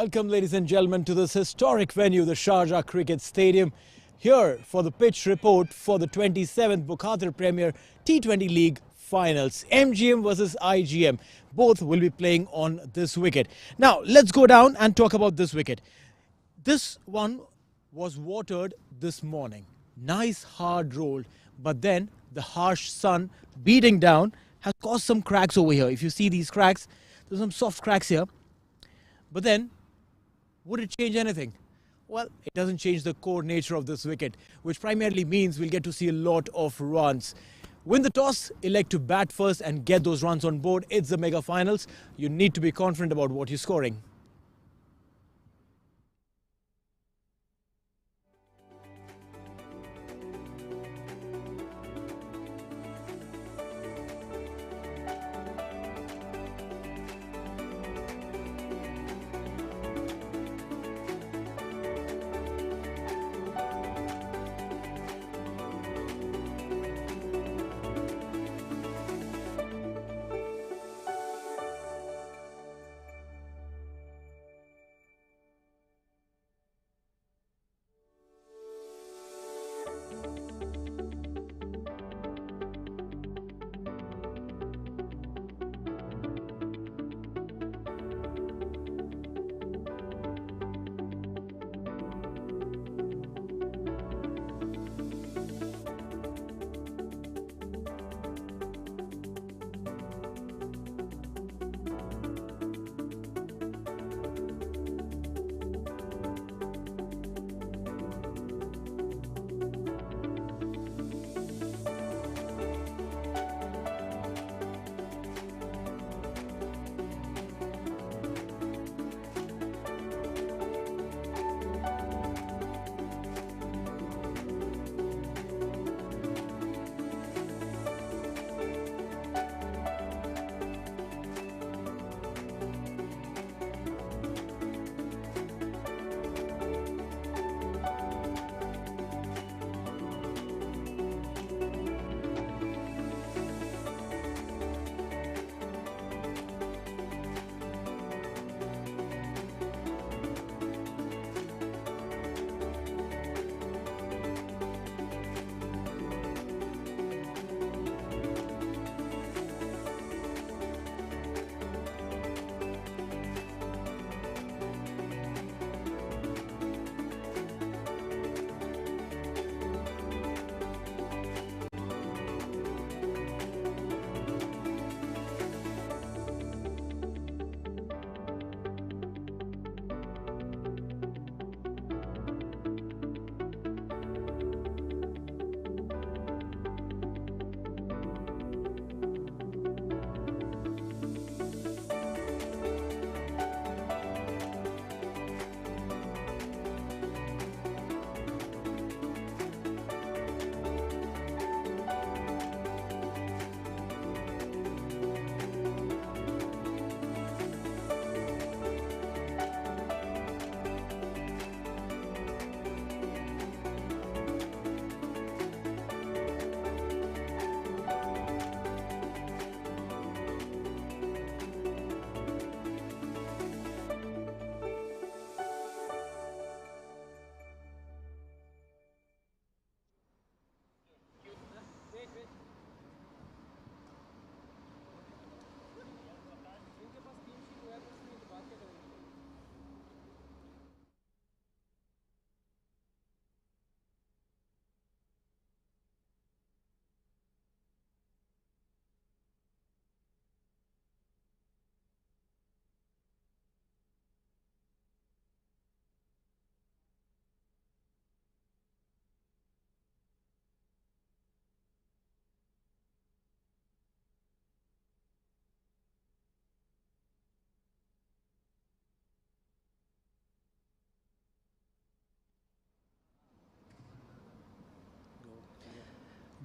Welcome, ladies and gentlemen, to this historic venue, the Sharjah Cricket Stadium. Here for the pitch report for the 27th Bukhatir Premier T20 League finals. MGM versus IGM. Both will be playing on this wicket. Now, let's go down and talk about this wicket. This one was watered this morning. Nice hard roll, but then the harsh sun beating down has caused some cracks over here. If you see these cracks, there's some soft cracks here. But then, would it change anything? Well, it doesn't change the core nature of this wicket, which primarily means we'll get to see a lot of runs. Win the toss, elect to bat first and get those runs on board. It's the mega finals. You need to be confident about what you're scoring.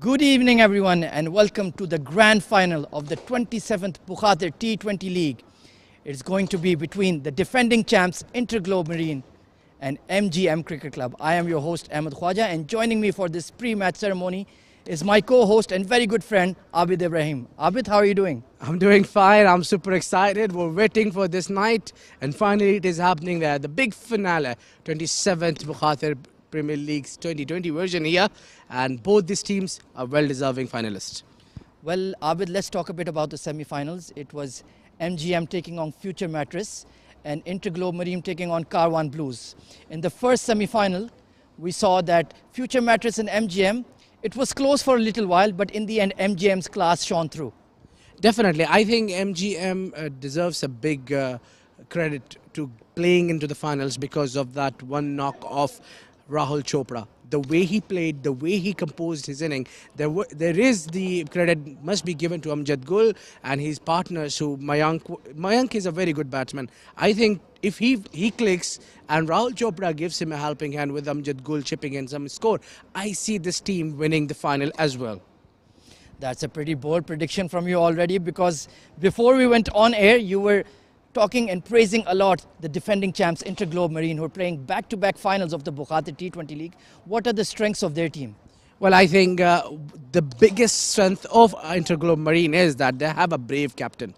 Good evening, everyone, and welcome to the grand final of the 27th Bukhatir T20 League. It's going to be between the defending champs InterGlobe Marine and MGM Cricket Club. I am your host, Ahmed Khwaja, and joining me for this pre-match ceremony is my co-host and very good friend, Abid Ibrahim. Abid, how are you doing? I'm doing fine. I'm super excited. We're waiting for this night, and finally it is happening there. The big finale, 27th Bukhatir Premier League's 2020 version here, and both these teams are well-deserving finalists. Well, Abid, let's talk a bit about the semi-finals. It was MGM taking on Future Mattress and InterGlobe Marine taking on Karwan Blues. In the first semi-final, we saw that Future Mattress and MGM, it was close for a little while, but in the end, MGM's class shone through. Definitely. I think MGM deserves a big credit to playing into the finals because of that one knock off Rahul Chopra. The way he played, the way he composed his inning, there is the credit must be given to Amjad Gul and his partners who Mayank is a very good batsman. I think if he clicks and Rahul Chopra gives him a helping hand with Amjad Gul chipping in some score, I see this team winning the final as well. That's a pretty bold prediction from you already, because before we went on air, you were talking and praising a lot the defending champs InterGlobe Marine, who are playing back-to-back finals of the Bukhatir T20 League. What are the strengths of their team? Well, I think the biggest strength of InterGlobe Marine is that they have a brave captain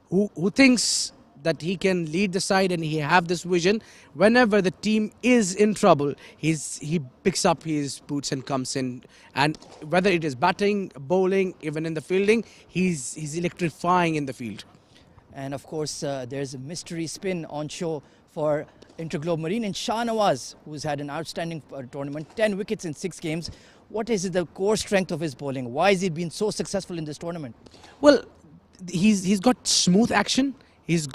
who thinks that he can lead the side and he have this vision. Whenever the team is in trouble, he picks up his boots and comes in. And whether it is batting, bowling, even in the fielding, he's electrifying in the field. And of course, there's a mystery spin on show for InterGlobe Marine and Shah Nawaz, who's had an outstanding tournament, 10 wickets in 6 games. What is the core strength of his bowling? Why has he been so successful in this tournament? Well, he's got smooth action. He's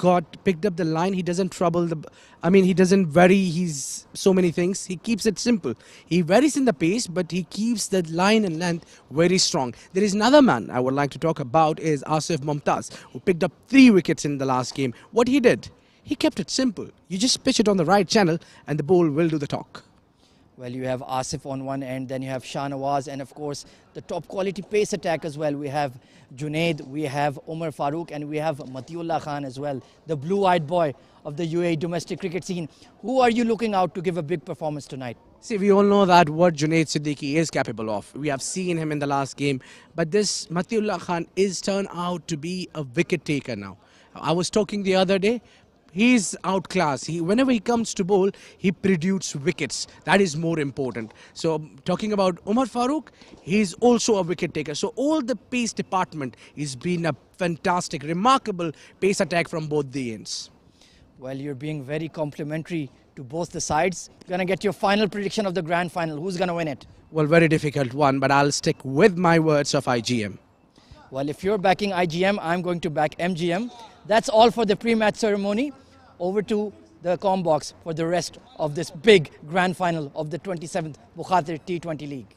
picked up the line. He doesn't trouble he doesn't vary his so many things. He keeps it simple. He varies in the pace, but he keeps the line and length very strong. There is another man I would like to talk about is Asif Mumtaz, who picked up 3 wickets in the last game. What he did, he kept it simple. You just pitch it on the right channel and the ball will do the talk. Well, you have Asif on one end, then you have Shah Nawaz, and of course the top quality pace attack as well. We have Junaid, we have Umar Farooq, and we have Matiullah Khan as well, the blue-eyed boy of the UAE domestic cricket scene. Who are you looking out to give a big performance tonight? See, we all know that what Junaid Siddiqui is capable of. We have seen him in the last game, but this Matiullah Khan is turned out to be a wicket taker now. I was talking the other day. He's outclassed. Whenever he comes to bowl, he produces wickets. That is more important. So talking about Umar Farooq, he's also a wicket taker. So all the pace department has been a fantastic, remarkable pace attack from both the ends. Well, you're being very complimentary to both the sides. You're going to get your final prediction of the grand final. Who's going to win it? Well, very difficult one, but I'll stick with my words of IGM. Well, if you're backing IGM, I'm going to back MGM. That's all for the pre-match ceremony. Over to the comm box for the rest of this big grand final of the 27th Bukhatir T20 League.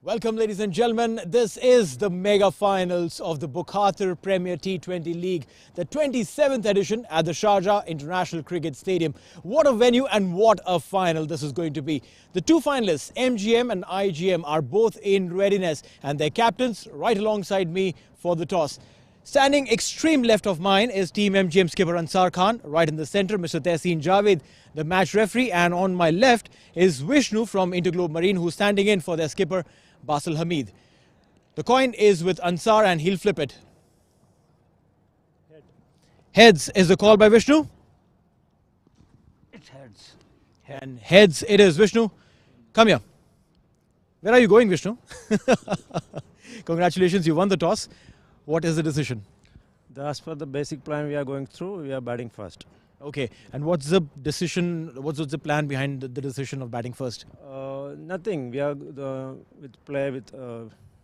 Welcome, ladies and gentlemen. This is the mega finals of the Bukhatir Premier T20 League, the 27th edition at the Sharjah International Cricket Stadium. What a venue and what a final this is going to be. The two finalists, MGM and IGM, are both in readiness and their captains right alongside me for the toss. Standing extreme left of mine is Team MGM skipper Ansar Khan. Right in the centre, Mr. Tehseen Javed, the match referee. And on my left is Vishnu from InterGlobe Marine, who's standing in for their skipper Basil Hamid. The coin is with Ansar and he'll flip it. Heads is the call by Vishnu. It's heads. And heads it is. Vishnu, come here. Where are you going, Vishnu? Congratulations, you won the toss. What is the decision? As per the basic plan we are going through, we are batting first. Okay, and what's the decision, what's the plan behind the decision of batting first? Nothing. We are play with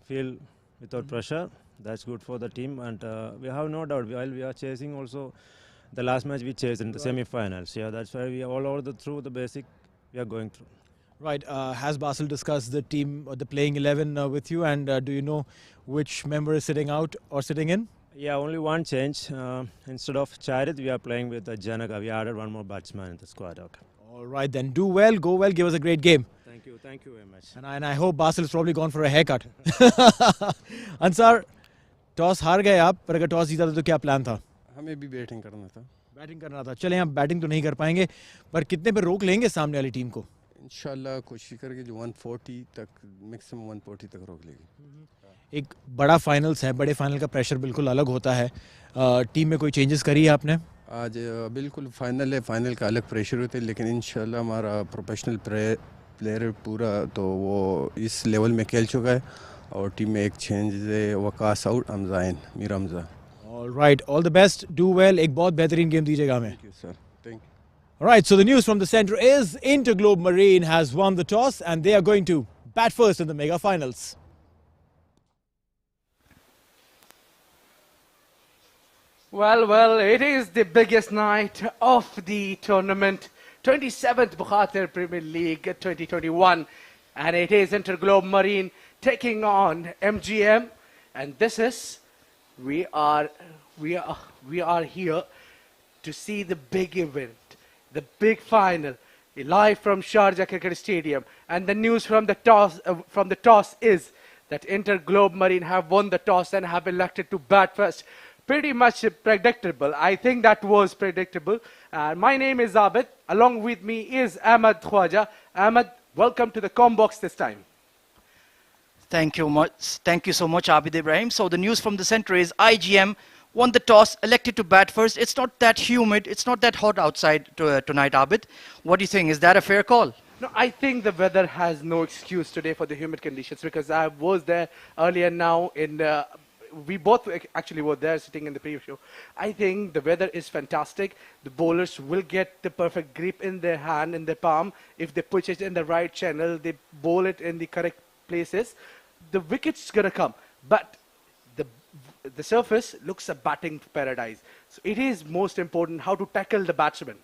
feel without pressure. That's good for the team, and we have no doubt. While we are chasing also, the last match we chased in the semi-finals. Yeah, that's why we are all over through the basic. We are going through. Right. Has Basil discussed the team or the playing 11 with you, and do you know which member is sitting out or sitting in? Yeah, only one change. Instead of Charit, we are playing with Janaka. We added one more batsman in the squad. Okay. All right, then do well, go well, give us a great game. Thank you very much. And I hope Basil is probably gone for a haircut. Ansar, toss हार गए आप, पर अगर toss जीता तो क्या plan था? हमें भी बैटिंग करना था. बैटिंग करना था. चले, हम बैटिंग तो नहीं कर पाएंगे, पर कितने पे रोक लेंगे सामने वाली टीम को? इंशाल्लाह कोशिश करके जो 140 तक, मैक्सिमम 140 तक रोक लेगी. एक बड़ा फाइनल्स है, बड़े फाइनल का प्रेशर बिल्कुल अलग होता है. टीम में कोई चेंजेस करी है आपने? आज बिल्कुल फाइनल है, फाइनल का अलग प्रेशर होता है, लेकिन इंशाल्लाह हमारा प्रोफेशनल प्लेयर पूरा तो वो इस लेवल में खेल चुका है और टीम में एक चेंज है, Waqas out, Hamza in, Mir Hamza. All right, all the best, do well. एक बहुत बेहतरीन गेम दीजिएगा हमें. Thank you, sir. Thank you. All right, so the news from the centre is InterGlobe Marine has won the toss and they are going to bat first in the mega finals. Well, it is the biggest night of the tournament, 27th Bukhatir Premier League 2021, and it is InterGlobe Marine taking on MGM, and this is we are here to see the big event, the big final, live from Sharjah Cricket Stadium, and the news from the toss is that InterGlobe Marine have won the toss and have elected to bat first. Pretty much predictable. I think that was predictable. My name is Abid. Along with me is Ahmed Khwaja. Ahmed, welcome to the Combox this time. Thank you so much, Abid Ibrahim. So the news from the centre is IGM won the toss, elected to bat first. It's not that humid, it's not that hot outside tonight, Abid. What do you think? Is that a fair call? No, I think the weather has no excuse today for the humid conditions, because I was there earlier now in we both actually were there sitting in the preview show. I think the weather is fantastic. The bowlers will get the perfect grip in their hand, in their palm. If they push it in the right channel, they bowl it in the correct places, the wicket's going to come. But the surface looks a batting paradise. So it is most important how to tackle the batsman.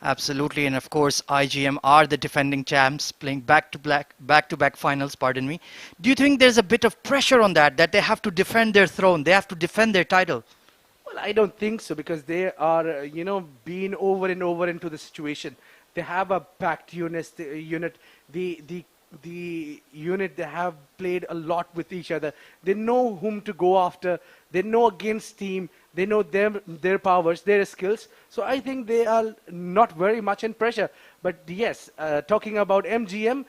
Absolutely, and of course IGM are the defending champs, playing back-to-back finals, pardon me. Do you think there's a bit of pressure on that they have to defend their throne, they have to defend their title? Well, I don't think so, because they are, being over and over into the situation. They have a packed unit, the unit, they have played a lot with each other. They know whom to go after, they know against team, they know their powers, their skills. So I think they are not very much in pressure. But yes, talking about MGM,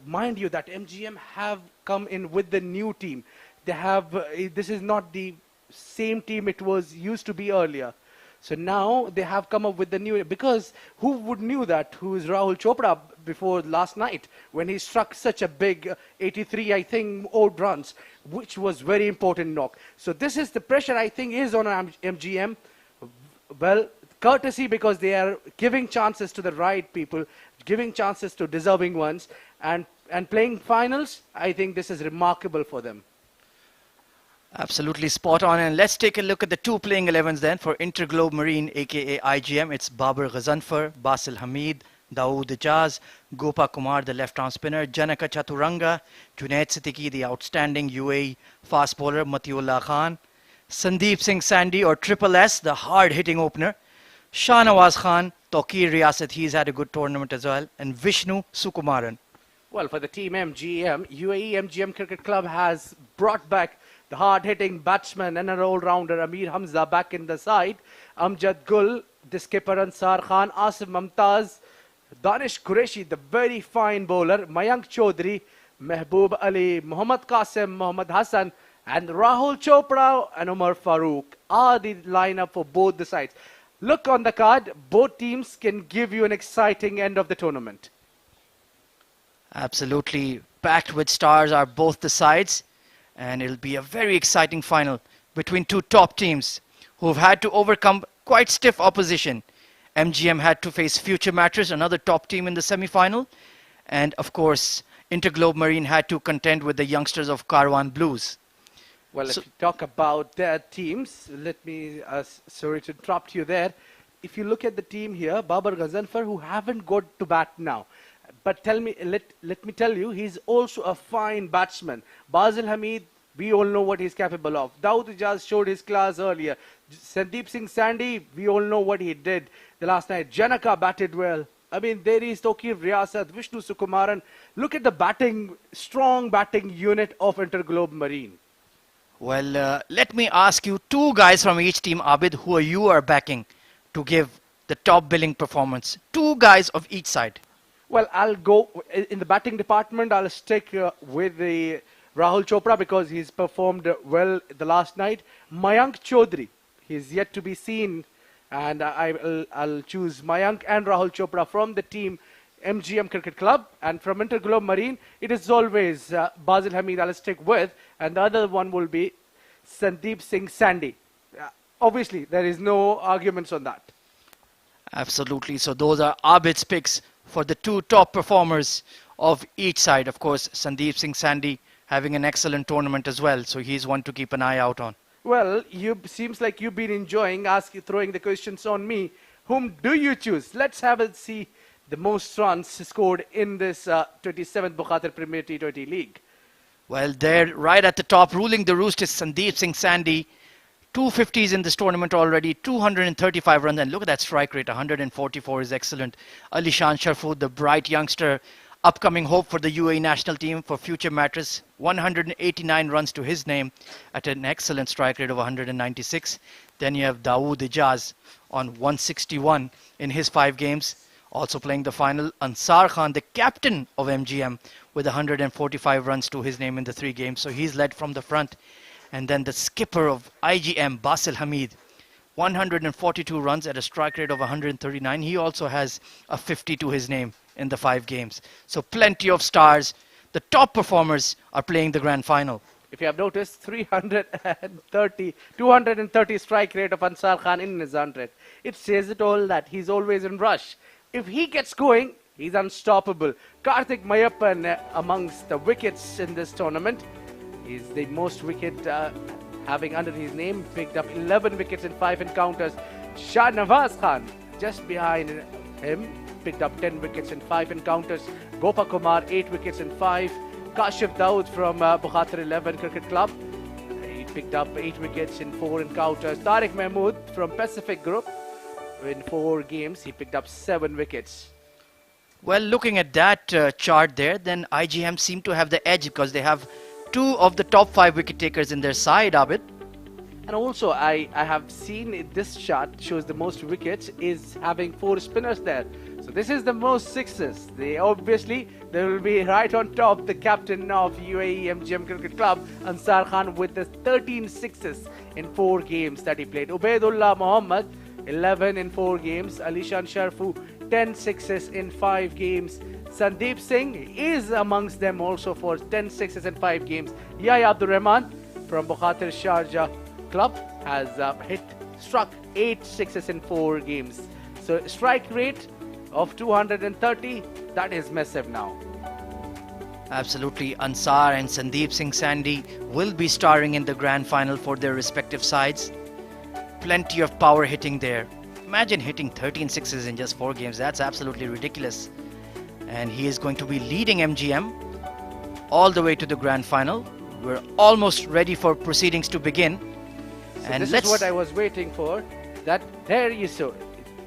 mind you that MGM have come in with the new team. They have, this is not the same team it was used to be earlier. So now they have come up with the new, because who would knew that, who is Rahul Chopra before last night when he struck such a big 83, I think, odd runs, which was very important knock. So this is the pressure I think is on MGM. Well, courtesy, because they are giving chances to the right people, giving chances to deserving ones, and playing finals. I think this is remarkable for them. Absolutely spot on. And let's take a look at the two playing 11s then for InterGlobe Marine, aka IGM. It's Babar Ghazanfar, Basil Hamid, Dawood Ijaz, Gopa Kumar, the left-arm spinner, Janaka Chaturanga, Junaid Siddiqui, the outstanding UAE fast bowler, Matiullah Khan, Sandeep Singh Sandy, or Triple S, the hard-hitting opener, Shahnawaz Khan, Tawqir Riyasat, he's had a good tournament as well, and Vishnu Sukumaran. Well, for the team MGM, UAE MGM Cricket Club has brought back the hard-hitting batsman and an all-rounder Amir Hamza back in the side. Amjad Gul, the skipper Ansar Khan, Asif Mumtaz, Danish Qureshi, the very fine bowler, Mayank Chaudhary, Mehboob Ali, Mohammad Qasim, Mohammad Hassan, and Rahul Chopra and Umar Farooq are the lineup for both the sides. Look on the card, both teams can give you an exciting end of the tournament. Absolutely packed with stars are both the sides, and it'll be a very exciting final between two top teams who've had to overcome quite stiff opposition. MGM had to face Future Mattress, another top team in the semi-final, and of course InterGlobe Marine had to contend with the youngsters of Karwan Blues. Well, if you talk about their teams, let me, sorry to interrupt you there. If you look at the team here, Babar Ghazanfar, who haven't got to bat now. But let me tell you, he's also a fine batsman. Basil Hamid, we all know what he's capable of. Dawood Ijaz showed his class earlier. Sandeep Singh Sandy, we all know what he did the last night. Janaka batted well. I mean, there is Tawqir Riyasat, Vishnu Sukumaran. Look at the batting, strong batting unit of InterGlobe Marine. Well, let me ask you, two guys from each team, Abid, who you are backing to give the top billing performance. Two guys of each side. Well, I'll go in the batting department. I'll stick with the Rahul Chopra because he's performed well the last night. Mayank Chaudhary, he's yet to be seen, and I'll choose Mayank and Rahul Chopra from the team MGM Cricket Club, and from InterGlobe Marine, it is always Basil Hamid I'll stick with, and the other one will be Sandeep Singh Sandy. Obviously, there is no arguments on that. Absolutely. So those are Abid's picks for the two top performers of each side. Of course, Sandeep Singh Sandy having an excellent tournament as well, so he's one to keep an eye out on. Well, seems like you've been enjoying throwing the questions on me. Whom do you choose? Let's have a see the most runs scored in this 27th Bukhatir Premier T20 League. Well, there, right at the top, ruling the roost is Sandeep Singh Sandy. 250s in this tournament already, 235 runs, and look at that strike rate, 144 is excellent. Alishan Sharfu, the bright youngster, upcoming hope for the UAE national team for Future Mattress, 189 runs to his name at an excellent strike rate of 196. Then you have Dawood Ijaz on 161 in his 5 games. Also playing the final, Ansar Khan, the captain of MGM, with 145 runs to his name in the 3 games. So he's led from the front. And then the skipper of IGM, Basil Hamid, 142 runs at a strike rate of 139. He also has a 50 to his name in the 5 games. So plenty of stars. The top performers are playing the grand final. If you have noticed, 230 strike rate of Ansar Khan in his 100. It says it all that he's always in rush. If he gets going, he's unstoppable. Karthik Mayappan amongst the wickets in this tournament. He's the most wicket having under his name. Picked up 11 wickets in 5 encounters. Shahnawaz Khan just behind him. Picked up 10 wickets in 5 encounters. Gopa Kumar 8 wickets in 5. Kashif Daud from Bukhatir 11 Cricket Club. He picked up 8 wickets in 4 encounters. Tariq Mahmood from Pacific Group. In 4 games, he picked up 7 wickets. Well, looking at that chart there, then IGM seem to have the edge because they have 2 of the top 5 wicket takers in their side, Abid. And also, I have seen this chart shows the most wickets is having 4 spinners there. So this is the most sixes. They will be right on top, the captain of UAE MGM Cricket Club, Ansar Khan, with the 13 sixes in 4 games that he played. Ubaidullah Muhammad, 11 in 4 games. Alishan Sharfu, 10 sixes in 5 games. Sandeep Singh is amongst them also for 10 sixes in 5 games. Yahya Abdur Rahman from Bukhatir Sharjah Club has struck 8 sixes in 4 games. So strike rate of 230, that is massive now. Absolutely. Ansar and Sandeep Singh Sandy will be starring in the grand final for their respective sides. Plenty of power hitting there. Imagine hitting 13 sixes in just 4 games. That's absolutely ridiculous. And he is going to be leading MGM all the way to the grand final. We're almost ready for proceedings to begin. So And this is what I was waiting for. That there you saw.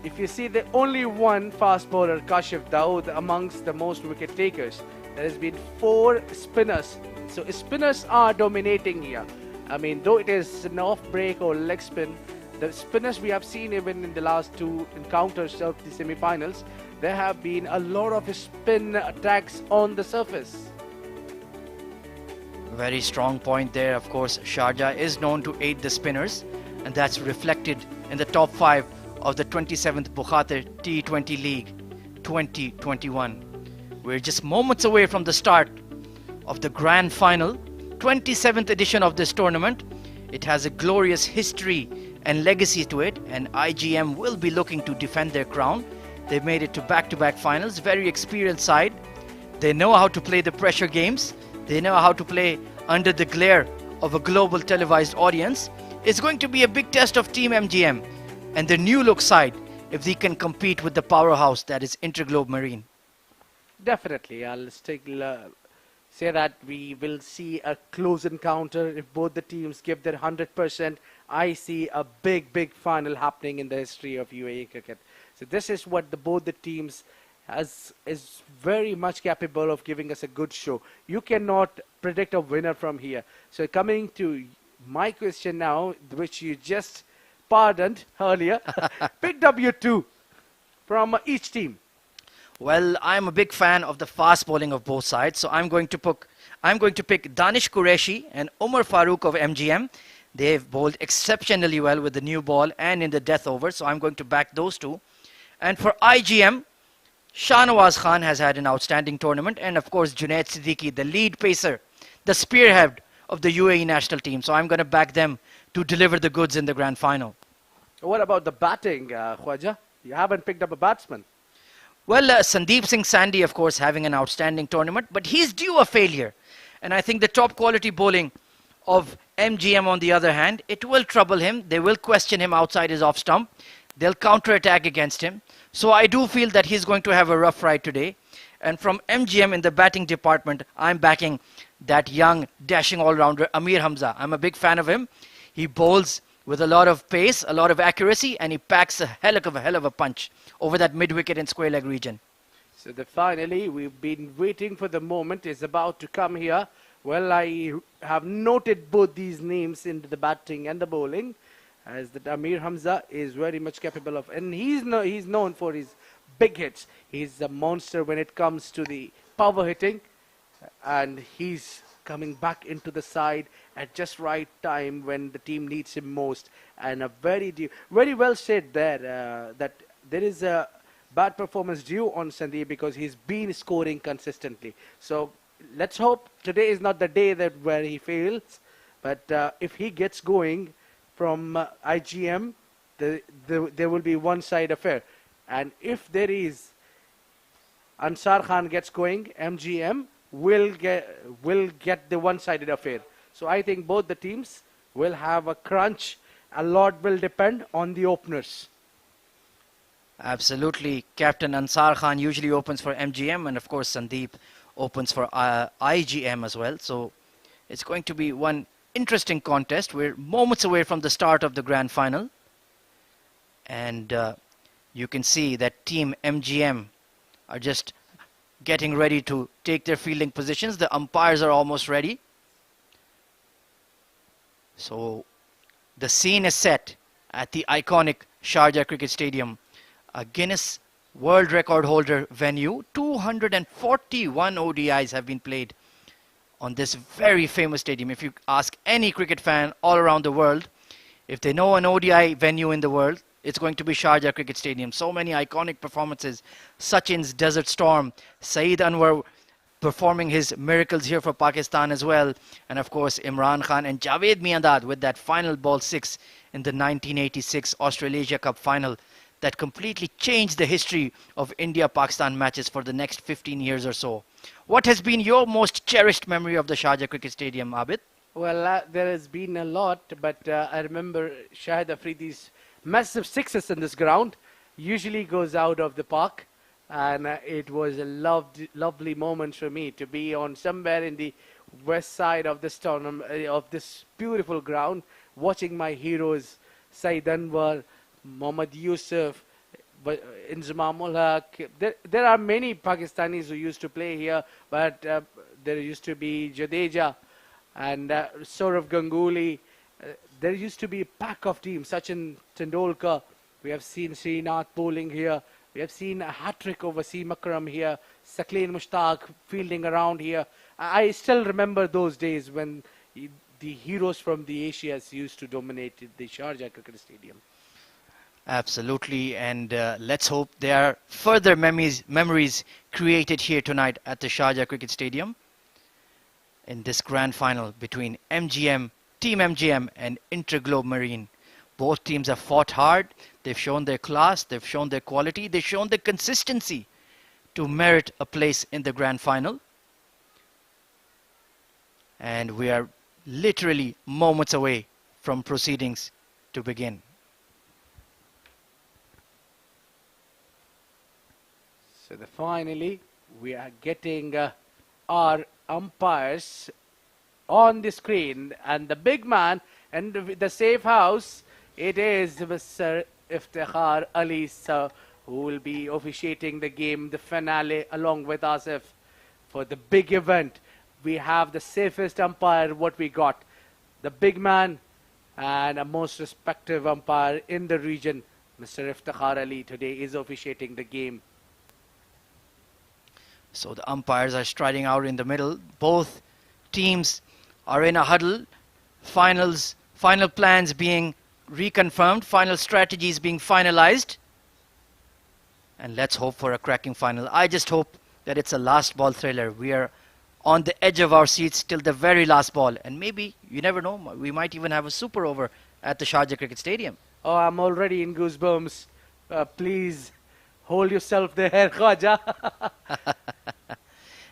If you see the only one fast bowler, Kashif Dawood, amongst the most wicket takers. There has been 4 spinners. So spinners are dominating here. I mean, though it is an off break or leg spin, the spinners we have seen even in the last 2 encounters of the semi-finals, there have been a lot of spin attacks on the surface. Very strong point there. Of course, Sharjah is known to aid the spinners, and that's reflected in the top 5 of the 27th Bukhatir T20 League 2021. We're just moments away from the start of the grand final, 27th edition of this tournament. It has a glorious history and legacy to it, and IGM will be looking to defend their crown. They've made it to back-to-back finals. Very experienced side. They know how to play the pressure games. They know how to play under the glare of a global televised audience. It's going to be a big test of Team MGM and the new look side if they can compete with the powerhouse that is InterGlobe Marine. Definitely, I'll say that we will see a close encounter. If both the teams give their 100%, I see a big final happening in the history of UAE cricket. So this is what both the teams is very much capable of giving us a good show. You cannot predict a winner from here. So coming to my question now, which you just pardoned earlier, pick W2 from each team. Well, I'm a big fan of the fast bowling of both sides, so I'm going to pick Danish Qureshi and Umar Farooq of MGM. They've bowled exceptionally well with the new ball and in the death over, so I'm going to back those two. And for IGM, Shahnawaz Khan has had an outstanding tournament, and of course Junaid Siddiqui, the lead pacer, the spearhead of the UAE national team. So I'm going to back them to deliver the goods in the grand final. What about the batting, Khwaja? You haven't picked up a batsman. Well, Sandeep Singh Sandhi, of course, having an outstanding tournament, but he's due a failure. And I think the top quality bowling of MGM, on the other hand, it will trouble him. They will question him outside his off stump. They'll counter-attack against him. So I do feel that he's going to have a rough ride today. And from MGM in the batting department, I'm backing that young, dashing all-rounder, Amir Hamza. I'm a big fan of him. He bowls with a lot of pace, a lot of accuracy, and he packs a hell of a punch over that mid-wicket and square leg region. So finally, we've been waiting for the moment. It's about to come here. Well, I have noted both these names into the batting and the bowling, as that Amir Hamza is very much capable of, and he's known for his big hits. He's a monster when it comes to the power hitting, and he's coming back into the side at just right time when the team needs him most. And a very well said there that there is a bad performance due on Sandeep because he's been scoring consistently. So let's hope today is not the day where he fails, but if he gets going from IGM, there will be one-side affair. And if there is Ansar Khan gets going, MGM will get the one-sided affair. So I think both the teams will have a crunch. A lot will depend on the openers. Absolutely. Captain Ansar Khan usually opens for MGM, and of course Sandeep opens for IGM as well. So it's going to be one interesting contest. We're moments away from the start of the grand final. And you can see that Team MGM are just getting ready to take their fielding positions. The umpires are almost ready. So the scene is set at the iconic Sharjah Cricket Stadium, a Guinness World Record holder venue. 241 ODIs have been played on this very famous stadium. If you ask any cricket fan all around the world, if they know an ODI venue in the world, it's going to be Sharjah Cricket Stadium. So many iconic performances. Sachin's Desert Storm, Saeed Anwar performing his miracles here for Pakistan as well. And of course, Imran Khan and Javed Miandad with that final ball 6 in the 1986 Australasia Cup final that completely changed the history of India-Pakistan matches for the next 15 years or so. What has been your most cherished memory of the Sharjah Cricket Stadium, Abid? Well, there has been a lot, but I remember Shahid Afridi's massive sixes in this ground. Usually goes out of the park. And it was a lovely moment for me to be on somewhere in the west side of this tournament, of this beautiful ground, watching my heroes, Saeed Anwar, Mohammad Yusuf, Inzamamul Haq. There are many Pakistanis who used to play here, but there used to be Jadeja and Saurav Ganguly. There used to be a pack of teams, Sachin Tendulkar. We have seen Srinath bowling here. We have seen a hat-trick over Seam Akram here, Sakleen Mushtaq fielding around here. I still remember those days when the heroes from the Asias used to dominate the Sharjah Cricket Stadium. Absolutely, and let's hope there are further memories created here tonight at the Sharjah Cricket Stadium in this grand final between MGM, Team MGM and InterGlobe Marine. Both teams have fought hard. They've shown their class, they've shown their quality, they've shown their consistency to merit a place in the grand final. And we are literally moments away from proceedings to begin. So finally, we are getting our umpires on the screen, and the big man and the safe house, it is Mr. Iftikhar Ali sir, who will be officiating the game, the finale, along with Asif for the big event. We have the safest umpire what we got, the big man and a most respected umpire in the region, Mr. Iftikhar Ali today is officiating the game. So the umpires are striding out in the middle. Both teams are in a huddle. Final plans being reconfirmed, final strategies being finalized. And let's hope for a cracking final. I just hope that it's a last ball thriller. We are on the edge of our seats till the very last ball. And maybe, you never know, we might even have a super over at the Sharjah Cricket Stadium. Oh, I'm already in goosebumps. Please hold yourself there, Khaja.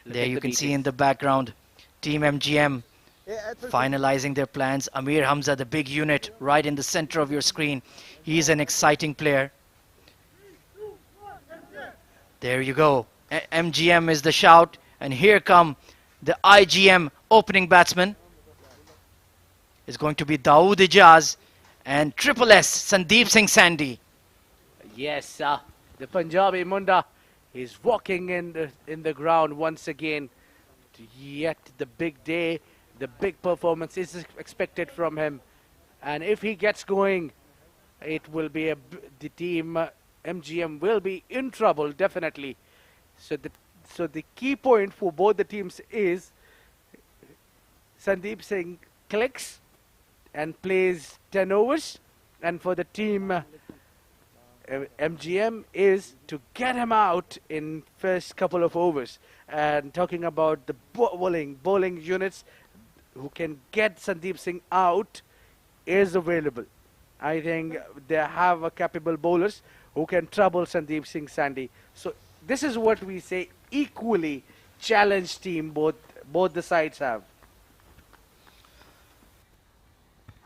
There you can see in the background, Team MGM finalizing their plans. Amir Hamza, the big unit, right in the center of your screen. He's an exciting player. There you go. MGM is the shout. And here come the IGM opening batsman. It's going to be Dawood Ijaz and Triple S, Sandeep Singh Sandhi. Yes, the Punjabi Munda is walking in the ground once again. Yet the big day, the big performance is expected from him. And if he gets going, it will be the team MGM will be in trouble, definitely. So the key point for both the teams is Sandeep Singh clicks and plays 10 overs. And for the team MGM is to get him out in first couple of overs. And talking about the bowling units who can get Sandeep Singh out is available. I think they have a capable bowlers who can trouble Sandeep Singh Sandhi. So this is what we say, equally challenged team both the sides have.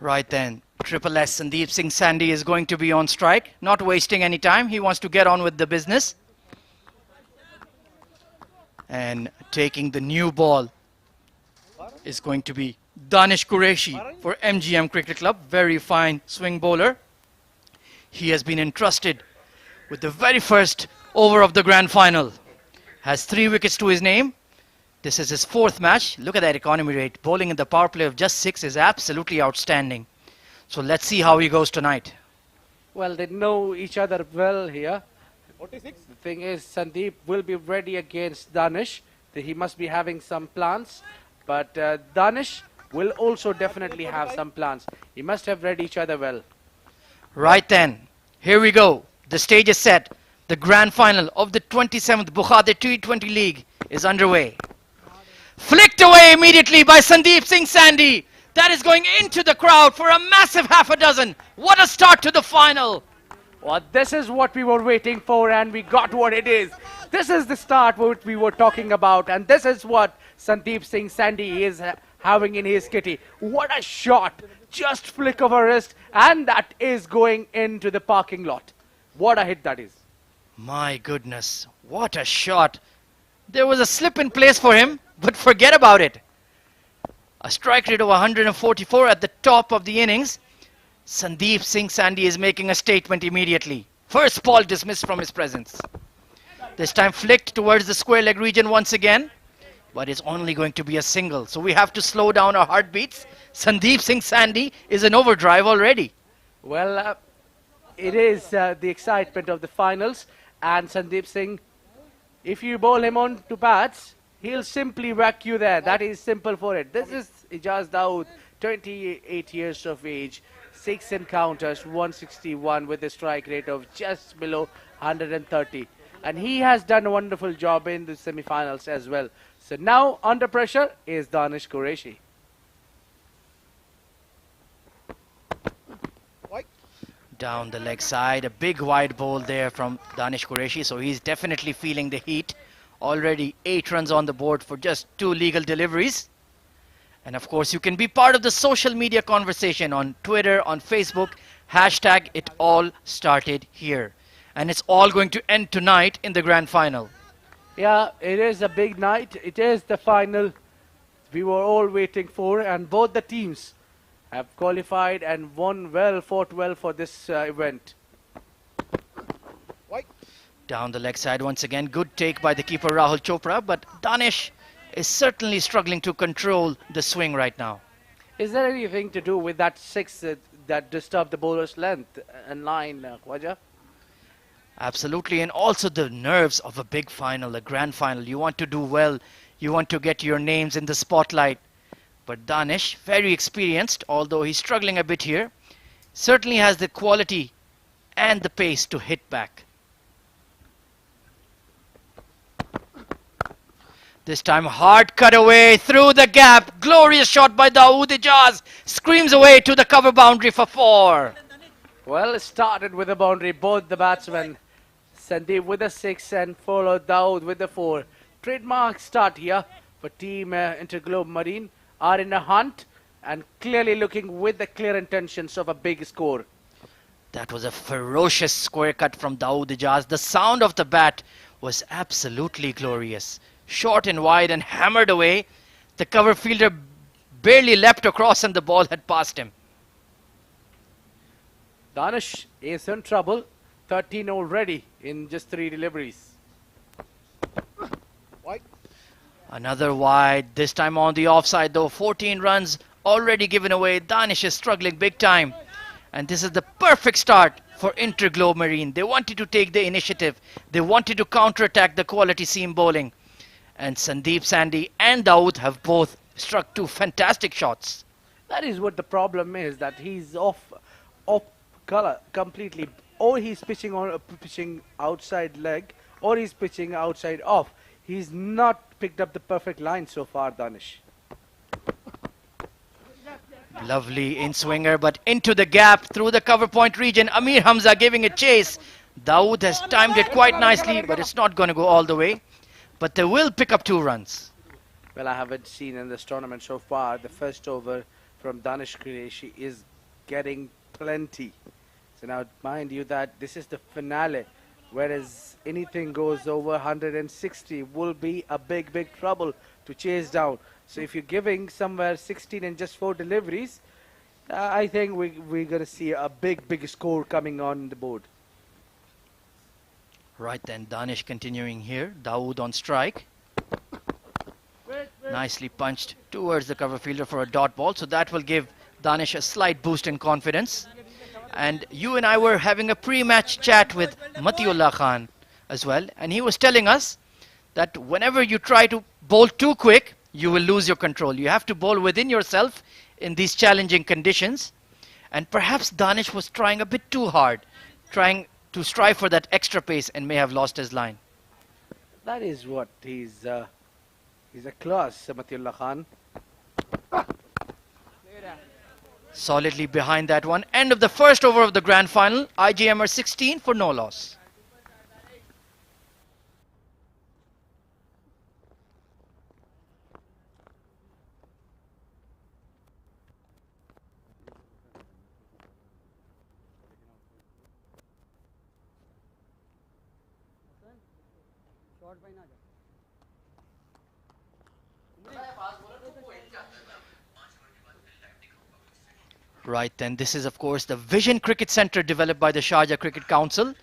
Right then, Triple S Sandeep Singh Sandhi is going to be on strike, not wasting any time. He wants to get on with the business. And taking the new ball is going to be Danish Qureshi for MGM Cricket Club. Very fine swing bowler. He has been entrusted with the very first over of the grand final. Has 3 wickets to his name. This is his 4th match. Look at that economy rate. Bowling in the power play of just 6 is absolutely outstanding. So let's see how he goes tonight. Well, they know each other well here. 46. The thing is, Sandeep will be ready against Danish. He must be having some plans. But Danish will also definitely have some plans. He must have read each other well. Right then, here we go. The stage is set. The grand final of the 27th Bukhatir T20 League is underway. Flicked away immediately by Sandeep Singh Sandhi. That is going into the crowd for a massive half a dozen. What a start to the final. Well, this is what we were waiting for, and we got what it is. This is the start what we were talking about, and this is what Sandeep Singh Sandy is having in his kitty. What a shot! Just flick of a wrist, and that is going into the parking lot. What a hit that is. My goodness, what a shot. There was a slip in place for him, but forget about it. A strike rate of 144 at the top of the innings. Sandeep Singh Sandy is making a statement immediately. First ball dismissed from his presence. This time flicked towards the square leg region once again, but it's only going to be a single. So we have to slow down our heartbeats. Sandeep Singh Sandy is in overdrive already. Well, it is the excitement of the finals, and Sandeep Singh, if you bowl him on to bats, he'll simply whack you there. That is simple for it. This is Ijaz Dawood, 28 years of age, 6 encounters, 161 with a strike rate of just below 130. And he has done a wonderful job in the semi-finals as well. So now under pressure is Danish Qureshi. Down the leg side, a big wide bowl there from Danish Qureshi, so he's definitely feeling the heat. Already 8 runs on the board for just 2 legal deliveries. And of course, you can be part of the social media conversation on Twitter, on Facebook, hashtag it all started here. And it's all going to end tonight in the grand final. Yeah, it is a big night. It is the final we were all waiting for, and both the teams have qualified and fought well for this event. Down the leg side once again, good take by the keeper Rahul Chopra, but Danish is certainly struggling to control the swing right now. Is there anything to do with that 6 that disturbed the bowler's length and line, Khwaja? Absolutely, and also the nerves of a big final, a grand final. You want to do well, you want to get your names in the spotlight. But Danish, very experienced, although he's struggling a bit here, certainly has the quality and the pace to hit back. This time hard cut away through the gap. Glorious shot by Dawood Ijaz. Screams away to the cover boundary for 4. Well, it started with a boundary. Both the batsmen, Sandeep with a 6 and followed Dawood with a 4. Trademark start here for Team InterGlobe Marine. Are in a hunt and clearly looking with the clear intentions of a big score. That was a ferocious square cut from Dawood Ijaz. The sound of the bat was absolutely glorious. Short and wide and hammered away. The cover fielder barely leapt across and the ball had passed him. Danish is in trouble. 13 already in just 3 deliveries. Another wide, this time on the offside though. 14 runs already given away. Danish is struggling big time. And this is the perfect start for InterGlobe Marine. They wanted to take the initiative. They wanted to counterattack the quality seam bowling. And Sandeep Sandy and Dawood have both struck 2 fantastic shots. That is what the problem is, that he's off color completely. Or he's pitching outside leg, or he's pitching outside off. He's not picked up the perfect line so far, Danish. Lovely in-swinger, but into the gap through the cover point region. Amir Hamza giving it chase. Dawood has timed it quite nicely, but it's not going to go all the way. But they will pick up 2 runs. Well, I haven't seen in this tournament so far. The first over from Danish Qureshi is getting plenty. So now, mind you that this is the finale. Whereas anything goes over 160 will be a big trouble to chase down. So if you're giving somewhere 16 and just 4 deliveries, I think we're going to see a big score coming on the board. Right then, Danish continuing here. Dawood on strike. Nicely punched towards the cover fielder for a dot ball. So that will give Danish a slight boost in confidence. And you and I were having a pre-match chat with Matiullah Khan as well. And he was telling us that whenever you try to bowl too quick, you will lose your control. You have to bowl within yourself in these challenging conditions. And perhaps Danish was trying a bit too hard, trying to strive for that extra pace and may have lost his line. That is what he's a class, Matiullah Khan. Solidly behind that one. End of the first over of the grand final. IGM are 16 for no loss. Right then, this is of course the Vision Cricket Centre developed by the Sharjah Cricket Council.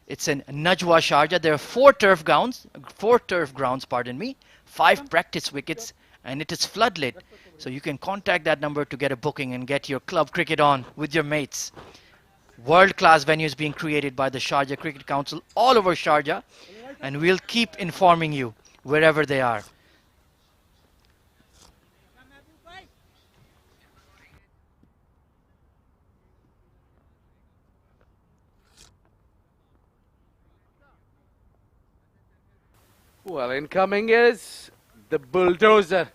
It's in Najwa, Sharjah. There are four turf grounds, pardon me, 5 practice wickets, and it is floodlit. So you can contact that number to get a booking and get your club cricket on with your mates. World-class venues being created by the Sharjah Cricket Council all over Sharjah, and we'll keep informing you wherever they are. Well, incoming is the bulldozer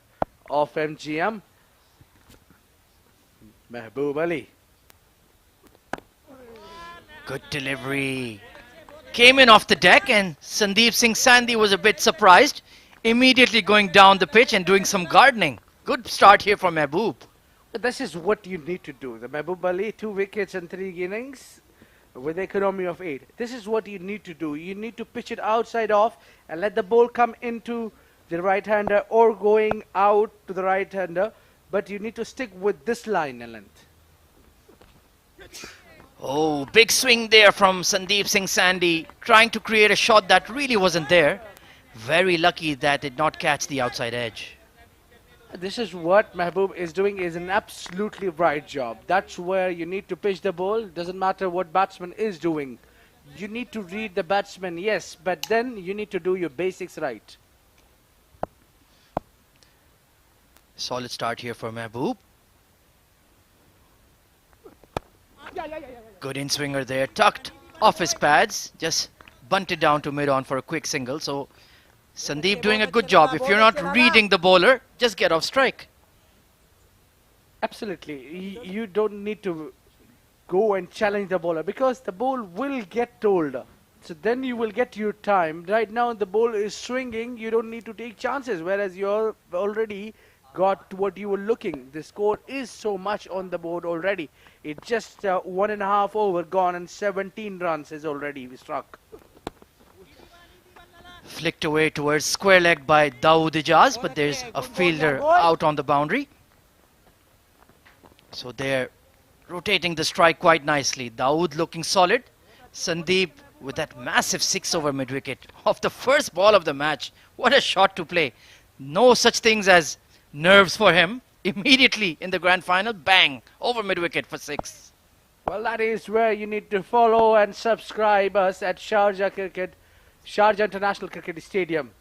of MGM, Mehboob Ali. Good delivery. Came in off the deck, and Sandeep Singh Sandhi was a bit surprised, immediately going down the pitch and doing some gardening. Good start here for Mehboob. This is what you need to do. The Mehboob Ali, 2 wickets and 3 innings with the economy of 8. This is what you need to do. You need to pitch it outside off and let the ball come into the right-hander or going out to the right-hander. But you need to stick with this line and length. Oh, big swing there from Sandeep Singh Sandhi, trying to create a shot that really wasn't there. Very lucky that did not catch the outside edge. This is what Mehboob is doing, is an absolutely right job. That's where you need to pitch the ball. Doesn't matter what batsman is doing. You need to read the batsman, yes, but then you need to do your basics right. Solid start here for Mehboob. Good in-swinger there, tucked off his pads, just bunted down to mid-on for a quick single. So Sandeep doing a good job. If you're not reading the bowler, just get off strike. Absolutely. You don't need to go and challenge the bowler because the ball will get told. So then you will get your time. Right now the ball is swinging. You don't need to take chances, whereas you're already got what you were looking. The score is so much on the board already. It's just 1.5 over gone and 17 runs is already struck. Flicked away towards square leg by Dawood Ijaz, but there's a fielder out on the boundary. So they're rotating the strike quite nicely. Dawood looking solid. Sandeep with that massive 6 over mid-wicket off the first ball of the match. What a shot to play. No such things as nerves for him. Immediately in the grand final, bang, over mid-wicket for 6. Well, that is where you need to follow and subscribe us at Sharjah International Cricket Stadium.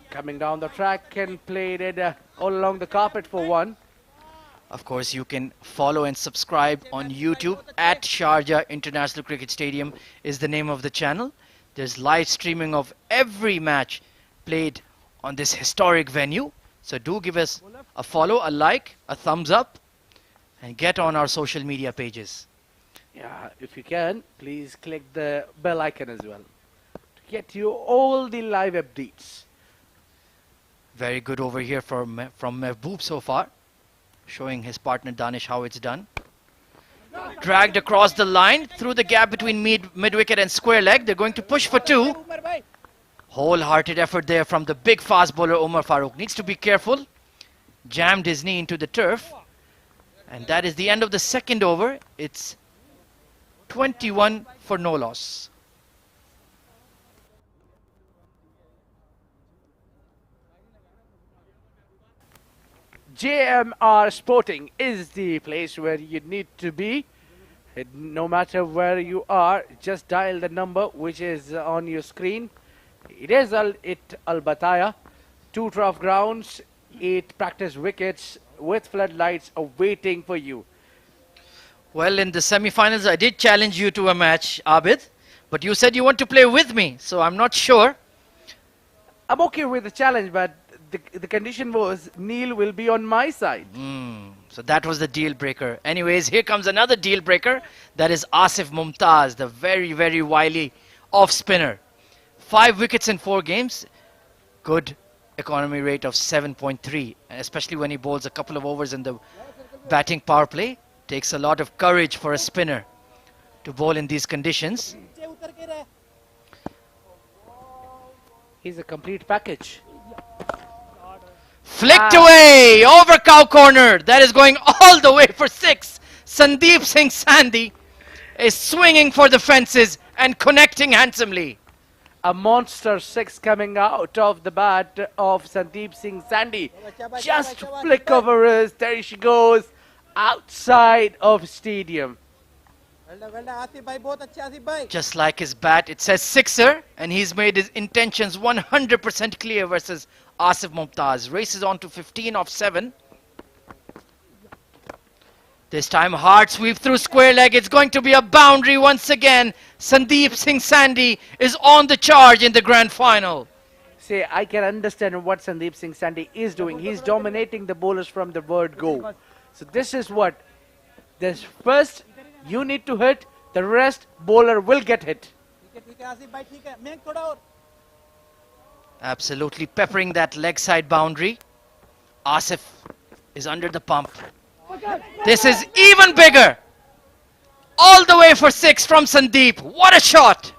Coming down the track and played it all along the carpet for 1. Of course, you can follow and subscribe on YouTube at Sharjah International Cricket Stadium is the name of the channel. There's live streaming of every match played on this historic venue. So do give us a follow, a like, a thumbs up, and get on our social media pages. Yeah, if you can, please click the bell icon as well to get you all the live updates. Very good over here from Mehboob so far, showing his partner Danish how it's done. Dragged across the line through the gap between mid-wicket and square leg. They're going to push for 2. Wholehearted effort there from the big fast bowler Omar Farooq. Needs to be careful. Jammed his knee into the turf. And that is the end of the second over. It's 21 for no loss. JMR Sporting is the place where you need to be. No matter where you are, just dial the number which is on your screen. It is Al Bataya, 2 turf grounds, 8 practice wickets with floodlights awaiting for you. Well, in the semi-finals, I did challenge you to a match, Abid, but you said you want to play with me, so I'm not sure. I'm okay with the challenge, but the condition was Neil will be on my side. So that was the deal breaker. Anyways, here comes another deal breaker. That is Asif Mumtaz, the very, very wily off-spinner. 5 wickets in 4 games. Good economy rate of 7.3, especially when he bowls a couple of overs in the batting power play. Takes a lot of courage for a spinner to bowl in these conditions. He's a complete package. Flicked away over cow corner. That is going all the way for 6. Sandeep Singh Sandhi is swinging for the fences and connecting handsomely. A monster 6 coming out of the bat of Sandeep Singh Sandhi. Just flick over his. There she goes. Outside of stadium. Just like his bat, it says sixer, and he's made his intentions 100% clear versus Asif Mumtaz. Races on to 15 off 7. This time hard sweep through square leg. It's going to be a boundary once again. Sandeep Singh Sandhi is on the charge in the grand final. See, I can understand what Sandeep Singh Sandhi is doing. He's dominating the bowlers from the word go. So this is what, this first you need to hit, the rest bowler will get hit. Absolutely peppering that leg side boundary. Asif is under the pump. This is even bigger. All the way for 6 from Sandeep. What a shot.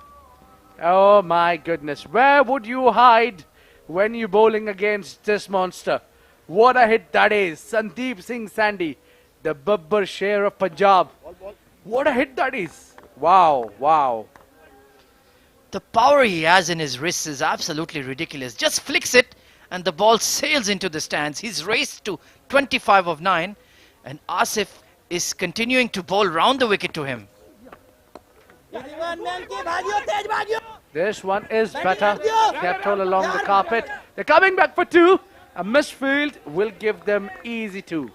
Oh my goodness. Where would you hide when you're bowling against this monster? What a hit that is. Sandeep Singh Sandhi, the Babbar Sher of Punjab. What a hit that is. Wow, wow. The power he has in his wrists is absolutely ridiculous. Just flicks it and the ball sails into the stands. He's raced to 25 of 9 and Asif is continuing to bowl round the wicket to him. This one is better. Kept all along the carpet. They're coming back for 2. A misfield will give them easy 2.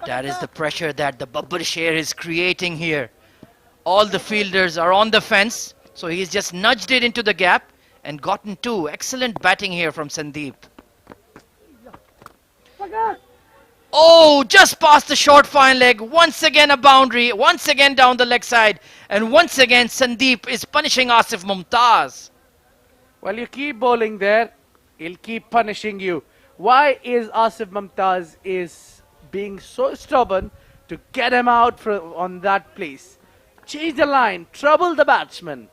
That is the pressure that the Babbar Sher is creating here. All the fielders are on the fence. So he's just nudged it into the gap and gotten 2. Excellent batting here from Sandeep. Oh, just past the short fine leg. Once again a boundary. Once again down the leg side. And once again Sandeep is punishing Asif Mumtaz. Well, you keep bowling there, he'll keep punishing you. Why is Asif Mumtaz is being so stubborn to get him out on that place? Change the line, trouble the batsman.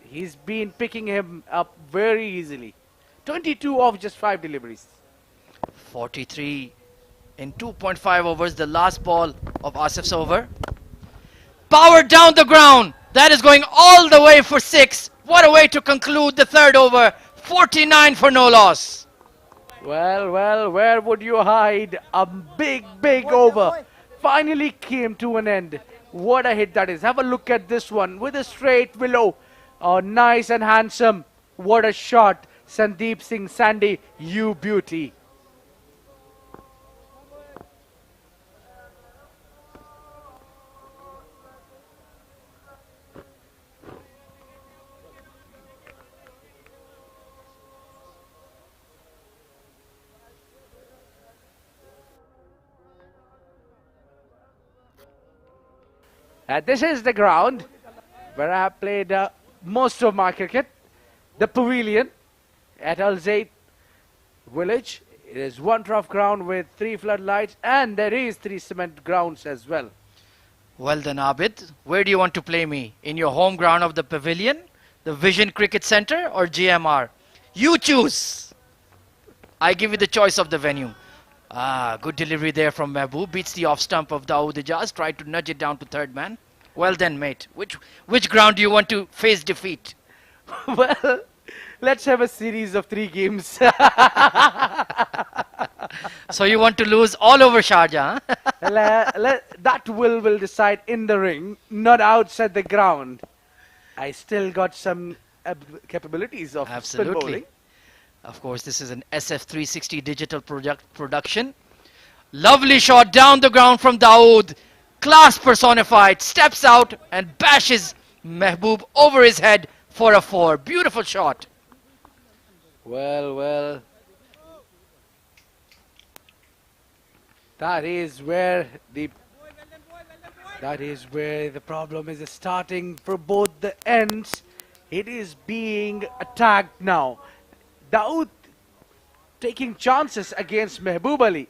He's been picking him up very easily. 22 off just 5 deliveries. 43 in 2.5 overs, the last ball of Asif's over. Power down the ground. That is going all the way for 6. What a way to conclude the 3rd over. 49 for no loss. Well, well, where would you hide? A big, big over finally came to an end. What a hit that is. Have a look at this one with a straight below. Oh, nice and handsome. What a shot. Sandeep Singh Sandhi, you beauty. This is the ground where I have played most of my cricket. The pavilion at Al Zaid village. It is one turf ground with 3 floodlights and there is 3 cement grounds as well. Well then, Abid, where do you want to play me? In your home ground of the pavilion, the Vision Cricket Centre or GMR? You choose. I give you the choice of the venue. Ah, good delivery there from Mehboob. Beats the off stump of Dawood Ijaz. Tried to nudge it down to 3rd man. Well then, mate. Which ground do you want to face defeat? Well, let's have a series of 3 games. So you want to lose all over Sharjah, huh? That will decide in the ring, not outside the ground. I still got some capabilities of spin bowling. Of course, this is an SF360 digital production. Lovely shot down the ground from Dawood. Class personified. Steps out and bashes Mehboob over his head for a 4. Beautiful shot. Well, well. That is where the problem is starting for both the ends. It is being attacked now. Dawood taking chances against Mehboob Ali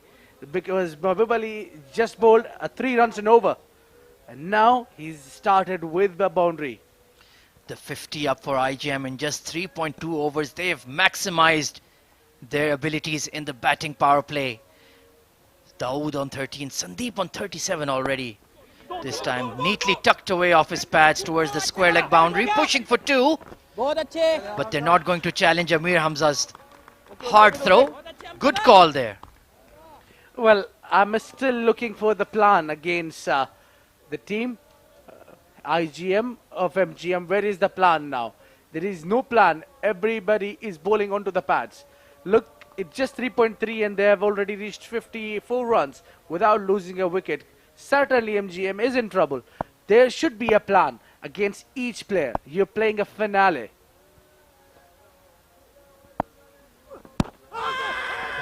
because Mehboob Ali just bowled 3 runs and over. And now he's started with the boundary. The 50 up for IGM in just 3.2 overs. They have maximized their abilities in the batting power play. Dawood on 13, Sandeep on 37 already. This time neatly tucked away off his pads towards the square leg boundary, pushing for 2. But they're not going to challenge Amir Hamza's hard throw. Good call there. Well, I'm still looking for the plan against the team IGM of MGM. Where is the plan now? There is no plan. Everybody is bowling onto the pads. Look, it's just 3.3 and they have already reached 54 runs without losing a wicket. Certainly MGM is in trouble. There should be a plan against each player. You're playing a finale.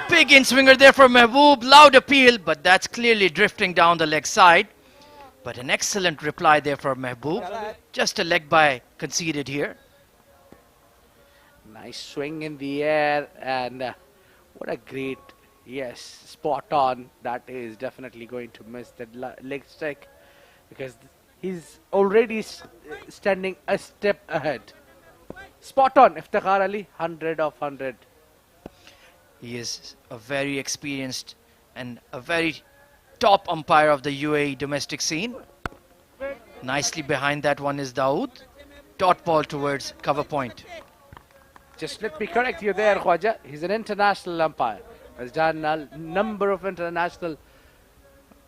Big in-swinger there for Mehboob. Loud appeal, but that's clearly drifting down the leg side. But an excellent reply there for Mehboob. Just a leg bye conceded here. Nice swing in the air and what a great, yes, spot on. That is definitely going to miss that leg strike because he's already standing a step ahead. Spot on, Iftikhar Ali, 100 of 100. He is a very experienced and a very top umpire of the UAE domestic scene. Nicely behind that one is Dawood. Dot ball towards cover point. Just let me correct you there, Khwaja. He's an international umpire. Has done a number of international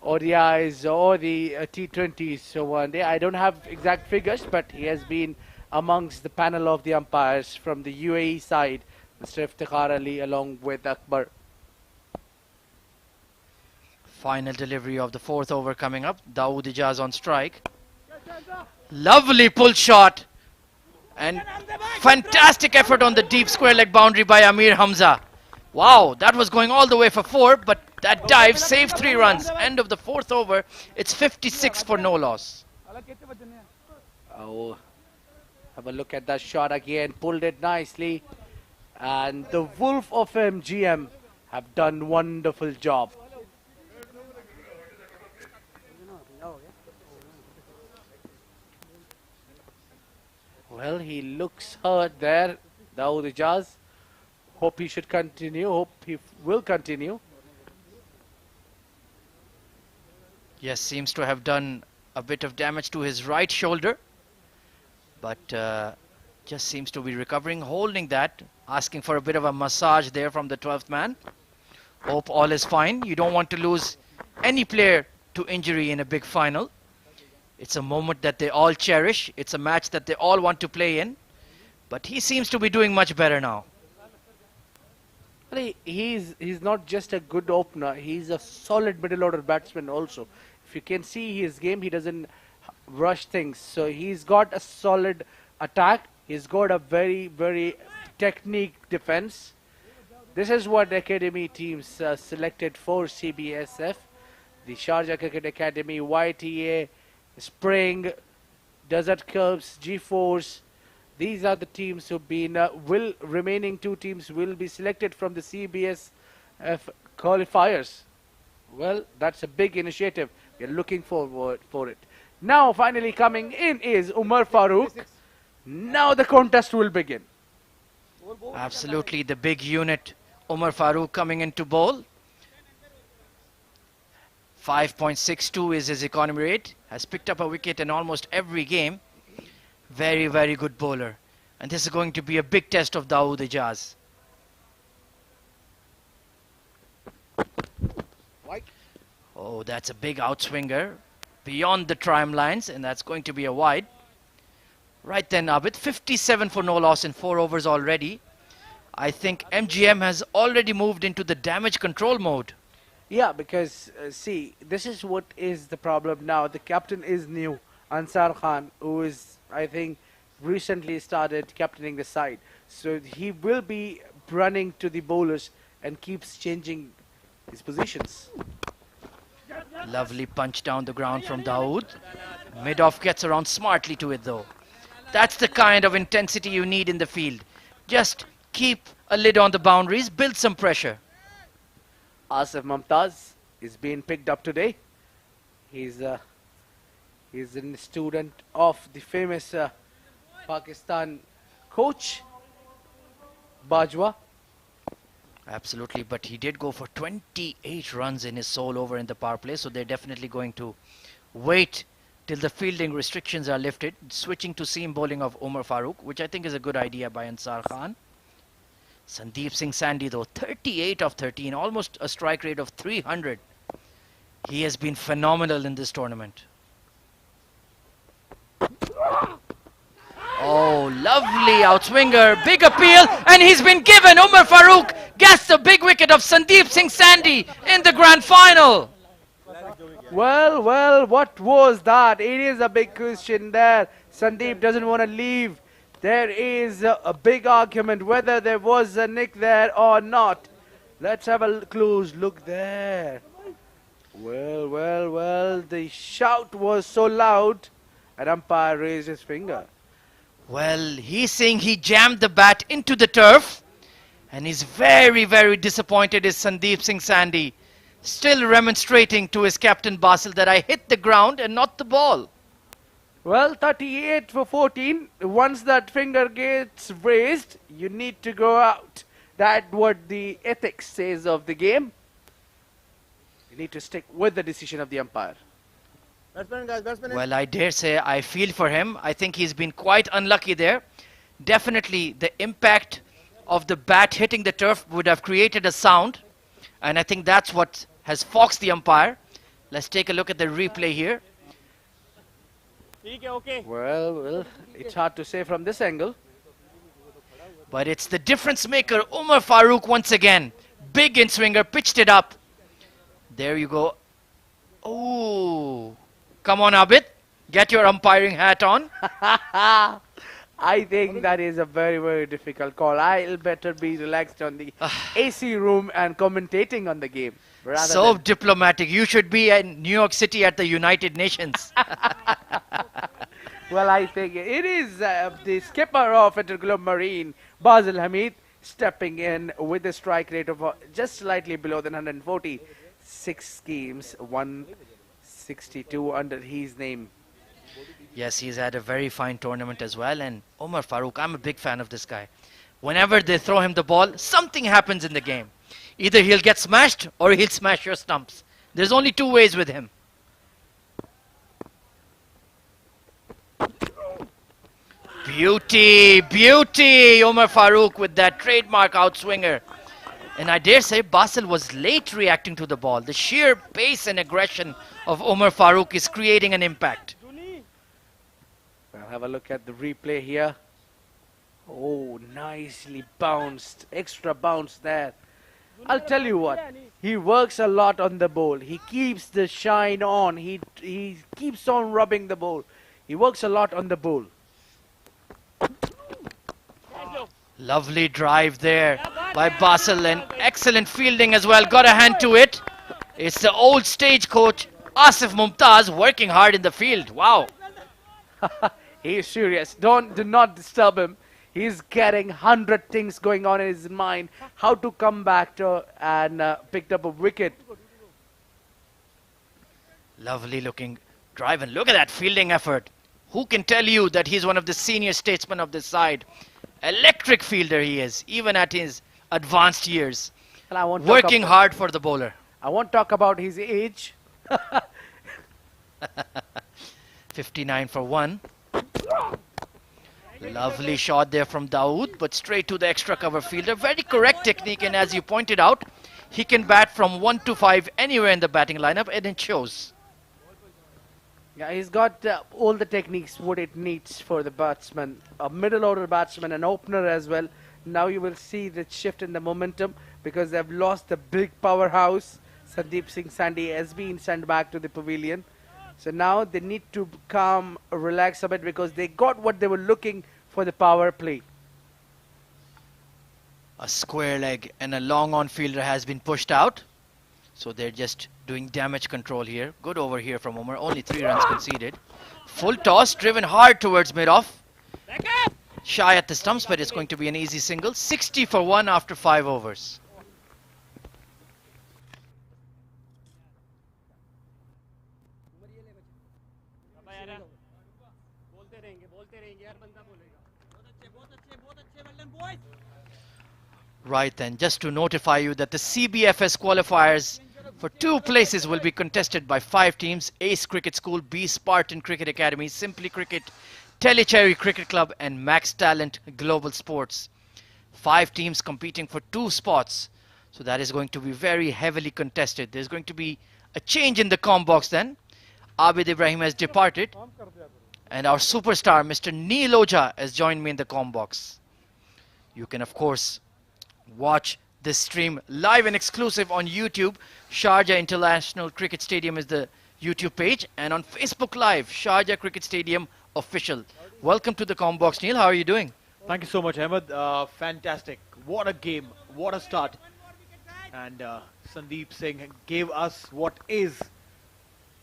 ODIs or the T20s. So one day, I don't have exact figures, but he has been amongst the panel of the umpires from the UAE side. Mr. Iftikhar Ali along with Akbar. Final delivery of the 4th over coming up. Dawood Ijaz on strike. Lovely pull shot. And fantastic effort on the deep square leg boundary by Amir Hamza. Wow, that was going all the way for 4, but that dive saved 3 runs. End of the 4th over. It's 56 for no loss. Oh, have a look at that shot again. Pulled it nicely. And the Wolf of MGM have done wonderful job. Well, he looks hurt there, Dawood Ijaz. Hope he should continue. Hope he will continue. Yes, seems to have done a bit of damage to his right shoulder. But just seems to be recovering, holding that, asking for a bit of a massage there from the 12th man. Hope all is fine. You don't want to lose any player to injury in a big final. It's a moment that they all cherish. It's a match that they all want to play in. But he seems to be doing much better now. Well, he's not just a good opener. He's a solid middle order batsman also. If you can see his game, he doesn't rush things. So he's got a solid attack. He's got a very, very technique defense. This is what academy teams selected for CBSF. The Sharjah Cricket Academy, YTA, Spring, Desert Curves, G-Force. These are the teams who've been, remaining 2 teams will be selected from the CBSF qualifiers. Well, that's a big initiative. We're looking forward for it. Now, finally coming in is Umar Farooq. Now the contest will begin. Absolutely, the big unit, Umar Farooq coming into bowl. 5.62 is his economy rate. Has picked up a wicket in almost every game. Very, very good bowler. And this is going to be a big test of Dawood Ijaz. Oh, that's a big outswinger. Beyond the trim lines, and that's going to be a wide. Right then, Abid, 57 for no loss in 4 overs already. I think MGM has already moved into the damage control mode. Yeah, because see, this is what is the problem now. The captain is new, Ansar Khan, who is, I think, recently started captaining the side. So he will be running to the bowlers and keeps changing his positions. Lovely punch down the ground from Dawood. Mid-off gets around smartly to it though. That's the kind of intensity you need in the field. Just keep a lid on the boundaries, build some pressure. Asif Mumtaz is being picked up today. He's a student of the famous Pakistan coach Bajwa. Absolutely, but he did go for 28 runs in his sole over in the power play, so they're definitely going to wait till the fielding restrictions are lifted, switching to seam bowling of Umar Farooq, which I think is a good idea by Ansar Khan. Sandeep Singh Sandhi though, 38 of 13, almost a strike rate of 300. He has been phenomenal in this tournament. Oh, lovely outswinger, big appeal, and he's been given. Umar Farooq gets the big wicket of Sandeep Singh Sandhi in the grand final. Well, what was that? It is a big question there. Sandeep doesn't want to leave. There is a big argument whether there was a nick there or not. Let's have a close look there. Well, the shout was so loud, an umpire raised his finger. Well, he's saying he jammed the bat into the turf, and he's very, very disappointed is Sandeep Singh Sandhi, still remonstrating to his captain Basil that I hit the ground and not the ball. Well, 38 for 14. Once that finger gets raised, you need to go out. That's what the ethics says of the game. You need to stick with the decision of the umpire. Well, I dare say I feel for him. I think he's been quite unlucky there. Definitely the impact of the bat hitting the turf would have created a sound, and I think that's what has foxed the umpire. Let's take a look at the replay here. Well, it's hard to say from this angle. But it's the difference maker, Umar Farooq once again. Big in swinger, pitched it up. There you go. Oh, come on, Abid. Get your umpiring hat on. I think that is a very, very difficult call. I'll better be relaxed on the AC room and commentating on the game. So diplomatic. You should be in New York City at the United Nations. Well, I think it is the skipper of InterGlobe Marine, Basil Hamid, stepping in with a strike rate of just slightly below than 140. 6 games, 162 under his name. Yes, he's had a very fine tournament as well. And Umar Farooq, I'm a big fan of this guy. Whenever they throw him the ball, something happens in the game. Either he'll get smashed or he'll smash your stumps. There's only 2 ways with him. Beauty, Umar Farooq with that trademark outswinger. And I dare say Basil was late reacting to the ball. The sheer pace and aggression of Umar Farooq is creating an impact. We'll have a look at the replay here. Oh, nicely bounced. Extra bounce there. I'll tell you what. He works a lot on the ball. He keeps the shine on. He keeps on rubbing the ball. He works a lot on the ball. Lovely drive there by Basil, and excellent fielding as well. Got a hand to it. It's the old stagecoach Asif Mumtaz working hard in the field. Wow. He's serious. Do not disturb him. He's getting 100 things going on in his mind. How to come back to and picked up a wicket. Lovely looking drive, and look at that fielding effort. Who can tell you that he's one of the senior statesmen of this side? Electric fielder he is, even at his advanced years. And I won't working hard for the bowler. I won't talk about his age. 59 for 1. Lovely shot there from Dawood, but straight to the extra cover fielder. Very correct technique, and as you pointed out, he can bat from 1 to 5 anywhere in the batting lineup, and it shows. Yeah, he's got all the techniques what it needs for the batsman. A middle order batsman, an opener as well. Now you will see the shift in the momentum because they've lost the big powerhouse. Sandeep Singh Sandhi has been sent back to the pavilion. So now they need to calm, relax a bit because they got what they were looking for the power play. A square leg and a long on fielder has been pushed out. So they're just doing damage control here. Good over here from Umar. Only 3 runs conceded. Full toss, driven hard towards mid-off. Shy at the stumps, but it's going to be an easy single. 60 for 1 after 5 overs. Right then, just to notify you that the CBFS qualifiers for 2 places will be contested by 5 teams: Ace Cricket School, B Spartan Cricket Academy, Simply Cricket, Telecherry Cricket Club and Max Talent Global Sports. 5 teams competing for 2 spots. So that is going to be very heavily contested. There's going to be a change in the comm box then. Abid Ibrahim has departed. And our superstar, Mr. Neil Oja, has joined me in the comm box. You can, of course, watch this stream live and exclusive on YouTube. Sharjah International Cricket Stadium is the YouTube page. And on Facebook Live, Sharjah Cricket Stadium Official. Welcome to the comm box, Neil. How are you doing? Thank you so much, Ahmed. Fantastic. What a game. What a start. And Sandeep Singh gave us what is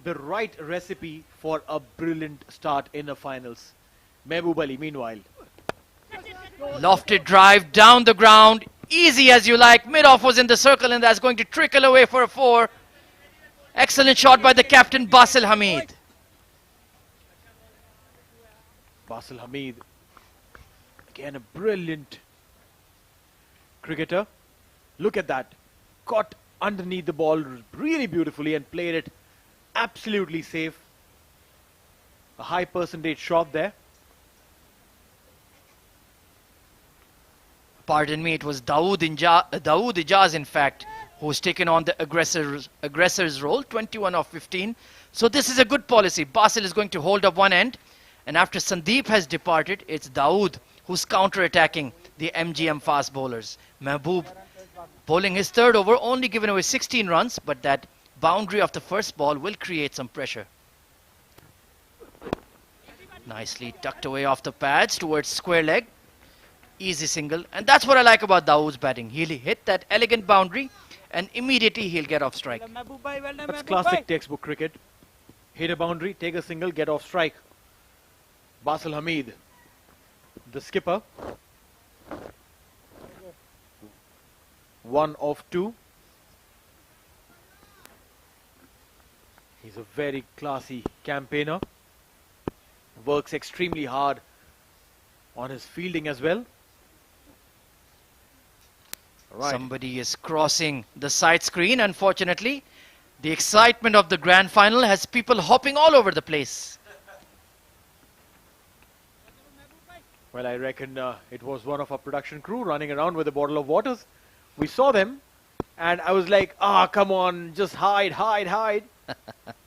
the right recipe for a brilliant start in the finals. Mehboob Ali, meanwhile. Lofted drive down the ground. Easy as you like. Mid-off was in the circle and that's going to trickle away for a 4. Excellent shot by the captain, Basil Hamid. Basil Hamid. Again, a brilliant cricketer. Look at that. Caught underneath the ball really beautifully and played it absolutely safe. A high percentage shot there. Pardon me, it was Dawood Ijaz, in fact, who's taken on the aggressor's role, 21 of 15. So this is a good policy. Basil is going to hold up one end. And after Sandeep has departed, it's Dawood who's counter-attacking the MGM fast bowlers. Mehboob bowling his 3rd over, only given away 16 runs, but that boundary of the first ball will create some pressure. Nicely tucked away off the pads towards square leg. Easy single. And that's what I like about Dawood's batting. He'll hit that elegant boundary and immediately he'll get off strike. That's classic textbook cricket. Hit a boundary, take a single, get off strike. Basil Hamid, the skipper. 1 of 2. He's a very classy campaigner. Works extremely hard on his fielding as well. Right. Somebody is crossing the side screen. Unfortunately, the excitement of the grand final has people hopping all over the place. Well, I reckon it was one of our production crew running around with a bottle of waters. We saw them and I was like, come on, just hide, hide, hide.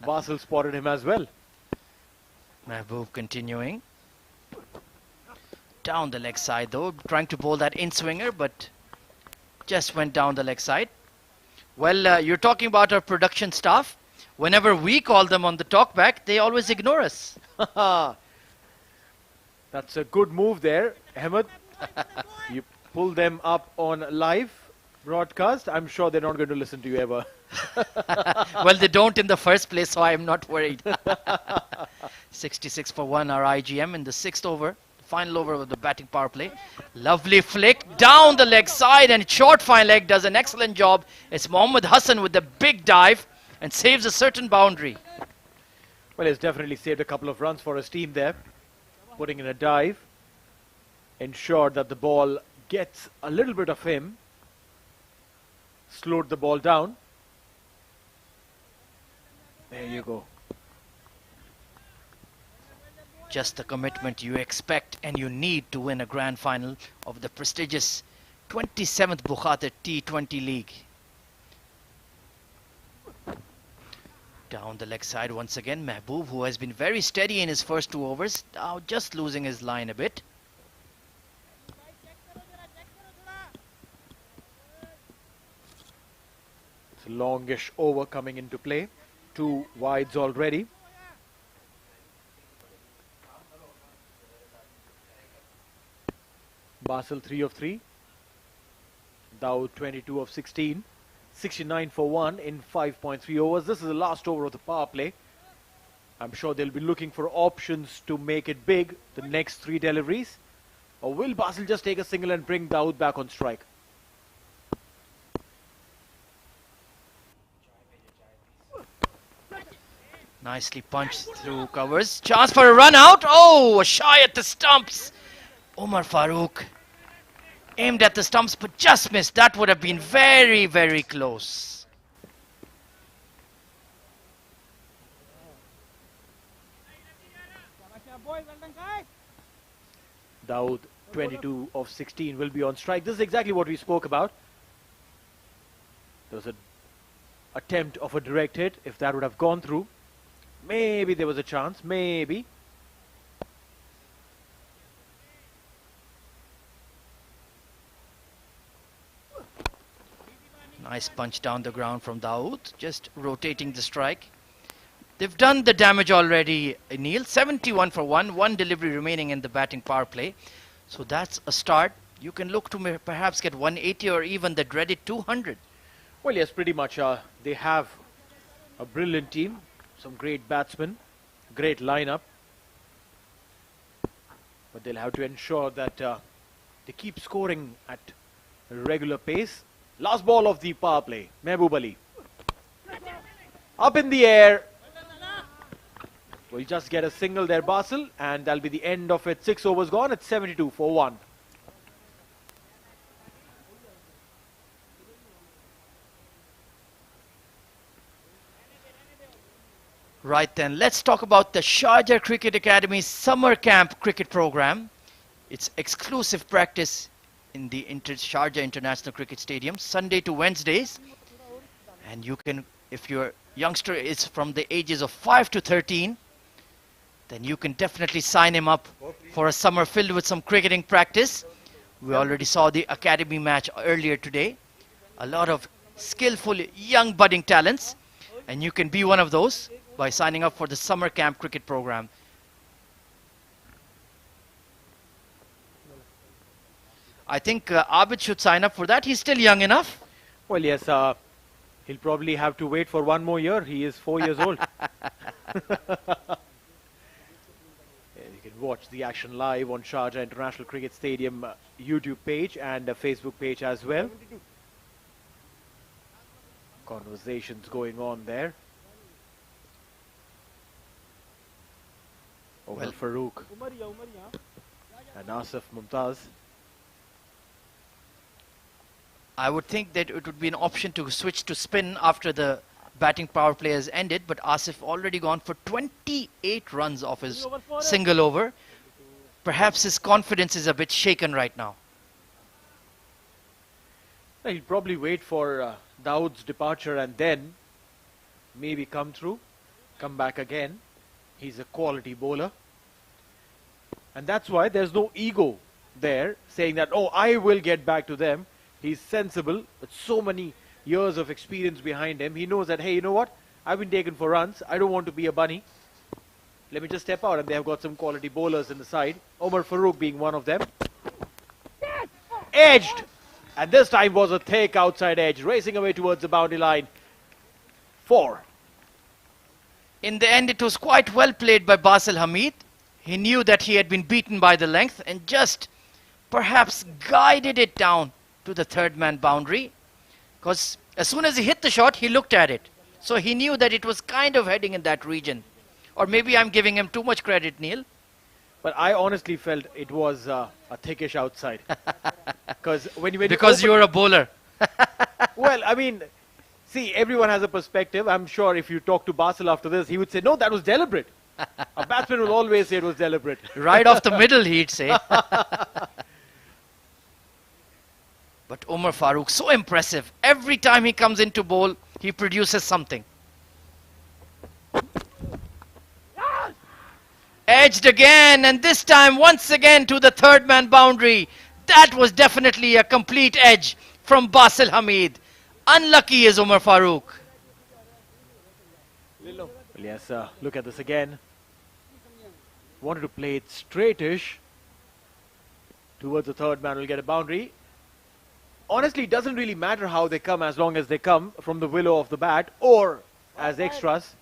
Basil spotted him as well. Mehboob continuing. Down the leg side though, trying to bowl that in-swinger, but just went down the leg side. Well, you're talking about our production staff. Whenever we call them on the talkback, they always ignore us. That's a good move there, Ahmed. You pull them up on live broadcast. I'm sure they're not going to listen to you ever. Well, they don't in the first place, so I'm not worried. 66 for 1 our IGM in the 6th over. Final over of the batting power play. Lovely flick down the leg side and short fine leg does an excellent job. It's Mohammad Hassan with the big dive and saves a certain boundary. Well, he's definitely saved a couple of runs for his team there. Putting in a dive. Ensured that the ball gets a little bit of him. Slowed the ball down. There you go. Just the commitment you expect and you need to win a grand final of the prestigious 27th Bukhatir T20 League. Down the leg side once again, Mehboob, who has been very steady in his first 2 overs, now just losing his line a bit. It's a longish over coming into play. 2 wides already. Basil 3 of 3. Dawood 22 of 16. 69 for 1 in 5.3 overs. This is the last over of the power play. I'm sure they'll be looking for options to make it big the next 3 deliveries. Or will Basil just take a single and bring Dawood back on strike? Nicely punched through covers. Chance for a run out. Oh, shy at the stumps. Omar Farooq aimed at the stumps but just missed. That would have been very, very close. Dawood, 22 of 16, will be on strike. This is exactly what we spoke about. There was an attempt of a direct hit. If that would have gone through, maybe there was a chance. Maybe. Nice punch down the ground from Dawood, just rotating the strike. They've done the damage already, Neil. 71 for one delivery remaining in the batting power play. So that's a start. You can look to perhaps get 180 or even the dreaded 200. Well, yes, pretty much. They have a brilliant team, some great batsmen, great lineup. But they'll have to ensure that they keep scoring at a regular pace. Last ball of the power play, Mehboob Ali. Up in the air. We'll just get a single there, Basil, and that'll be the end of it. 6 overs gone. It's 72 for 1. Right then, let's talk about the Sharjah Cricket Academy's summer camp cricket program. It's exclusive practice in the Sharjah International Cricket Stadium, Sunday to Wednesdays. And you can, if your youngster is from the ages of 5 to 13, then you can definitely sign him up for a summer filled with some cricketing practice. We already saw the academy match earlier today. A lot of skillful young budding talents, and you can be one of those by signing up for the summer camp cricket program. I think Abid should sign up for that. He's still young enough. Well, yes, he'll probably have to wait for 1 more year. He is 4 years old. You can watch the action live on Sharjah International Cricket Stadium YouTube page and Facebook page as well. Conversations going on there. Omar Farooq and Asif Mumtaz. I would think that it would be an option to switch to spin after the batting power play has ended, but Asif already gone for 28 runs off his single over. Perhaps his confidence is a bit shaken right now. He'll probably wait for Dawood's departure and then maybe come back again. He's a quality bowler. And that's why there's no ego there saying that, oh, I will get back to them. He's sensible with so many years of experience behind him. He knows that, hey, you know what? I've been taken for runs. I don't want to be a bunny. Let me just step out. And they have got some quality bowlers in the side. Omar Farooq being one of them. Edged. And this time was a thick outside edge. Racing away towards the boundary line. 4. In the end, it was quite well played by Basil Hamid. He knew that he had been beaten by the length and just perhaps guided it down to the third man boundary. Because as soon as he hit the shot, he looked at it. So he knew that it was kind of heading in that region. Or maybe I'm giving him too much credit, Neil. But I honestly felt it was a thickish outside. Because because you're a bowler. Well, I mean, see, everyone has a perspective. I'm sure if you talk to Basil after this, he would say, no, that was deliberate. A batsman will always say it was deliberate. Right off the middle, he'd say. But Omar Farooq, so impressive. Every time he comes into bowl, he produces something. Edged again, and this time once again to the third man boundary. That was definitely a complete edge from Basil Hamid. Unlucky is Omar Farooq. Well, yes, look at this again. Wanted to play it straightish. Towards the third man will get a boundary. Honestly, it doesn't really matter how they come as long as they come from the willow of the bat or as extras.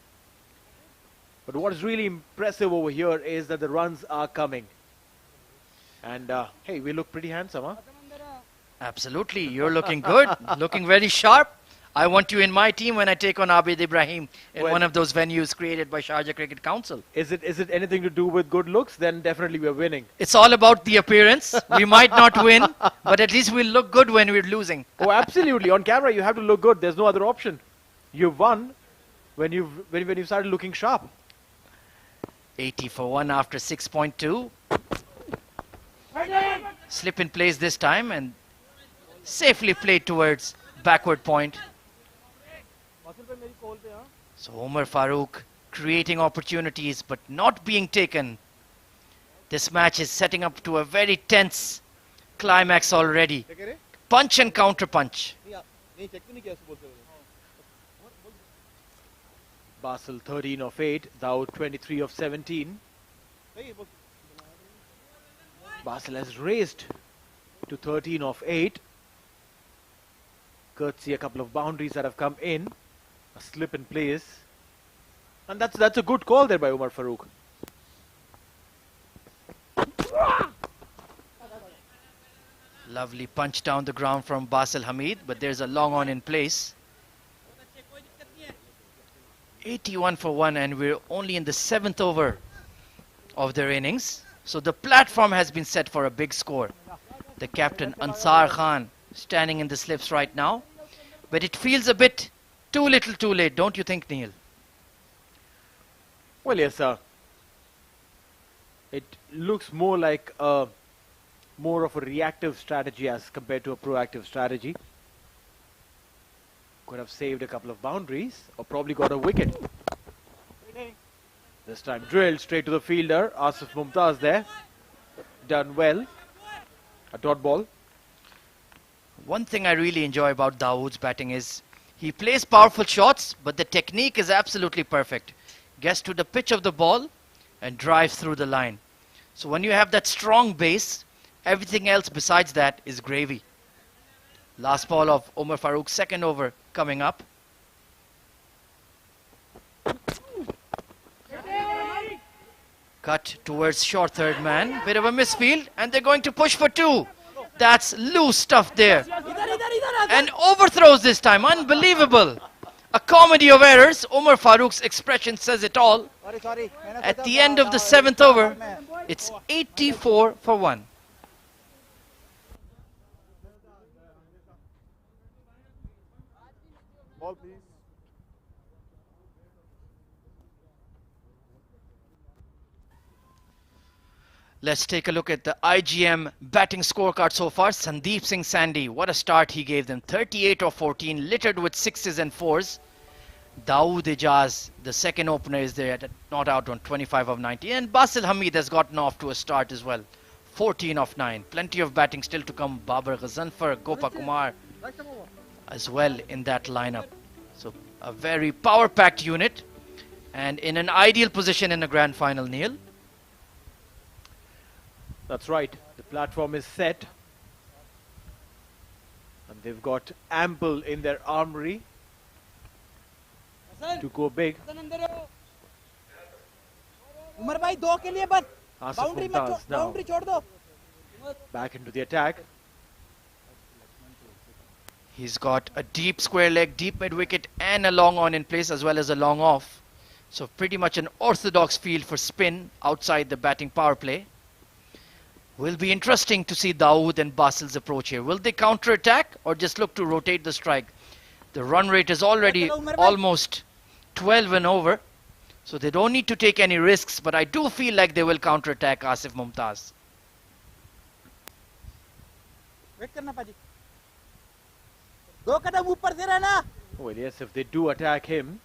But what is really impressive over here is that the runs are coming. And hey, we look pretty handsome, huh? Absolutely, you're looking good, looking very sharp. I want you in my team when I take on Abid Ibrahim in one of those venues created by Sharjah Cricket Council. Is it anything to do with good looks? Then definitely we're winning. It's all about the appearance. We might not win, but at least we'll look good when we're losing. Oh, absolutely. On camera, you have to look good. There's no other option. You've won when you started looking sharp. 80 for 1 after 6.2. Slip in place this time and safely played towards backward point. So Umar Farooq creating opportunities but not being taken. This match is setting up to a very tense climax already. Punch and counter punch. Basil 13 of 8, Dawood 23 of 17. Basil has raised to 13 of 8. Courtesy a couple of boundaries that have come in. A slip in place. And that's a good call there by Umar Farooq. Lovely punch down the ground from Basil Hamid, but there's a long on in place. 81 for 1 and we're only in the 7th over of their innings. So the platform has been set for a big score. The captain Ansar Khan standing in the slips right now. But it feels a bit too little too late, don't you think, Neil? Well, yes, sir. It looks more like more of a reactive strategy as compared to a proactive strategy. Could have saved a couple of boundaries or probably got a wicket. This time drilled straight to the fielder. Asif Mumtaz there. Done well. A dot ball. One thing I really enjoy about Dawood's batting is he plays powerful shots, but the technique is absolutely perfect. Gets to the pitch of the ball and drives through the line. So when you have that strong base, everything else besides that is gravy. Last ball of Umar Farooq's second over coming up. Cut towards short third man. Bit of a misfield and they're going to push for 2. That's loose stuff there. And overthrows this time. Unbelievable. A comedy of errors. Umar Farooq's expression says it all. At the end of the 7th over, it's 84 for 1. Ball, please. Let's take a look at the IGM batting scorecard so far. Sandeep Singh Sandy, what a start he gave them. 38 of 14, littered with 6s and 4s. Dawood Ijaz, the second opener, is there, not out on 25 of 19. And Basil Hamid has gotten off to a start as well. 14 of 9. Plenty of batting still to come. Babar Ghazanfar, Gopa Kumar as well in that lineup. So a very power-packed unit and in an ideal position in a grand final, Neil. That's right. The platform is set. And they've got ample in their armory to go big. Asif Mumtaz now back into the attack. He's got a deep square leg, deep mid wicket and a long on in place as well as a long off. So pretty much an orthodox field for spin outside the batting power play. Will be interesting to see Dawood and Basil's approach here. Will they counter-attack or just look to rotate the strike? The run rate is already almost 12 and over. So they don't need to take any risks, but I do feel like they will counter-attack Asif Mumtaz. Well, yes, if they do attack him,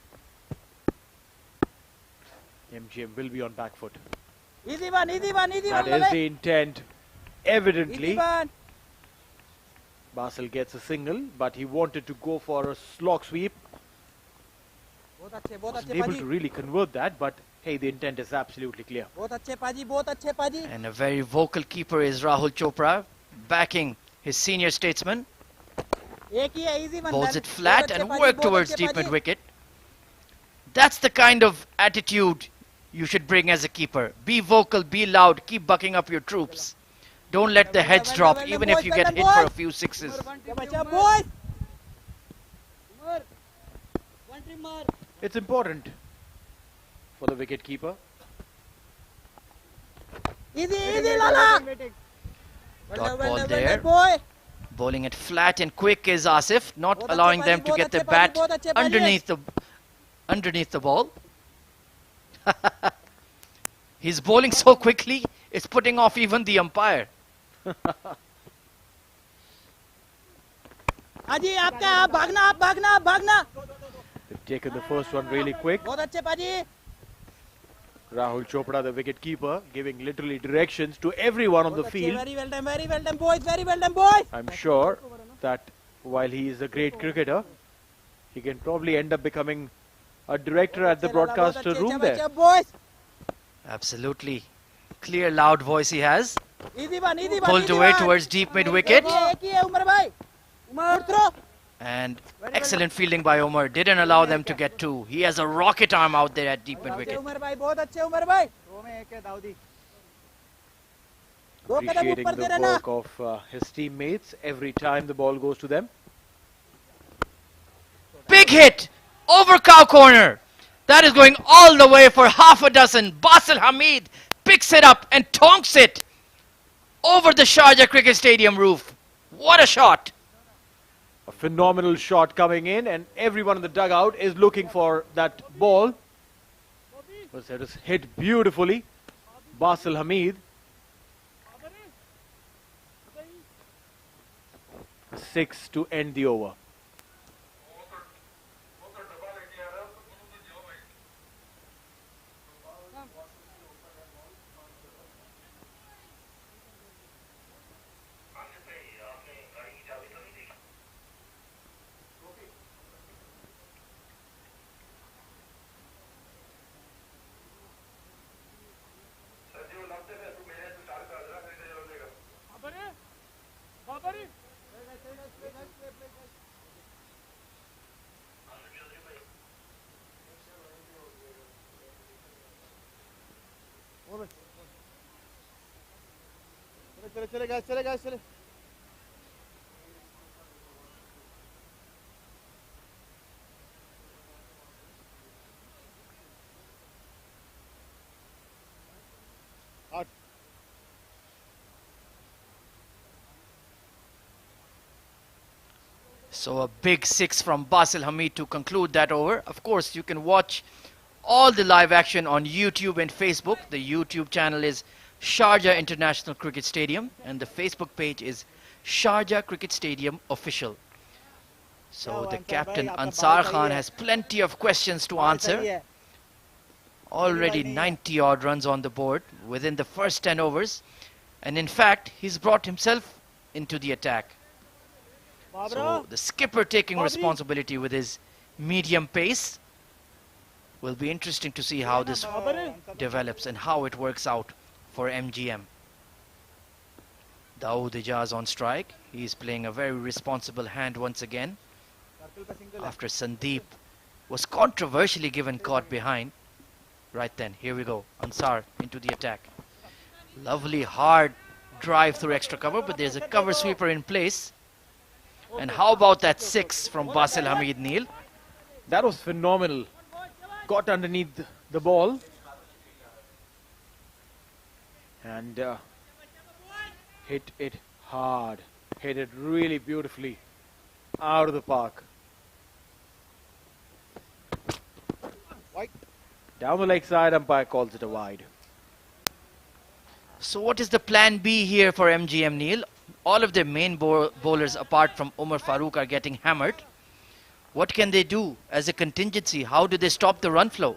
MGM will be on back foot. Easy one, easy one, easy That one. is the intent. Evidently, Easy one. Basil gets a single, but he wanted to go for a slog sweep. Wasn't able to really convert that, but hey, the intent is absolutely clear. And a very vocal keeper is Rahul Chopra, backing his senior statesman. Bowls it flat and work towards deep mid wicket. That's the kind of attitude you should bring as a keeper. Be vocal, be loud, keep bucking up your troops. Don't let the heads drop even if you get hit for a few sixes. It's important for the wicket keeper. Easy, Lala. Dot ball there. Boy. Bowling it flat and quick is Asif, not Bahut allowing achhe them Paji, to get bahut the achhe Paji, bat bahut achhe Paji. underneath the ball. He's bowling so quickly, it's putting off even the umpire. Aji, आपका भागना. They've taken the first one really quick. बहुत अच्छे Paji. Rahul Chopra, the wicket keeper, giving literally directions to everyone on the बहुत अच्छे, field. very well done, boys. Very well done, boys. I'm sure that while he is a great cricketer, he can probably end up becoming a director at the broadcaster room there. Boys. Absolutely. Clear, loud voice he has. Easy one. Pulled away towards deep mid wicket. एक ही है उमर भाई. Umar throw. And excellent fielding by Umar. Didn't allow them to get two. He has a rocket arm out there at deep mid wicket. Umar भाई बहुत अच्छे उमर भाई. दो में एक है दाऊदी. दो कदम Appreciating ऊपर दे the रहना. work of his teammates every time the ball goes to them. Big hit over cow corner. That is going all the way for half a dozen. Basil Hamid picks it up and tonks it over the Sharjah Cricket Stadium roof. What a shot. A phenomenal shot coming in, and everyone in the dugout is looking for that ball. But it is hit beautifully. Basil Hamid. 6 to end the over. चले. So a big 6 from Basil Hamid to conclude that over. Of course, you can watch all the live action on YouTube and Facebook. The YouTube channel is Sharjah International Cricket Stadium and the Facebook page is Sharjah Cricket Stadium Official. So the captain Ansar Khan has plenty of questions to answer. Already 90 odd runs on the board within the first 10 overs. And in fact, he's brought himself into the attack. So the skipper taking responsibility with his medium pace. Will be interesting to see how this develops and how it works out for MGM. Dawood Ijaz on strike. He's playing a very responsible hand once again. After Sandeep was controversially given caught behind. Right then, here we go. Ansar into the attack. Lovely hard drive through extra cover, but there's a cover sweeper in place. And how about that 6 from Basil Hamid, Neil? That was phenomenal. Got underneath the ball. And hit it hard. Hit it really beautifully out of the park. Down the leg side, umpire calls it a wide. So what is the plan B here for MGM, Neil? All of their main bowlers apart from Umar Farooq are getting hammered. What can they do as a contingency? How do they stop the run flow?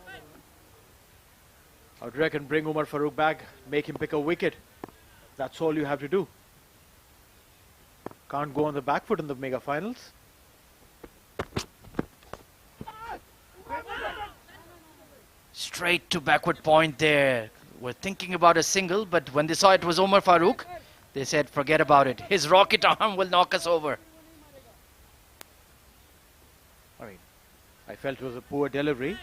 I would reckon bring Umar Farooq back, make him pick a wicket. That's all you have to do. Can't go on the back foot in the mega finals. Straight to backward point there. We're thinking about a single, but when they saw it was Umar Farooq, they said, forget about it. His rocket arm will knock us over. I felt it was a poor delivery.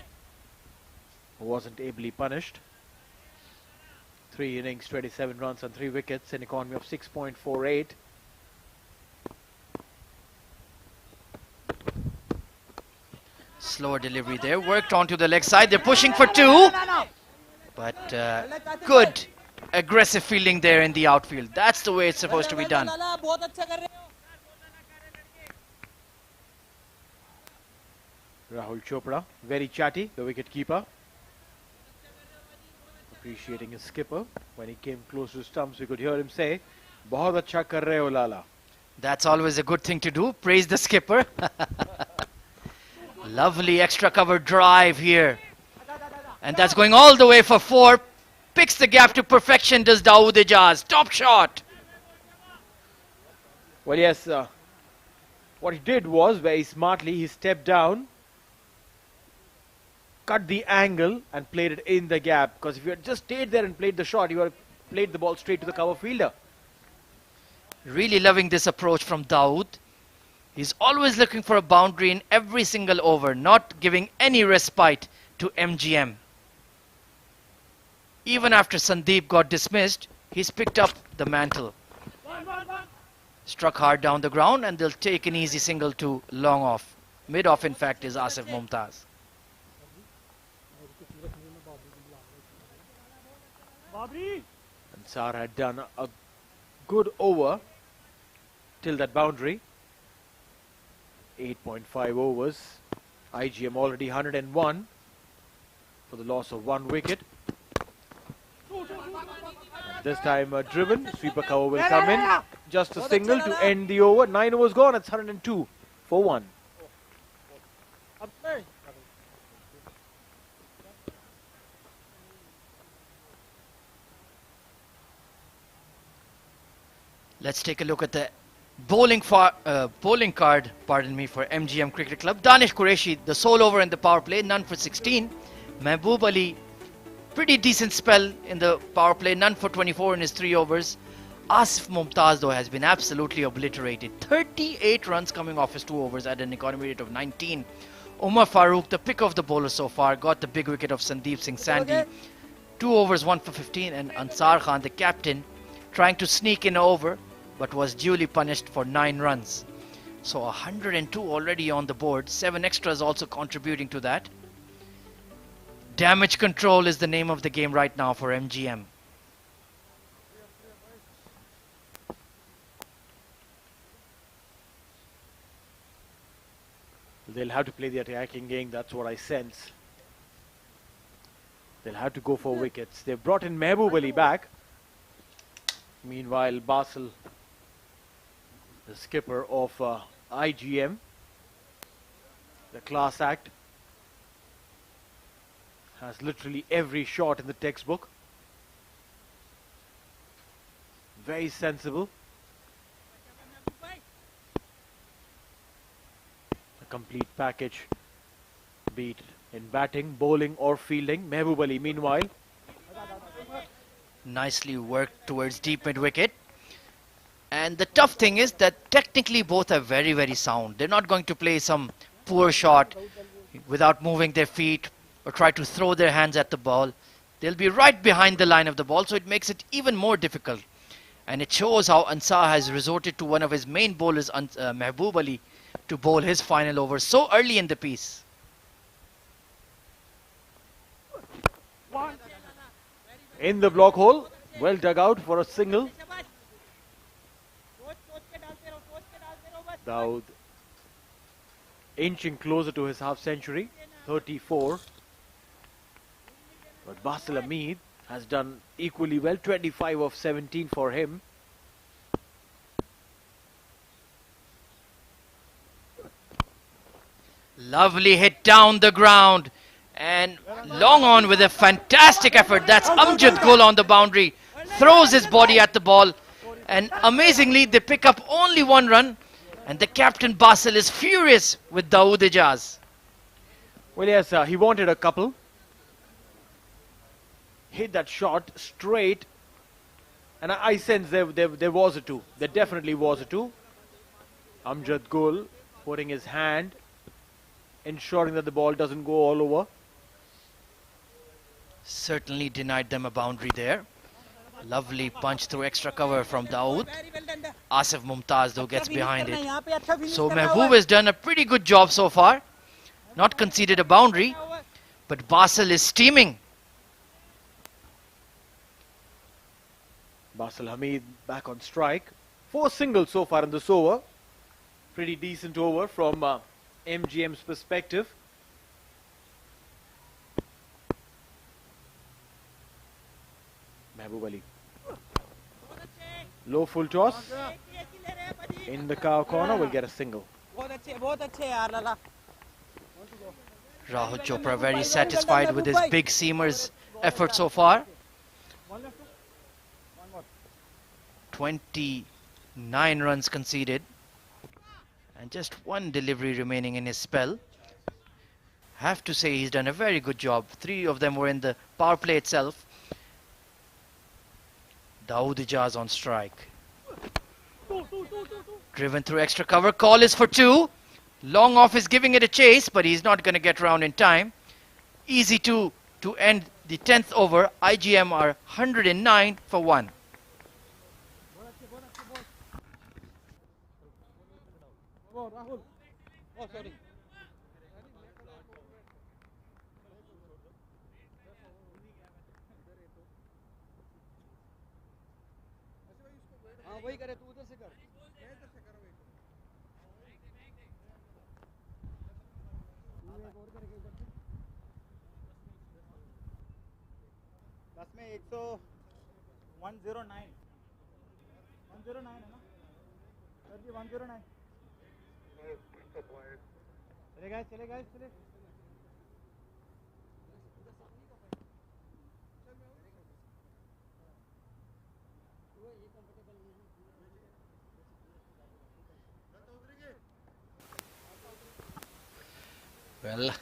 Wasn't ably punished. 3 innings, 27 runs and 3 wickets, an economy of 6.48. Slower delivery there. Worked onto the leg side. They're pushing for two. But good aggressive fielding there in the outfield. That's the way it's supposed to be done. Rahul Chopra, very chatty, the wicket-keeper. Appreciating his skipper. When he came close to the stumps, we could hear him say, "Bahut acha kar rahe ho, Lala." That's always a good thing to do. Praise the skipper. Lovely extra cover drive here. And that's going all the way for four. Picks the gap to perfection, does Dawood Ijaz. Top shot. Well, yes, what he did was very smartly, he stepped down, cut the angle and played it in the gap. Because if you had just stayed there and played the shot, you would have played the ball straight to the cover fielder. Really loving this approach from Dawood. He's always looking for a boundary in every single over, not giving any respite to MGM. Even after Sandeep got dismissed, he's picked up the mantle. Struck hard down the ground and they'll take an easy single to long off. Mid off, in fact, is Asif Mumtaz. Ansar had done a good over till that boundary. 8.5 overs. IGM already 101 for the loss of 1 wicket. This time driven, sweeper cover will come in. Just a single to end the over. 9 overs gone, it's 102 for 1. Let's take a look at the bowling card, pardon me, for MGM Cricket Club. Danish Qureshi, the sole over in the power play, none for 16. Mehboob Ali, pretty decent spell in the power play, none for 24 in his 3 overs. Asif Mumtaz, though, has been absolutely obliterated. 38 runs coming off his 2 overs at an economy rate of 19. Umar Farooq, the pick of the bowler so far, got the big wicket of Sandeep Singh Sandhi. 2 overs, 1 for 15, and Ansar Khan, the captain, trying to sneak in over, but was duly punished for 9 runs. So 102 already on the board, 7 extras also contributing to that. Damage control is the name of the game right now for MGM. They'll have to play the attacking game, that's what I sense. They'll have to go for wickets. They've brought in Mehboob Ali back. Meanwhile, Basil, the skipper of IGM, the class act, has literally every shot in the textbook. Very sensible. A complete package, be it in batting, bowling or fielding. Mehboob Ali, meanwhile, Nicely worked towards deep mid wicket. And the tough thing is that technically both are very, very sound. They're not going to play some poor shot without moving their feet or try to throw their hands at the ball. They'll be right behind the line of the ball, so it makes it even more difficult. And it shows how Ansar has resorted to one of his main bowlers, Mehboob Ali, to bowl his final over so early in the piece. in the block hole, well dug out for a single. Dawood inching closer to his half century, 34. But Basil Hamid has done equally well, 25 of 17 for him. Lovely hit down the ground and long on with a fantastic effort. That's Amjad Gul on the boundary, throws his body at the ball, and amazingly they pick up only 1 run, and the captain Basil is furious with Dawood Ijaz. Well, yes, he wanted a couple. Hit that shot straight, and I sense there was a 2. There definitely was a 2. Amjad Gul putting his hand, ensuring that the ball doesn't go all over. Certainly denied them a boundary there. Lovely punch through extra cover from Dawood. Asif Mumtaz though gets behind it. So Mehboob has done a pretty good job so far. not conceded a boundary, but Basel is steaming. Basel Hamid back on strike. 4 singles so far in this over. Pretty decent over from MGM's perspective. Mehboob Ali. Low full toss. In the cow corner will get a single. बहुत अच्छे यार लाला. Rahul Chopra very satisfied with his big seamer's effort so far. 29 runs conceded and just 1 delivery remaining in his spell. Have to say he's done a very good job. 3 of them were in the power play itself. Dawood Ijaz on strike. Driven through extra cover. Call is for 2. Long off is giving it a chase, but he's not going to get round in time. Easy to end the 10th over. IGM are 109 for 1. वही करे तू उधर से कर. दस में 109 109 है ना सर जी 109 चले गए चले. Well,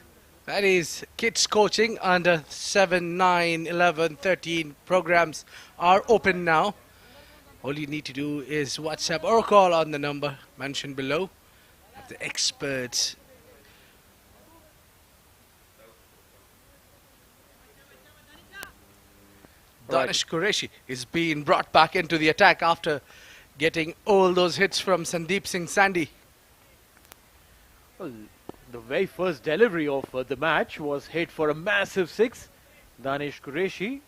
that is kids coaching under 7, 9, 11, 13 programs are open now. All you need to do is WhatsApp or call on the number mentioned below. The experts. Danish Qureshi is being brought back into the attack after getting all those hits from Sandeep Singh Sandy. Well, the very first delivery of the match was hit for a massive 6. Danish Qureshi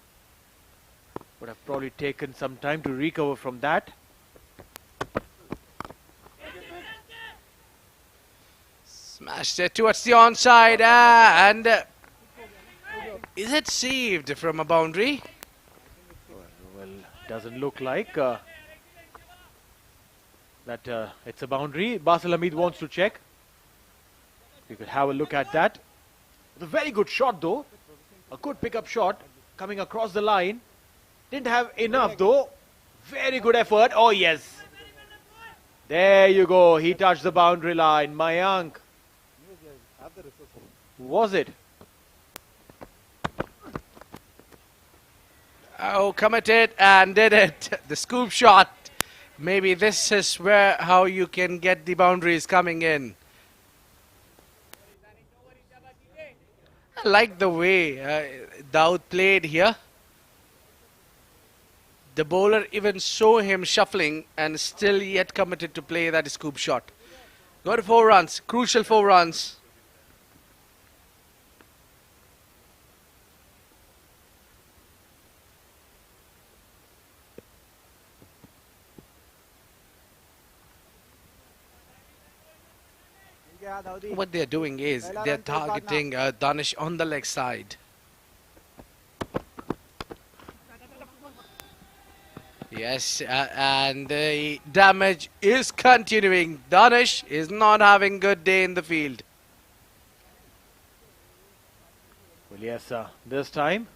would have probably taken some time to recover from that. Smashed it towards the onside and is it saved from a boundary? Well, doesn't look like that it's a boundary. Basel Hamid wants to check. We could have a look at that. It's a very good shot though. A good pickup shot coming across the line. Didn't have enough though. Very good effort. Oh yes. There you go. He touched the boundary line. Mayank. Who was it? Oh, committed and did it. The scoop shot. Maybe this is where how you can get the boundaries coming in. I like the way Dawood played here. The bowler even saw him shuffling and still yet committed to play that scoop shot. Got 4 runs, crucial 4 runs. What they're doing is they're targeting Danish on the leg side. Yes, and the damage is continuing. Danish is not having good day in the field. Well, yes, this time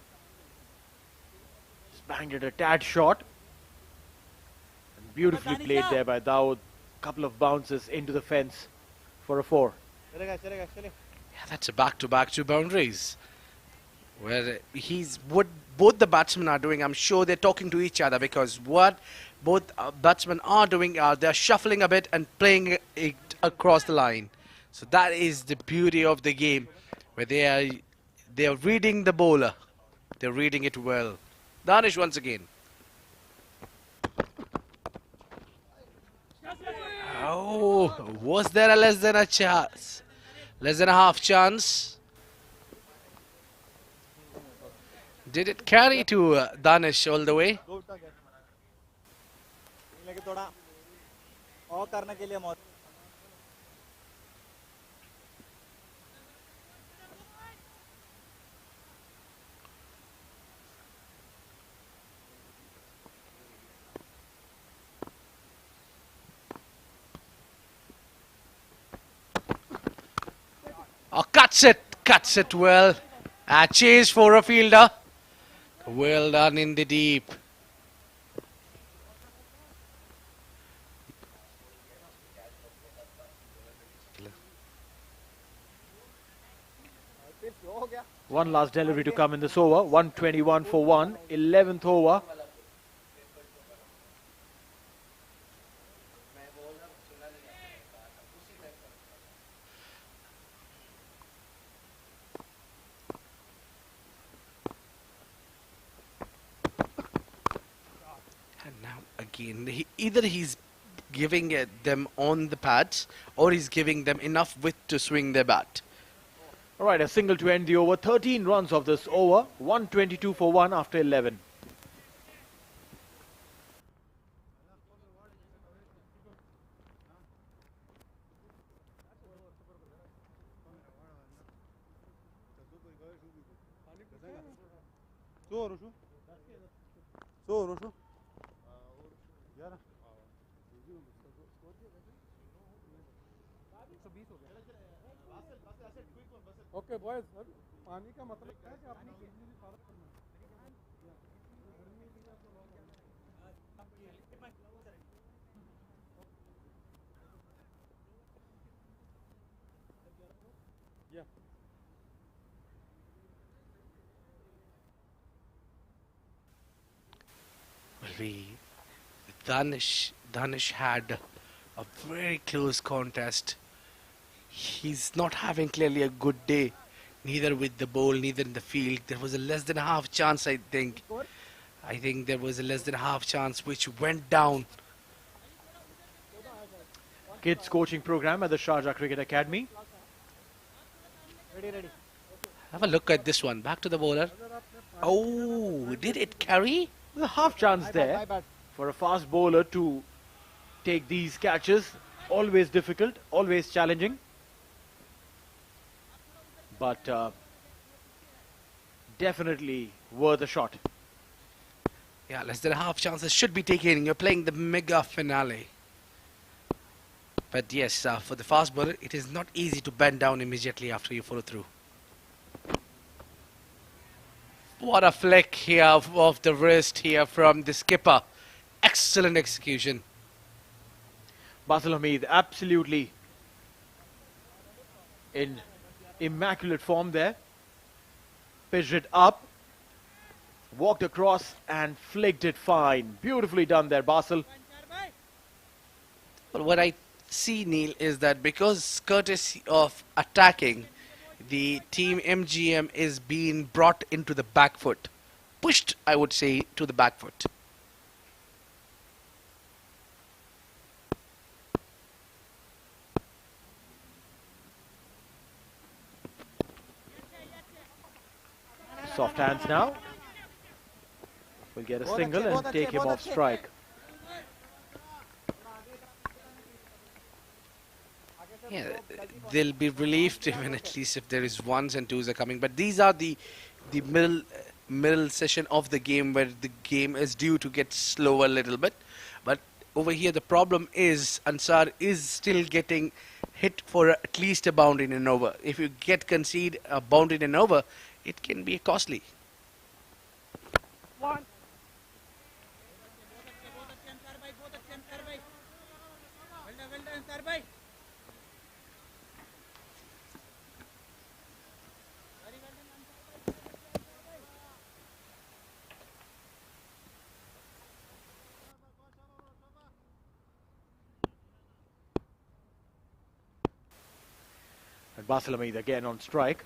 just banged it a tad short. And beautifully played there by Dawood. Couple of bounces into the fence for a 4. Yeah, that's a back-to-back 2 boundaries. Where what both the batsmen are doing, I'm sure they're talking to each other, because what both batsmen are doing are they're shuffling a bit and playing it across the line. So that is the beauty of the game, where they are reading the bowler. They're reading it well. Danish once again. Oh, was there a less than a chance? Less than a half chance. Did it carry to Danish all the way? लेकिन थोड़ा और करने के लिए मौत Oh, cuts it well. A chase for a fielder. Well done in the deep. One last delivery to come in this over. 121 for 1. 11th over. And now again, either he's giving them on the pads or he's giving them enough width to swing their bat. All right, a single to end the over. 13 runs of this over. 122 for 1 after 11. Okay boys पानी का मतलब क्या है कि अपनी kidney भी सारा करना Danish had a very close contest. He's not having clearly a good day, neither with the ball, neither in the field. There was a less than a half chance, I think. I think there was a less than a half chance which went down. Kids coaching program at the Sharjah Cricket Academy. Have a look at this one. Back to the bowler. Oh, did it carry? There's a half chance there for a fast bowler to take these catches. Always difficult, always challenging. But definitely worth a shot. Yeah, less than a half chances should be taken. You're playing the mega finale. But yes, for the fast bowler, it is not easy to bend down immediately after you follow through. What a flick here of the wrist here from the skipper. Excellent execution. Basil Hamid absolutely in immaculate form there. Pitched it up, walked across and flicked it fine. Beautifully done there, Basil. Well, what I see, Neil, is that because courtesy of attacking, the team MGM is being brought into the back foot. Pushed, I would say, to the back foot. Soft hands now. Will get a single and take him off strike. Yeah, they'll be relieved even at least if there is ones and twos are coming. But these are the middle session of the game where the game is due to get slower a little bit. But over here the problem is Ansar is still getting hit for at least a boundary in an over. If you get concede a boundary in an over, it can be costly. One. And Basil Hamid again on strike.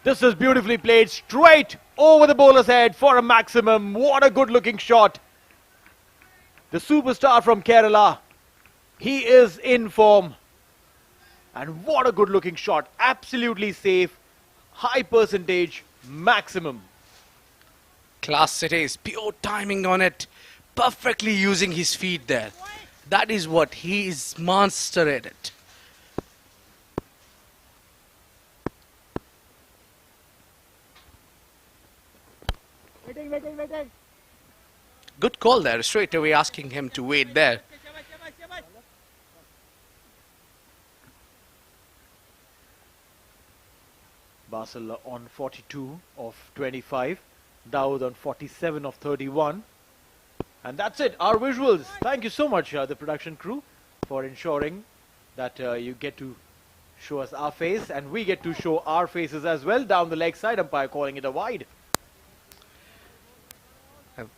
This is beautifully played straight over the bowler's head for a maximum. What a good looking shot. The superstar from Kerala. He is in form. And what a good looking shot. Absolutely safe. High percentage. Maximum. Class it is. Pure timing on it. Perfectly using his feet there. That is what he is master at it. Waiting. Good call there. Straight away asking him to wait there. Basel on 42 of 25. Dawood on 47 of 31. And that's it, our visuals. Thank you so much, the production crew, for ensuring that you get to show us our face and we get to show our faces as well. Down the leg side, umpire calling it a wide.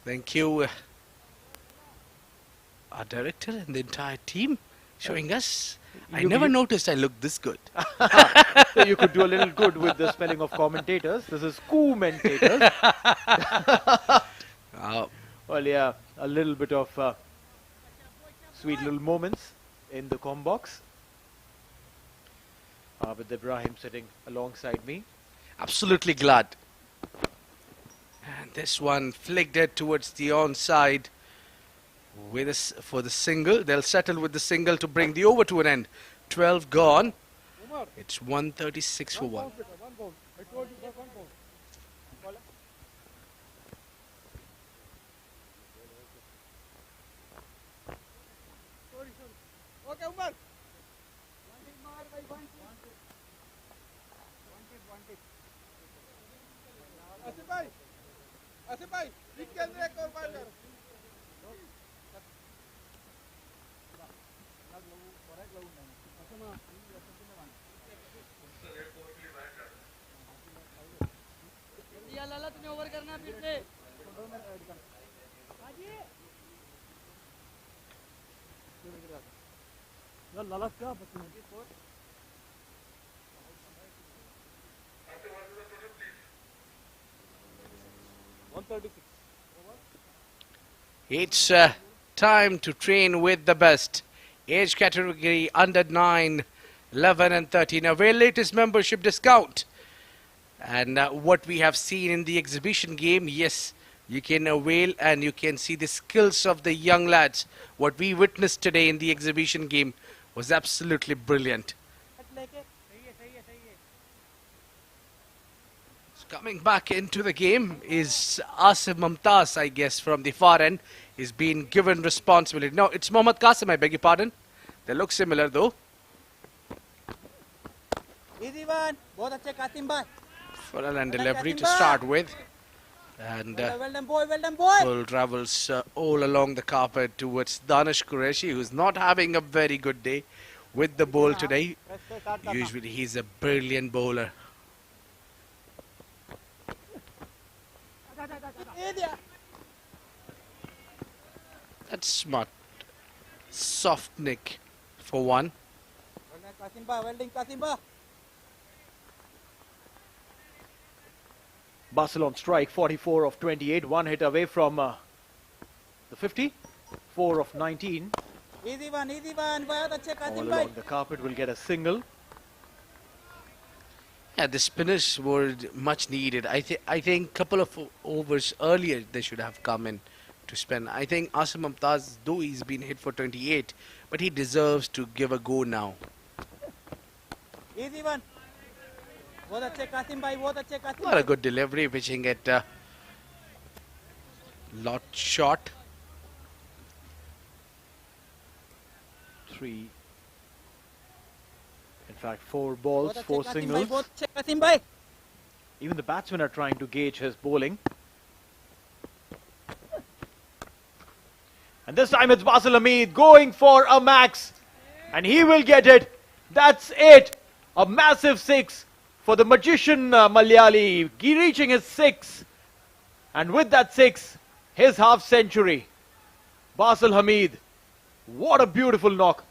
Thank you, our director and the entire team showing us. I never noticed I looked this good. So you could do a little good with the spelling of commentators. This is commentators. Well, yeah, a little bit of sweet little moments in the com box. With Ibrahim sitting alongside me. Absolutely glad. And this one flicked it towards the onside with for the single. They'll settle with the single to bring the over to an end. 12 gone. It's 136 for 1. Okay, Umar. Asif भाई pitch के अंदर एक और बार कर या लाला तूने over करना फिर से यार लाला क्या बच्चे 136. It's time to train with the best. Age category under 9, 11 and 13. Avail latest membership discount. And what we have seen in the exhibition game, yes, you can avail and you can see the skills of the young lads. What we witnessed today in the exhibition game was absolutely brilliant. Coming back into the game is Asim Mumtaz, I guess, from the far end. He's been given responsibility. No, it's Mohammad Qasim, I beg your pardon. They look similar though. Easy one. बहुत अच्छे कासिम भाई. Full and delivery to start with. And well done boy. Full travels all along the carpet towards Danish Qureshi, who's not having a very good day with the ball today. Usually he's a brilliant bowler. That's smart. Soft nick for 1. Basel on strike, 44 of 28, 1 hit away from the 50, 4 of 19. Easy one. All along the carpet will get a single. Yeah, the spinners were much needed. I think couple of overs earlier they should have come in to spin. I think Asim Mumtaz, though he's been hit for 28, but he deserves to give a go now. Easy one. बहुत अच्छे Qasim Not a good delivery, pitching it lot short. 3. In fact, 4 balls, 4 singles. बहुत अच्छे कासिम भाई. Even the batsmen are trying to gauge his bowling. And this time it's Basel Hamid going for a max. And he will get it. That's it. A massive 6 for the magician Malayali. He reaching his 6. And with that 6, his half century. Basel Hamid. What a beautiful knock.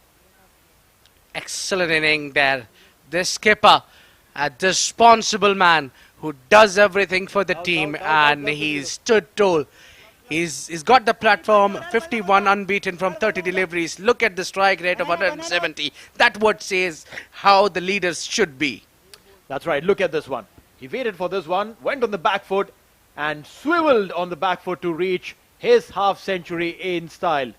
Excellent inning there. The skipper, a responsible man who does everything for the team, and he stood tall. He's got the platform, 51 unbeaten from 30 deliveries. Look at the strike rate of 170. That what says how the leaders should be. That's right, look at this one. He waited for this one, went on the back foot and swiveled on the back foot to reach his half century in style.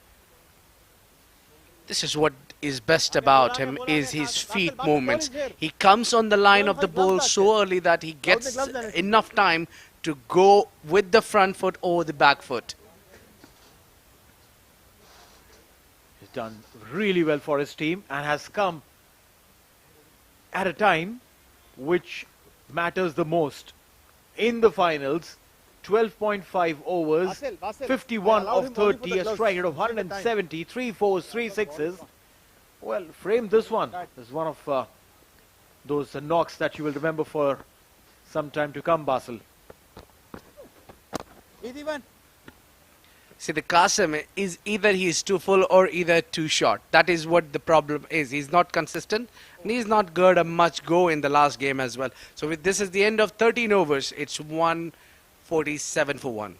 This is what is best about him, is his feet movements. He comes on the line of the ball so early that he gets enough time to go with the front foot over the back foot. He's done really well for his team and has come at a time which matters the most. In the finals, 12.5 overs, 51 of 30, a strike rate of 170, 3 fours, 3 sixes. Well, frame this one. This is one of those knocks that you will remember for some time to come, Basil. See, the Qasim is either he is too full or either too short. That is what the problem is. He's not consistent and he's not got a much go in the last game as well. So this is the end of 13 overs. It's 147 for 1.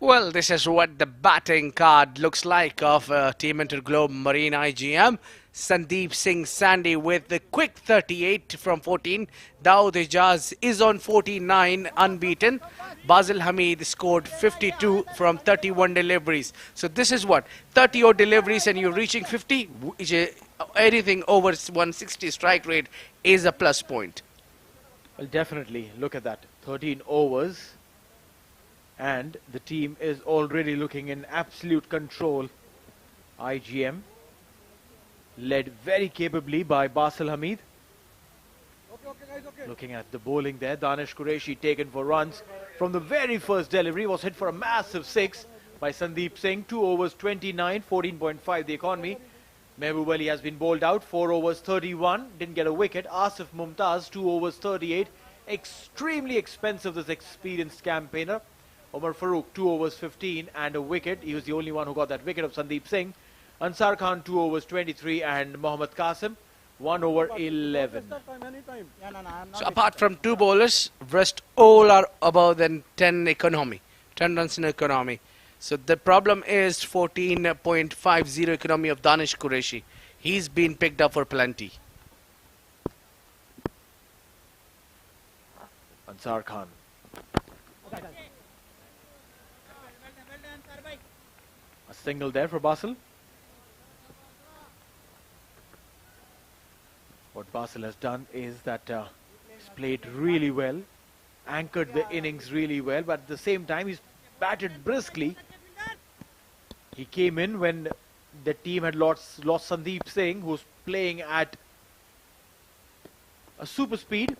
Well, this is what the batting card looks like of Team InterGlobe Marine IGM. Sandeep Singh Sandy with the quick 38 from 14. Dawood Ijaz is on 49 unbeaten. Basil Hamid scored 52 from 31 deliveries. So this is what, 30 odd deliveries and you're reaching 50. Anything over 160 strike rate is a plus point. Well, definitely. Look at that. 13 overs. And the team is already looking in absolute control. IGM, led very capably by Basil Hamid. Looking at the bowling there, Danish Qureshi taken for runs. From the very first delivery, was hit for a massive 6 by Sandeep Singh. 2 overs 29, 14.5 the economy. Mehboob Ali has been bowled out. 4 overs 31, didn't get a wicket. Asif Mumtaz, 2 overs 38. Extremely expensive, this experienced campaigner. Omar Farooq, 2 overs 15 and a wicket. He was the only one who got that wicket of Sandeep Singh. Ansar Khan, 2 overs 23 and Mohammad Qasim, 1 over 11. So apart from 2 bowlers, rest all are above than 10 economy, 10 runs in economy. So the problem is 14.50 economy of Danish Qureshi. He's been picked up for plenty. Ansar Khan. A single there for Basil. What Basil has done is that he's played really well, anchored the innings really well, but at the same time he's batted briskly. He came in when the team had lost Sandeep Singh, who's playing at a super speed.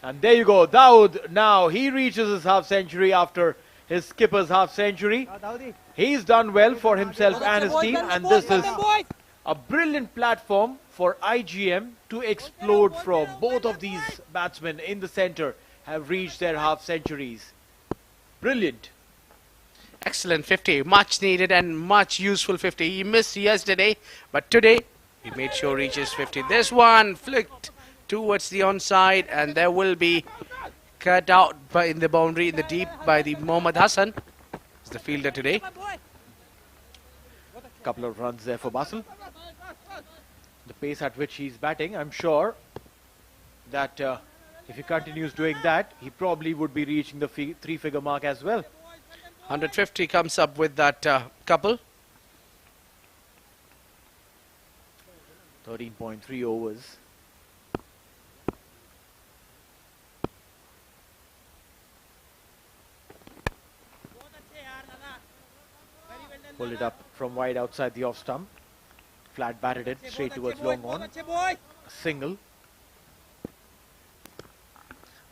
And there you go, Dawood. Now he reaches his half century after his skipper's half century. He's done well for himself and his team, and this is a brilliant platform for IGM to explode from. Both of these batsmen in the centre have reached their half centuries. Brilliant. Excellent 50, much needed and much useful 50. He missed yesterday, but today he made sure he reaches 50. This one flicked towards the onside, and there will be cut out in the boundary in the deep by the Mohammad Hassan. He's the fielder today. Couple of runs there for Basil. The pace at which he's batting, I'm sure that if he continues doing that, he probably would be reaching the 3-figure mark as well. 150 comes up with that couple. 13.3 overs. Pulled it up from wide outside the off stump. Flat batted it straight towards long on. A single.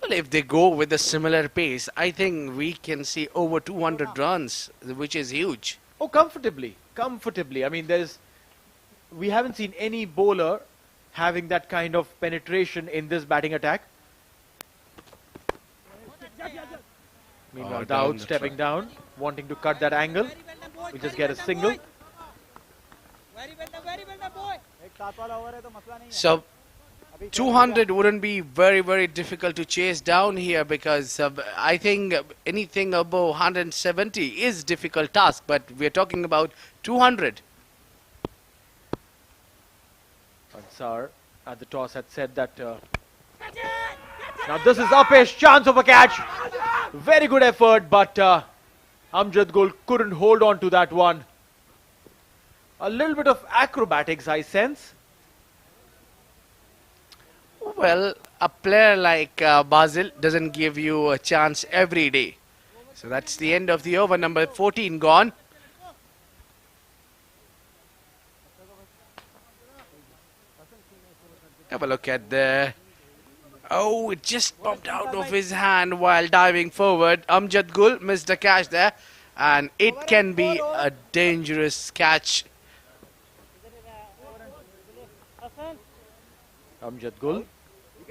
Well, if they go with a similar pace, I think we can see over 200 runs, which is huge. Oh, comfortably. Comfortably. I mean, we haven't seen any bowler having that kind of penetration in this batting attack. Meanwhile, Dawood stepping down, wanting to cut that angle. We just get a single. So 200 wouldn't be very difficult to chase down here, because I think anything above 170 is difficult task, but we're talking about 200. Ansar at the toss had said that now this is Upesh, chance of a catch. Very good effort, but Amjad Gul couldn't hold on to that one. A little bit of acrobatics I sense. Well, a player like Basil doesn't give you a chance every day. So that's the end of the over. Number 14 gone. Have a look at the... Oh, it just bumped out of his hand while diving forward. Amjad Gul missed a catch there, and it can be a dangerous catch. Amjad Gul. You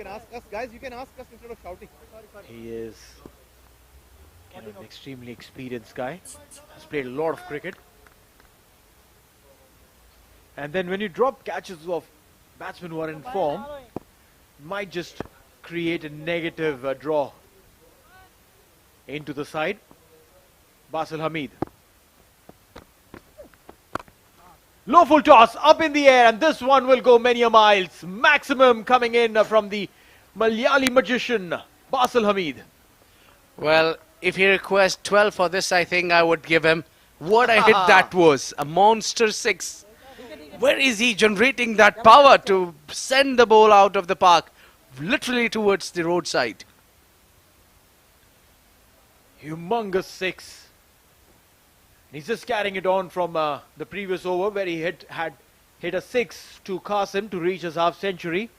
can ask us, guys. You can ask us instead of shouting. He is an extremely experienced guy. Has played a lot of cricket. And then when you drop catches of batsmen who are in form, might just create a negative draw into the side. Basil Hamid. Low full toss up in the air, and this one will go many a miles. Maximum coming in from the Malayali magician Basil Hamid. Well, if he requests 12 for this, I think I would give him. What a hit that was. A monster 6. Where is he generating that power to send the ball out of the park? Literally towards the roadside. Humongous 6. He's just carrying it on from the previous over where he had hit a 6 to Qasim to reach his half century.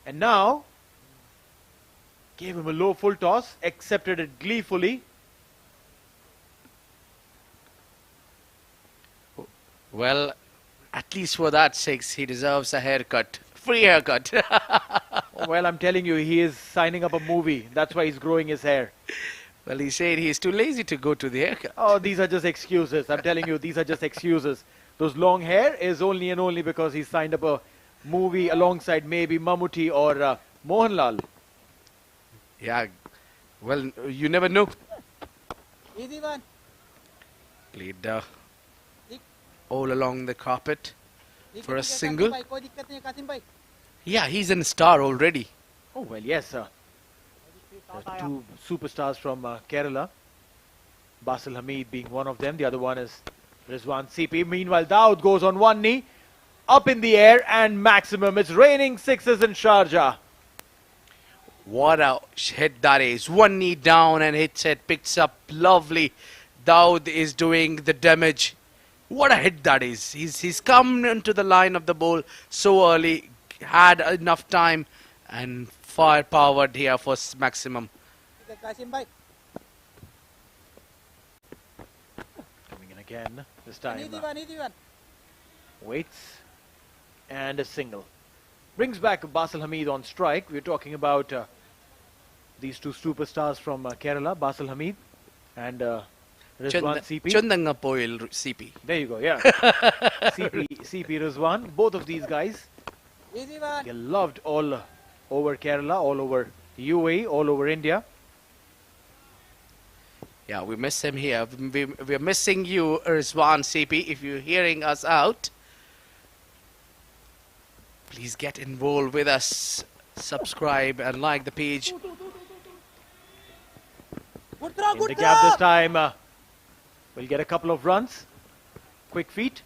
And now, gave him a low full toss, accepted it gleefully. Well, at least for that 6, he deserves a haircut. Free haircut. Well, I'm telling you, he is signing up a movie. That's why he's growing his hair. Well, he said he's too lazy to go to the haircut. Oh, these are just excuses. I'm telling you, these are just excuses. Those long hair is only and only because he signed up a movie alongside maybe Mammootty or Mohanlal. Yeah, well, you never know. Easy one. Played all along the carpet for a single. Yeah, he's a star already. Oh, well, yes, sir. Two superstars from Kerala. Basil Hamid being one of them. The other one is Rizwan CP. Meanwhile, Dawood goes on one knee. Up in the air and maximum. It's raining 6s in Sharjah. What a hit that is. One knee down and hits it. Picks up lovely. Dawood is doing the damage. What a hit that is. He's come into the line of the ball so early. Had enough time and firepowered here for maximum. Coming in again. This time waits and a single. Brings back Basil Hamid on strike. We're talking about these two superstars from Kerala, Basil Hamid and Rizwan CP. Chandangapoil CP. There you go, yeah. CP Rizwan. Both of these guys. They're loved all over Kerala, all over UAE, all over India. Yeah, we miss him here. We're missing you, Rizwan CP. If you're hearing us out, please get involved with us. Subscribe and like the page. In the gap this time, we'll get a couple of runs. Quick feet.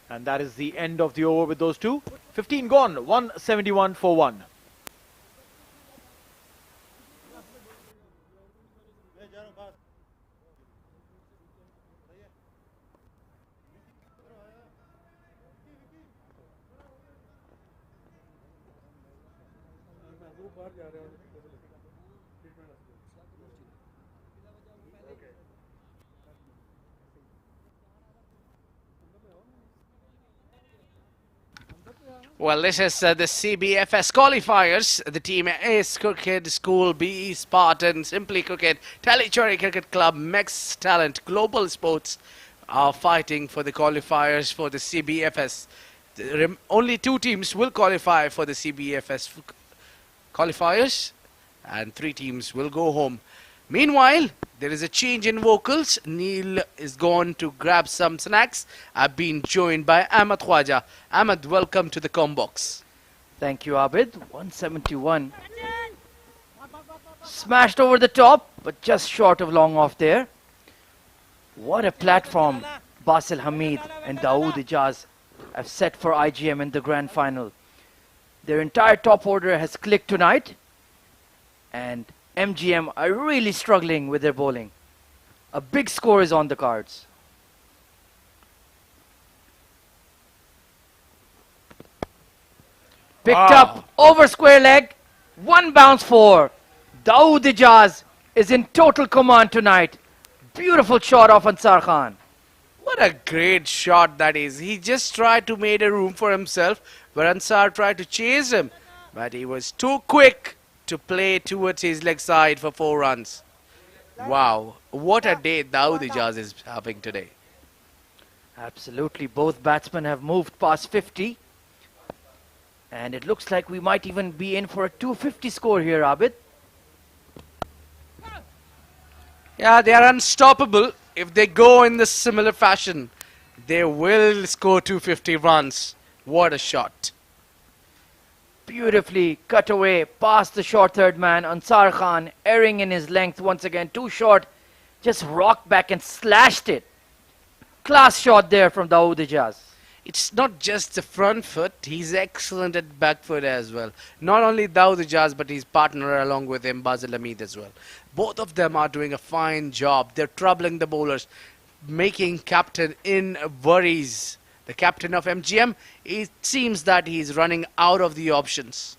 And that is the end of the over with those two. 15 gone, 171 for 1. Well, this is the CBFS qualifiers. The team Ace Cricket School, BE Spartan, Simply Cricket, Talichori Cricket Club, Max Talent, Global Sports are fighting for the qualifiers for the CBFS. Only 2 teams will qualify for the CBFS qualifiers and 3 teams will go home. Meanwhile, there is a change in vocals. Neil is gone to grab some snacks. I've been joined by Ahmed Khwaja. Ahmed, welcome to the Combox. Thank you, Abid. 171. Smashed over the top, but just short of long off there. What a platform Basil Hamid and Dawood Ijaz have set for IGM in the grand final. Their entire top order has clicked tonight, and MGM are really struggling with their bowling. A big score is on the cards. Picked up over square leg. 1 bounce for Dawood Ijaz is in total command tonight. Beautiful shot off Ansar Khan. What a great shot that is. He just tried to make a room for himself where Ansar tried to chase him. But he was too quick to play towards his leg side for 4 runs. Wow, what a day Dawood Ijaz is having today. Absolutely, both batsmen have moved past 50. And it looks like we might even be in for a 250 score here, Abid. Yeah, they are unstoppable. If they go in this similar fashion, they will score 250 runs. What a shot. Beautifully cut away past the short third man. Ansar Khan erring in his length once again. Too short. Just rocked back and slashed it. Class shot there from Dawood Ijaz. It's not just the front foot. He's excellent at back foot as well. Not only Dawood Ijaz, but his partner along with him, Basil Hamid as well. Both of them are doing a fine job. They're troubling the bowlers, making captain in worries. The captain of MGM, it seems that he's running out of the options.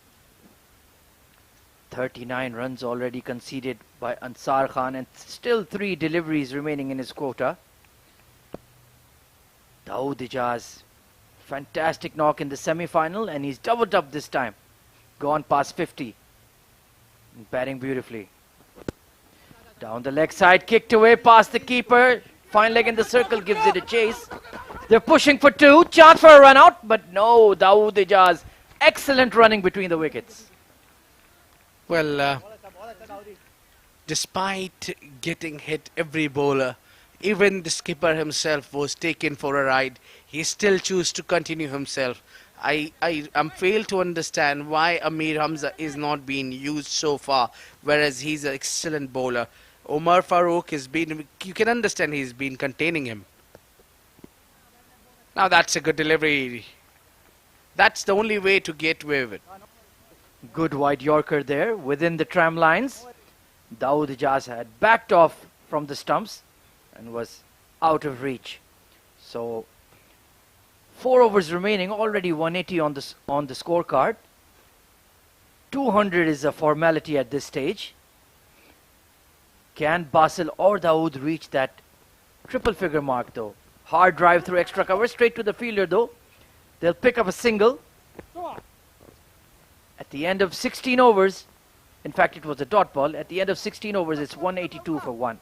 39 runs already conceded by Ansar Khan and still 3 deliveries remaining in his quota. Dawood Ijaz, fantastic knock in the semi-final and he's doubled up this time. Gone past 50. And batting beautifully. Down the leg side, kicked away past the keeper. Fine leg in the circle gives it a chase. They're pushing for 2. Chance for a run out, but no, Dawood Ijaz. Excellent running between the wickets. Well, despite getting hit every bowler, even the skipper himself was taken for a ride. He still chose to continue himself. I am failed to understand why Amir Hamza is not being used so far, whereas he's an excellent bowler. Omar Farooq has been, you can understand he's been containing him. Now that's a good delivery. That's the only way to get away with it. Good wide Yorker there within the tram lines. Dawood Ijaz had backed off from the stumps and was out of reach. So 4 overs remaining, already 180 on the scorecard. 200 is a formality at this stage. Can Basil or Dawood reach that triple figure mark though? Hard drive through extra cover, straight to the fielder though. They'll pick up a single. At the end of 16 overs, in fact it was a dot ball, at the end of 16 overs it's 182 for 1.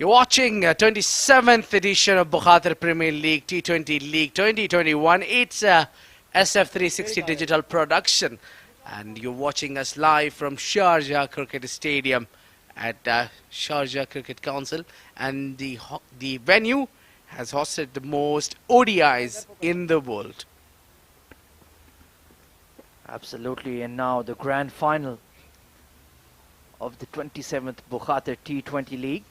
You're watching 27th edition of Bukhatir Premier League T20 League 2021. It's a SF360 digital production. And you're watching us live from Sharjah Cricket Stadium at Sharjah Cricket Council. And the venue has hosted the most ODIs in the world. Absolutely, and now the grand final of the 27th Bukhatir T20 League.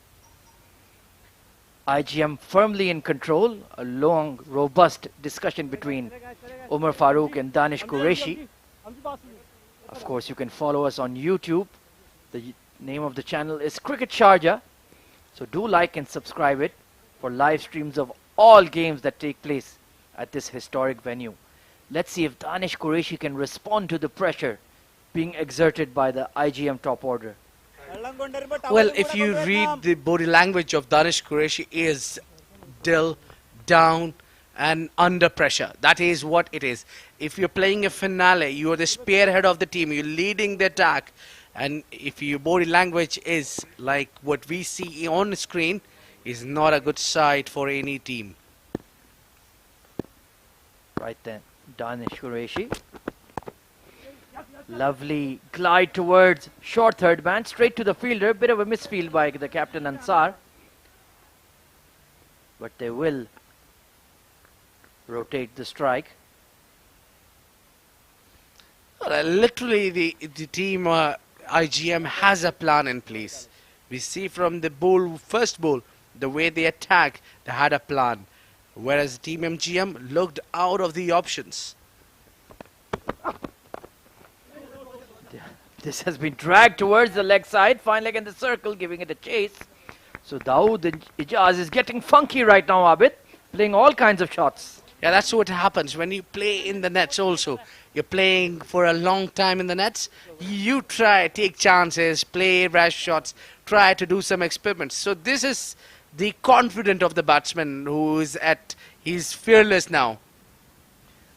IGM firmly in control, a long, robust discussion between Umar Farooq and Danish Qureshi. Of course, you can follow us on YouTube. The name of the channel is Cricket Sharjah. So do like and subscribe it for live streams of all games that take place at this historic venue. Let's see if Danish Qureshi can respond to the pressure being exerted by the IGM top order. Well, if you read the body language of Danish Qureshi, is still down and under pressure. That is what it is. If you're playing a finale, you are the spearhead of the team, you're leading the attack, and if your body language is like what we see on the screen, is not a good sight for any team. Right then, Danish Qureshi. Lovely glide towards short third man, straight to the fielder. Bit of a misfield by the captain Ansar. But they will rotate the strike. Well, literally, the team IGM has a plan in place. We see from the first ball, the way they attack, they had a plan. Whereas Team MGM looked out of the options. This has been dragged towards the leg side, fine leg in the circle, giving it a chase. So Dawood Ijaz is getting funky right now, Abid, playing all kinds of shots. Yeah, that's what happens when you play in the nets also. You're playing for a long time in the nets. You try, take chances, play rash shots, try to do some experiments. So this is the confidence of the batsman who is he's fearless now.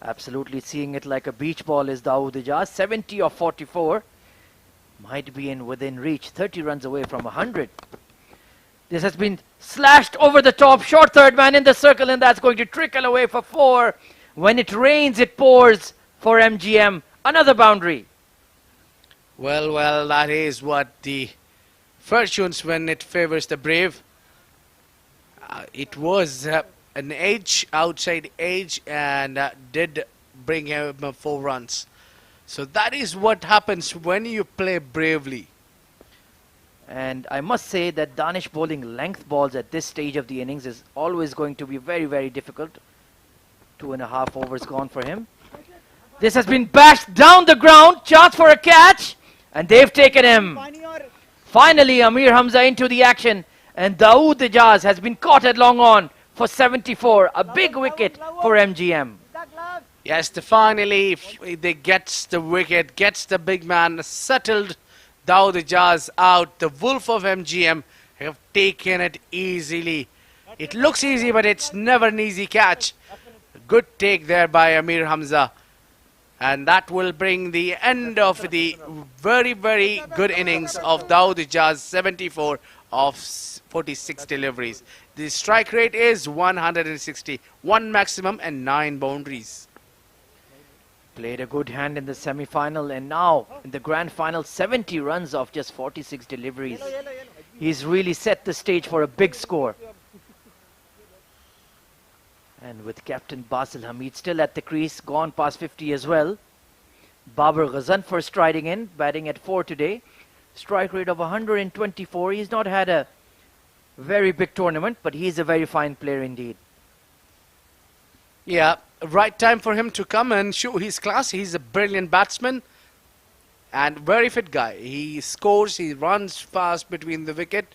Absolutely seeing it like a beach ball is Dawood Ijaz. 70 of 44. Might be within reach. 30 runs away from 100. This has been slashed over the top. Short third man in the circle, and that's going to trickle away for 4. When it rains, it pours for MGM. Another boundary. Well, that is what the fortunes when it favors the brave. It was an edge, outside edge, and did bring him 4 runs. So that is what happens when you play bravely. And I must say that Danish bowling length balls at this stage of the innings is always going to be very, very difficult. 2.5 overs gone for him. This has been bashed down the ground. Chance for a catch. And they've taken him. Finally, Amir Hamza into the action. And Dawood Ijaz has been caught at long on for 74. A big wicket for MGM. Yes, finally they gets the wicket, gets the big man settled. Dawood Ijaz out. The Wolf of MGM have taken it easily. It looks easy, but it's never an easy catch. Good take there by Amir Hamza. And that will bring the end of the very, very good innings of Dawood Ijaz, 74 of 46 deliveries. The strike rate is 160, 1 maximum and 9 boundaries. Played a good hand in the semi-final, and now in the grand final, 70 runs off just 46 deliveries. He's really set the stage for a big score. And with Captain Basil Hamid still at the crease, gone past 50 as well. Babar Ghazanfar striding in, batting at 4 today. Strike rate of 124. He's not had a very big tournament, but he's a very fine player indeed. Yeah, right time for him to come and show his class. He's a brilliant batsman and very fit guy. He scores, he runs fast between the wicket,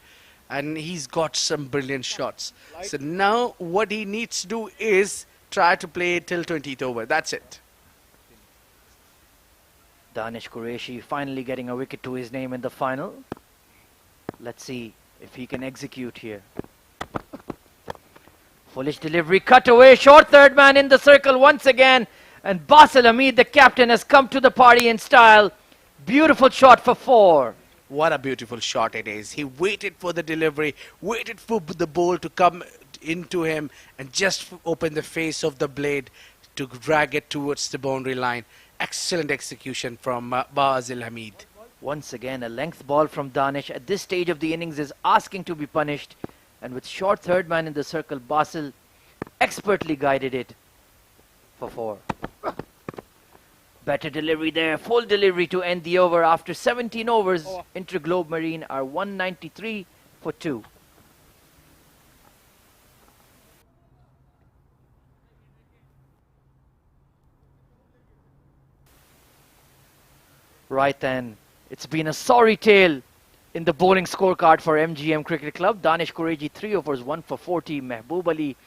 and he's got some brilliant shots. So now what he needs to do is try to play till 20th over. That's it. Danish Qureshi finally getting a wicket to his name in the final. Let's see if he can execute here. Foolish delivery, cut away, short third man in the circle once again. And Basil Hamid, the captain, has come to the party in style. Beautiful shot for 4. What a beautiful shot it is. He waited for the delivery, waited for the ball to come into him and just open the face of the blade to drag it towards the boundary line. Excellent execution from Basil Hamid. Once again, a length ball from Danish at this stage of the innings is asking to be punished. And with short third man in the circle, Basil expertly guided it for 4. Better delivery there, full delivery to end the over. After 17 overs, InterGlobe Marine are 193 for 2. Right then, it's been a sorry tale in the bowling scorecard for MGM Cricket Club. Danish Qureshi 3 overs, 1 for 40. Mehboob Ali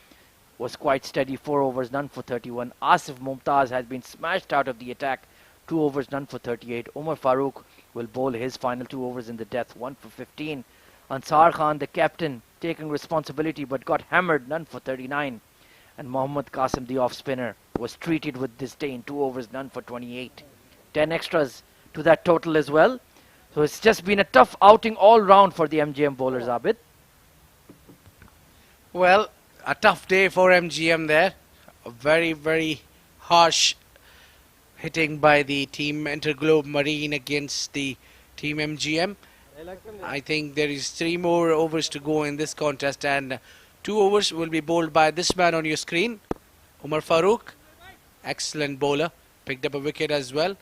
was quite steady, 4 overs, none for 31. Asif Mumtaz has been smashed out of the attack, 2 overs, none for 38. Umar Farooq will bowl his final 2 overs in the death, 1 for 15. Ansar Khan, the captain, taking responsibility but got hammered, none for 39. And Mohammad Qasim, the off-spinner, was treated with disdain, 2 overs, none for 28. 10 extras to that total as well. So it's just been a tough outing all round for the MGM bowlers, Abid. Well, a tough day for MGM there. A very, very harsh hitting by the team InterGlobe Marine against the team MGM. I think there is 3 more overs to go in this contest, and 2 overs will be bowled by this man on your screen, Umar Farooq. Excellent bowler, picked up a wicket as well,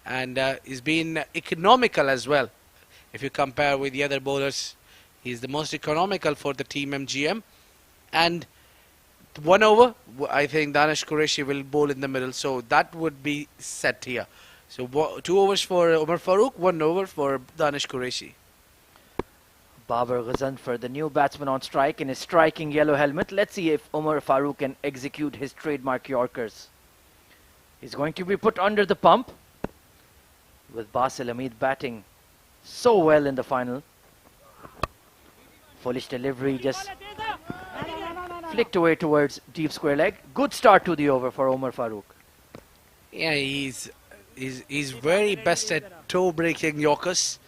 and he's been economical as well. If you compare with the other bowlers, he's the most economical for the team MGM. And 1 over, I think Danish Qureshi will bowl in the middle, so that would be set here. So 2 overs for Umar Farooq, 1 over for Danish Qureshi. Babar Ghazanfar, the new batsman on strike in his striking yellow helmet. Let's see if Umar Farooq can execute his trademark Yorkers. He's going to be put under the pump with Basil Hamid batting so well in the final. Foolish delivery, just flicked away towards deep square leg. Good start to the over for Umar Farooq. Yeah, he's very best at toe-breaking Yorkers,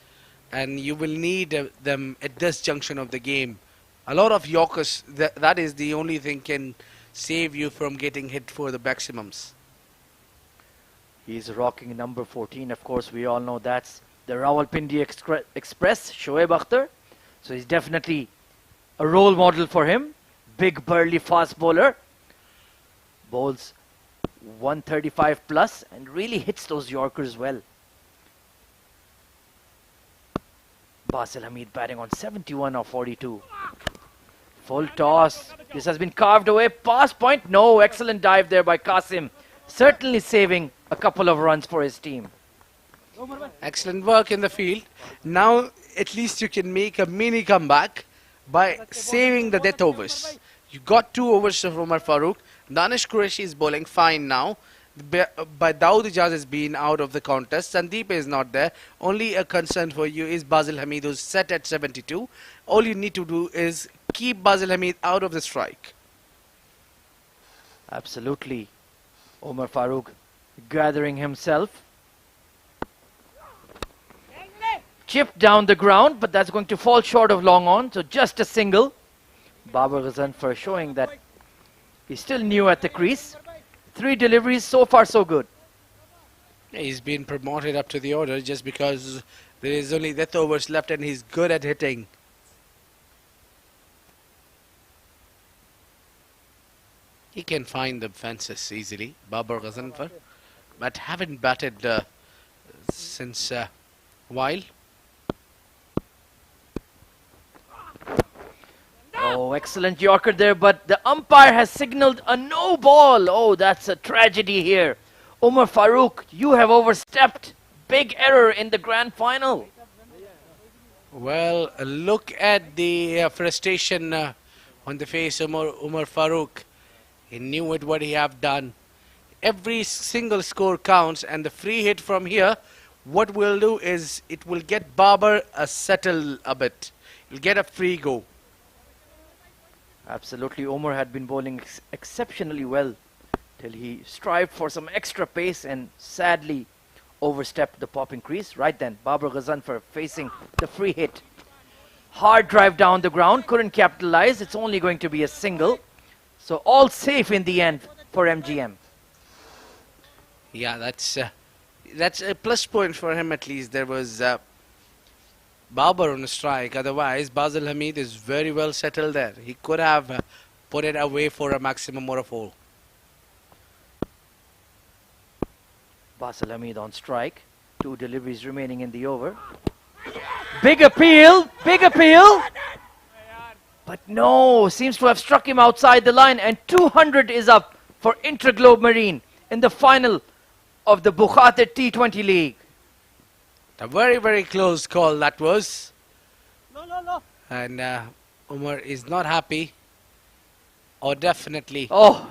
and you will need them at this junction of the game. A lot of Yorkers, that is the only thing can save you from getting hit for the maximums. He's rocking number 14. Of course, we all know that's the Rawalpindi Express, Shoaib Akhtar. So he's definitely a role model for him. Big, burly, fast bowler. Bowls 135 plus and really hits those Yorkers well. Basil Hamid batting on 71 or 42. Full toss. This has been carved away. Pass point. No, excellent dive there by Qasim. Certainly saving a couple of runs for his team. Excellent work in the field. Now at least you can make a mini comeback by saving the death overs. You got 2 overs from Umar Farooq. Danish Qureshi is bowling fine now. But Dawood Ijaz has been out of the contest. Sandeep is not there. Only a concern for you is Basil Hamid, who's set at 72. All you need to do is keep Basil Hamid out of the strike. Absolutely. Umar Farooq gathering himself. Chipped down the ground, but that's going to fall short of long on. So just a single. Babar Ghazanfar showing that he's still new at the crease. 3 deliveries, so far so good. He's been promoted up to the order just because there is only death overs left and he's good at hitting. He can find the fences easily, Babar Ghazanfar, but haven't batted since a while. Oh, excellent Yorker there, but the umpire has signaled a no ball. Oh, that's a tragedy here. Umar Farooq, you have overstepped. Big error in the grand final. Well, look at the frustration on the face of Umar Farooq. He knew what he have done. Every single score counts, and the free hit from here, what we'll do is it will get Babar settle a bit. He'll get a free go. Absolutely, Umar had been bowling exceptionally well till he strived for some extra pace and sadly overstepped the popping crease. Right then, Babar Ghazanfar facing the free hit. Hard drive down the ground, couldn't capitalize. It's only going to be a single. So all safe in the end for MGM. Yeah, that's a plus point for him at least. There was Babar on a strike. Otherwise, Basil Hamid is very well settled there. He could have put it away for a maximum or a 4. Basil Hamid on strike. 2 deliveries remaining in the over. Big appeal, big appeal. But no, seems to have struck him outside the line, and 200 is up for InterGlobe Marine in the final of the Bukhatir T20 League. A very, very close call that was. No. And Umar is not happy. Oh, definitely. Oh,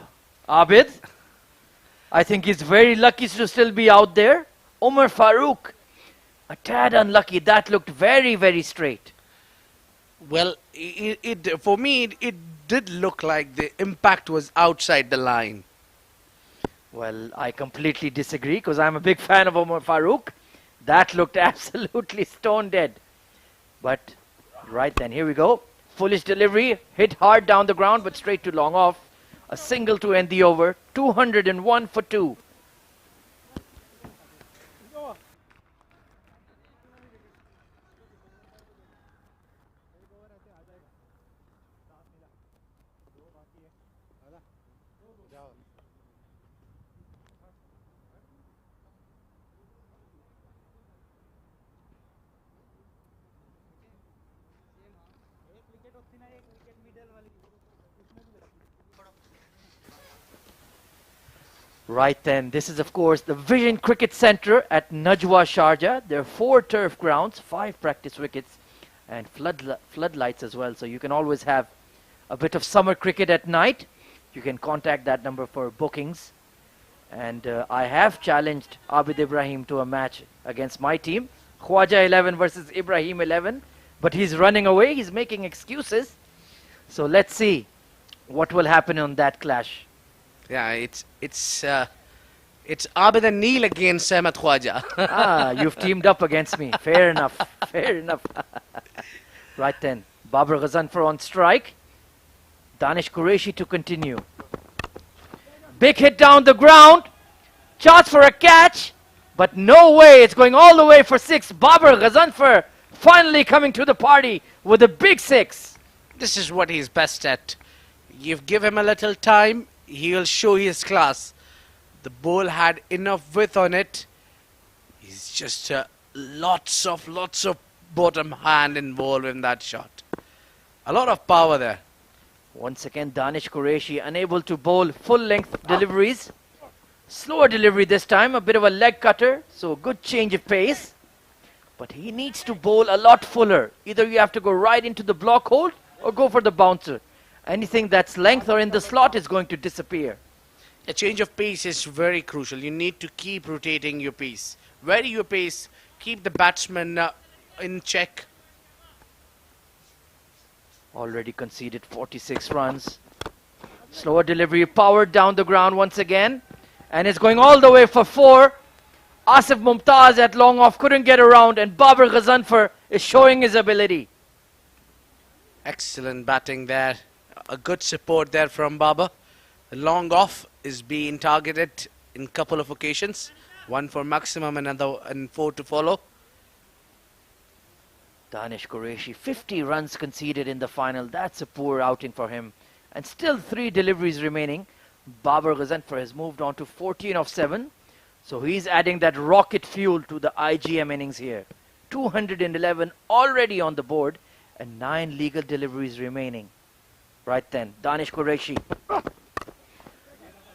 Abid, I think he's very lucky to still be out there. Omar Farooq, a tad unlucky. That looked very, very straight. Well, for me, it did look like the impact was outside the line. Well, I completely disagree because I'm a big fan of Omar Farooq. That looked absolutely stone dead. But right then, here we go. Foolish delivery, hit hard down the ground but straight to long off. A single to end the over. 201 for 2. Right then, this is of course the Vision Cricket Centre at Najwa, Sharjah. There are 4 turf grounds, 5 practice wickets and floodlights as well. So you can always have a bit of summer cricket at night. You can contact that number for bookings. And I have challenged Abid Ibrahim to a match against my team. Khwaja 11 versus Ibrahim 11. But he's running away, he's making excuses. So let's see what will happen on that clash. Yeah, it's Abid and Neil against Ahmed Khwaja. Ah, you've teamed up against me. Fair enough. Fair enough. Right then, Babar Ghazanfar on strike. Danish Qureshi to continue. Big hit down the ground. Chance for a catch. But no way. It's going all the way for 6. Babar Ghazanfar finally coming to the party with a big 6. This is what he's best at. You give him a little time, he'll show his class. The ball had enough width on it. He's just lots of bottom hand involved in that shot. A lot of power there. Once again, Danish Qureshi unable to bowl full-length deliveries. Slower delivery this time, a bit of a leg cutter, so good change of pace. But he needs to bowl a lot fuller. Either you have to go right into the block hold or go for the bouncer. Anything that's length or in the slot is going to disappear. A change of pace is very crucial. You need to keep rotating your pace. Vary your pace, keep the batsman in check. Already conceded 46 runs. Slower delivery, powered down the ground once again. And it's going all the way for 4. Asif Mumtaz at long off couldn't get around, and Babar Ghazanfar is showing his ability. Excellent batting there. A good support there from Baba. The long off is being targeted in a couple of occasions. 1 for maximum, another and 4 to follow. Danish Qureshi, 50 runs conceded in the final. That's a poor outing for him. And still 3 deliveries remaining. Babar Ghazanfar has moved on to 14 of 7. So he's adding that rocket fuel to the IGM innings here. 211 already on the board and 9 legal deliveries remaining. Right then, Danish Qureshi.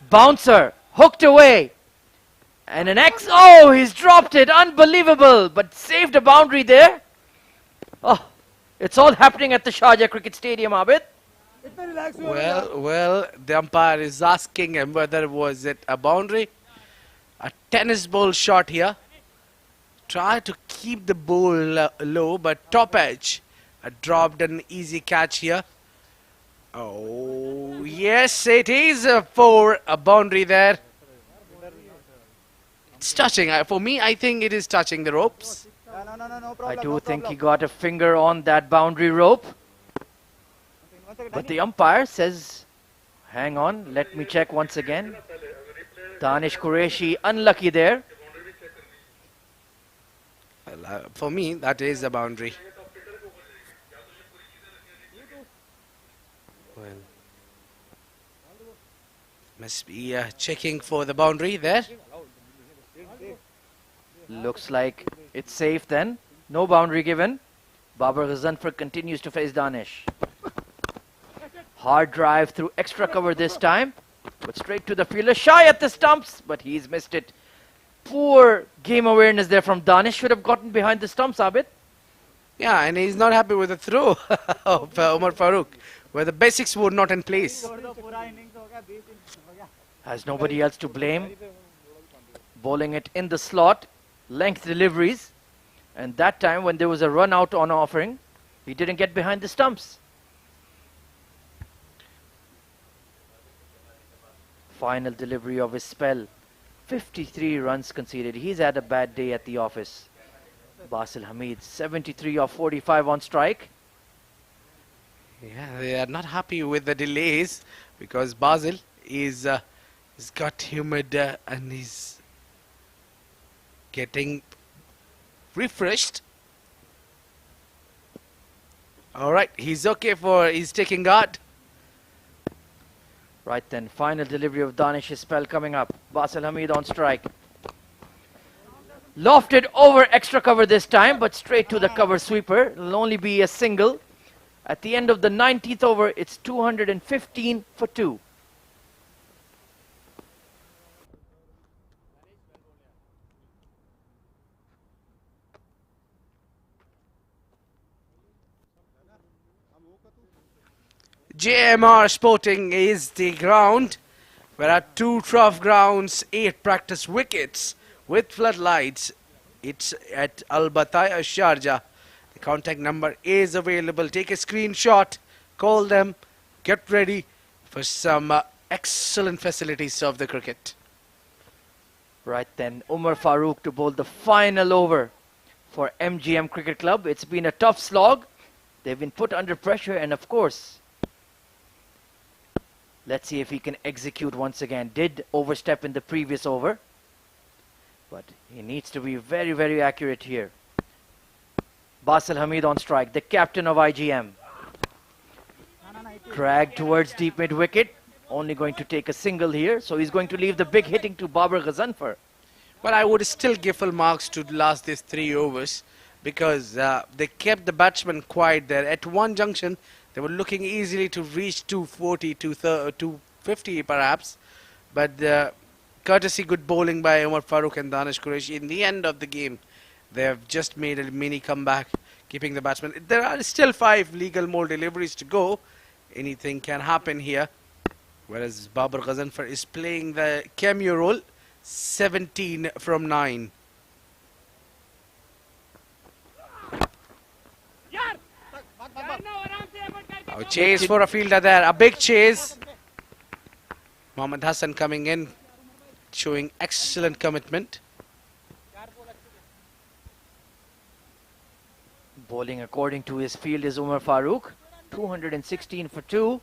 Bouncer, hooked away. And an X, oh, he's dropped it, unbelievable, but saved a boundary there. Oh, it's all happening at the Sharjah Cricket Stadium, Abid. Well, the umpire is asking him whether was it a boundary. A tennis ball shot here. Try to keep the ball low, but top edge. Dropped an easy catch here. Oh, yes, it is for a boundary there. It's touching. For me, I think it is touching the ropes. No problem. I do think he got a finger on that boundary rope. But the umpire says, hang on, let me check once again. Danish Qureshi unlucky there. Well, for me, that is a boundary. Well, must be checking for the boundary there. Looks like it's safe then. No boundary given. Babar Ghazanfar continues to face Danish. Hard drive through extra cover this time. But straight to the fielder. Shy at the stumps, but he's missed it. Poor game awareness there from Danish. Should have gotten behind the stumps, Abid. Yeah, and he's not happy with the throw of Omar Farooq. where the basics were not in place. Has nobody else to blame. Bowling it in the slot, length deliveries, and that time when there was a run out on offering, he didn't get behind the stumps. Final delivery of his spell. 53 runs conceded. He's had a bad day at the office. Basil Hamid, 73 of 45 on strike. Yeah, they are not happy with the delays because Basil is he's got humid and he's getting refreshed. All right, he's okay he's taking guard. Right then, final delivery of Danish's spell coming up. Basil Hamid on strike. Lofted over extra cover this time, but straight to the cover sweeper. It'll only be a single. At the end of the 19th over, it's 215 for 2. JMR Sporting is the ground. There are 2 trough grounds, 8 practice wickets with floodlights. It's at Al Bataya, Sharjah. The contact number is available. Take a screenshot, call them, get ready for some excellent facilities of the cricket. Right then, Umar Farooq to bowl the final over for MGM Cricket Club. It's been a tough slog. They've been put under pressure, and of course, let's see if he can execute once again. Did overstep in the previous over, but he needs to be very, very accurate here. Basil Hamid on strike, the captain of IGM. Drag towards deep mid wicket. Only going to take a single here, so he's going to leave the big hitting to Babar Ghazanfar. Well, I would still give full marks to last these 3 overs because they kept the batsman quiet there. At one junction, they were looking easily to reach 240, 250 perhaps. But courtesy good bowling by Umar Farooq and Danish Qureshi. In the end of the game, they have just made a mini comeback, keeping the batsman. There are still 5 legal more deliveries to go. Anything can happen here. Whereas Babar Ghazanfar is playing the cameo role, 17 from 9. A chase for a fielder there, a big chase. Mohammad Hassan coming in, showing excellent commitment. Bowling according to his field is Umar Farooq. 216 for 2.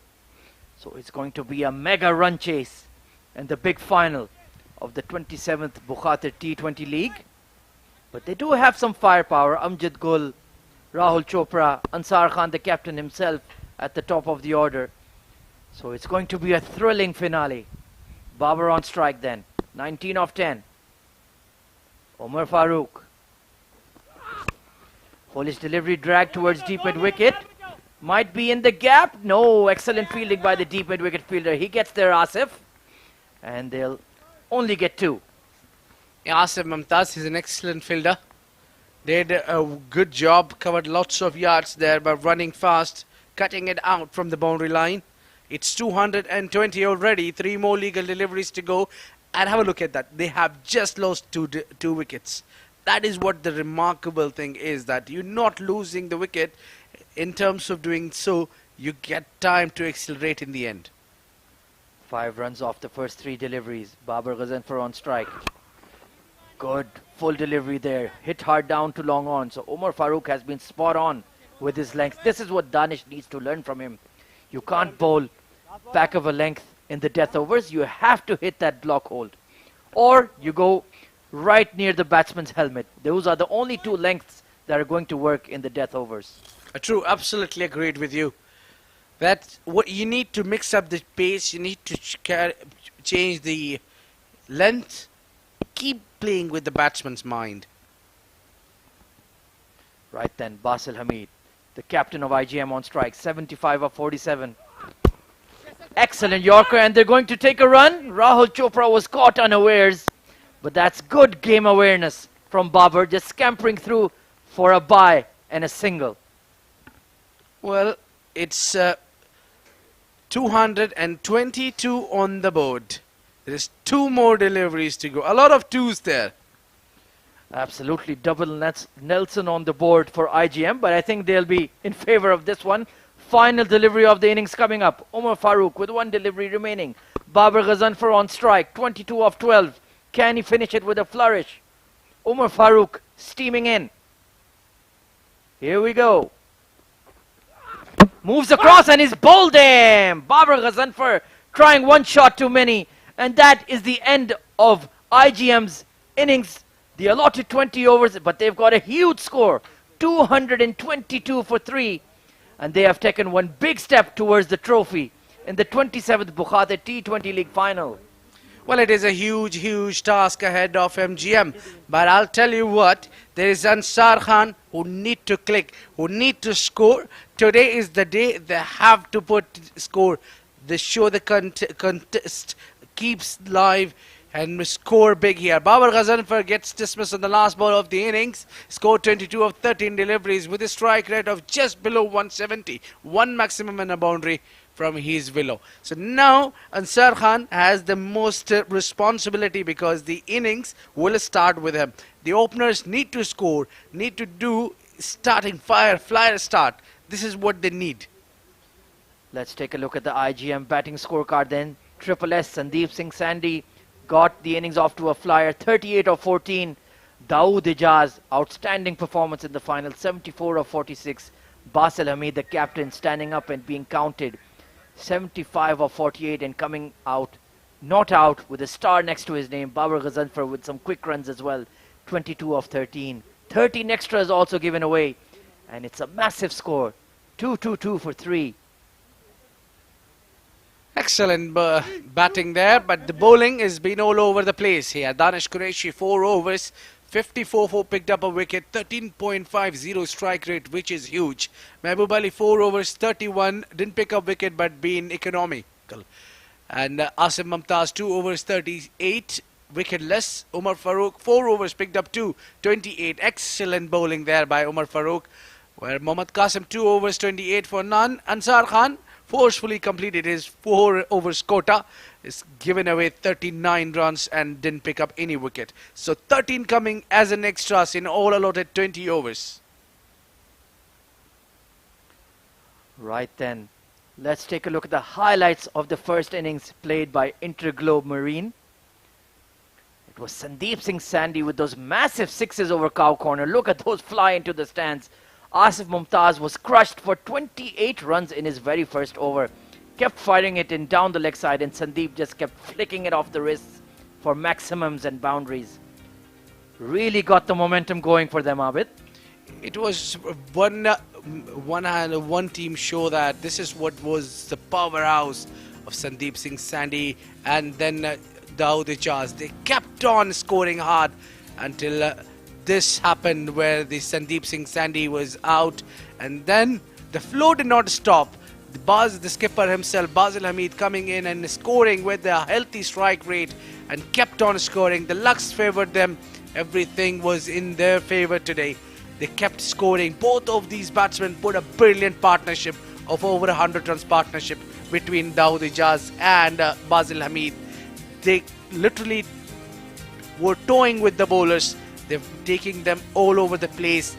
So it's going to be a mega run chase and the big final of the 27th Bukhatir T20 League. But they do have some firepower. Amjad Gul, Rahul Chopra, Ansar Khan, the captain himself, at the top of the order. So it's going to be a thrilling finale. Babar on strike then. 19 of 10. Umar Farooq. Polish delivery drag towards deep mid wicket. Might be in the gap. No, excellent fielding by the deep mid wicket fielder. He gets there, Asif. And they'll only get 2. Asif Mumtaz is an excellent fielder. Did a good job, covered lots of yards there by running fast, cutting it out from the boundary line. It's 220 already, 3 more legal deliveries to go. And have a look at that. They have just lost 2 wickets. That is what the remarkable thing is, that you're not losing the wicket. In terms of doing so, you get time to accelerate in the end. 5 runs off the first 3 deliveries. Babar Ghazanfar on strike. Good full delivery there. Hit hard down to long on. So Umar Farooq has been spot on with his length. This is what Danish needs to learn from him. You can't bowl back of a length in the death overs. You have to hit that block hold. Or you go right near the batsman's helmet. Those are the only 2 lengths that are going to work in the death overs. True, absolutely agreed with you. That what you need to mix up the pace, you need to change the length, keep playing with the batsman's mind. Right then, Basil Hamid, the captain of IGM on strike, 75 of 47. Excellent Yorker, and they're going to take a run. Rahul Chopra was caught unawares, but that's good game awareness from Babar, just scampering through for a bye and a single. Well, it's 222 on the board. There is 2 more deliveries to go. A lot of twos there. Absolutely double Nelson on the board for IGM, but I think they'll be in favor of this one. Final delivery of the innings coming up. Omar Farooq with 1 delivery remaining. Babar Ghazanfar on strike, 22 of 12. Can he finish it with a flourish? Omar Farooq steaming in. Here we go. Moves across and he's bowled him. Babar Ghazanfar trying 1 shot too many. And that is the end of IGM's innings. The allotted 20 overs, but they've got a huge score. 222 for 3. And they have taken one big step towards the trophy in the 27th Bukhatir T20 League final. Well, it is a huge task ahead of MGM. But I'll tell you what, there is Ansar Khan who need to click, who need to score. Today is the day they have to score. They show the contest keeps live and score big here. Babar Ghazanfar gets dismissed on the last ball of the innings. Scored 22 of 13 deliveries with a strike rate of just below 170. 1 maximum and a boundary from his willow. So now Ansar Khan has the most responsibility because the innings will start with him. The openers need to score, need to do starting flyer start. This is what they need. Let's take a look at the IGM batting scorecard then. Triple S, Sandeep Singh Sandy got the innings off to a flyer, 38 of 14. Dawood Ijaz, outstanding performance in the final, 74 of 46. Basil Hamid, the captain, standing up and being counted, 75 of 48 and coming out, not out, with a star next to his name. Babar Ghazanfar with some quick runs as well, 22 of 13. 13 extras also given away, and it's a massive score, 222 for 3. Excellent batting there, but the bowling has been all over the place here. Danish Qureshi, 4 overs, 54 picked up a wicket, 13.50 strike rate, which is huge. Mehboob Ali, 4 overs, 31, didn't pick up wicket but been economical. And Asim Mumtaz, 2 overs, 38, wicketless. Umar Farooq, 4 overs, picked up 2, 28. Excellent bowling there by Umar Farooq. Where Mohammad Qasim, 2 overs, 28 for none. Ansar Khan forcefully completed his 4 overs quota. Is given away 39 runs and didn't pick up any wicket. So 13 coming as an extras in all allotted 20 overs. Right then, let's take a look at the highlights of the first innings played by InterGlobe Marine. It was Sandeep Singh Sandy with those massive 6s over cow corner. Look at those fly into the stands. Asif Mumtaz was crushed for 28 runs in his very first over. Kept firing it in down the leg side, and Sandeep just kept flicking it off the wrists for maximums and boundaries. Really got the momentum going for them, Abid. It was one team show that this is what was the powerhouse of Sandeep Singh Sandy, and then Dawood Ijaz. They kept on scoring hard until this happened, where the Sandeep Singh Sandy was out, and then the flow did not stop. The skipper himself, Basil Hamid, coming in and scoring with a healthy strike rate and kept on scoring. The lucks favored them. Everything was in their favor today. They kept scoring. Both of these batsmen put a brilliant partnership of over 100 runs partnership between Dawood Ijaz and Basil Hamid. They literally were toying with the bowlers. They're taking them all over the place.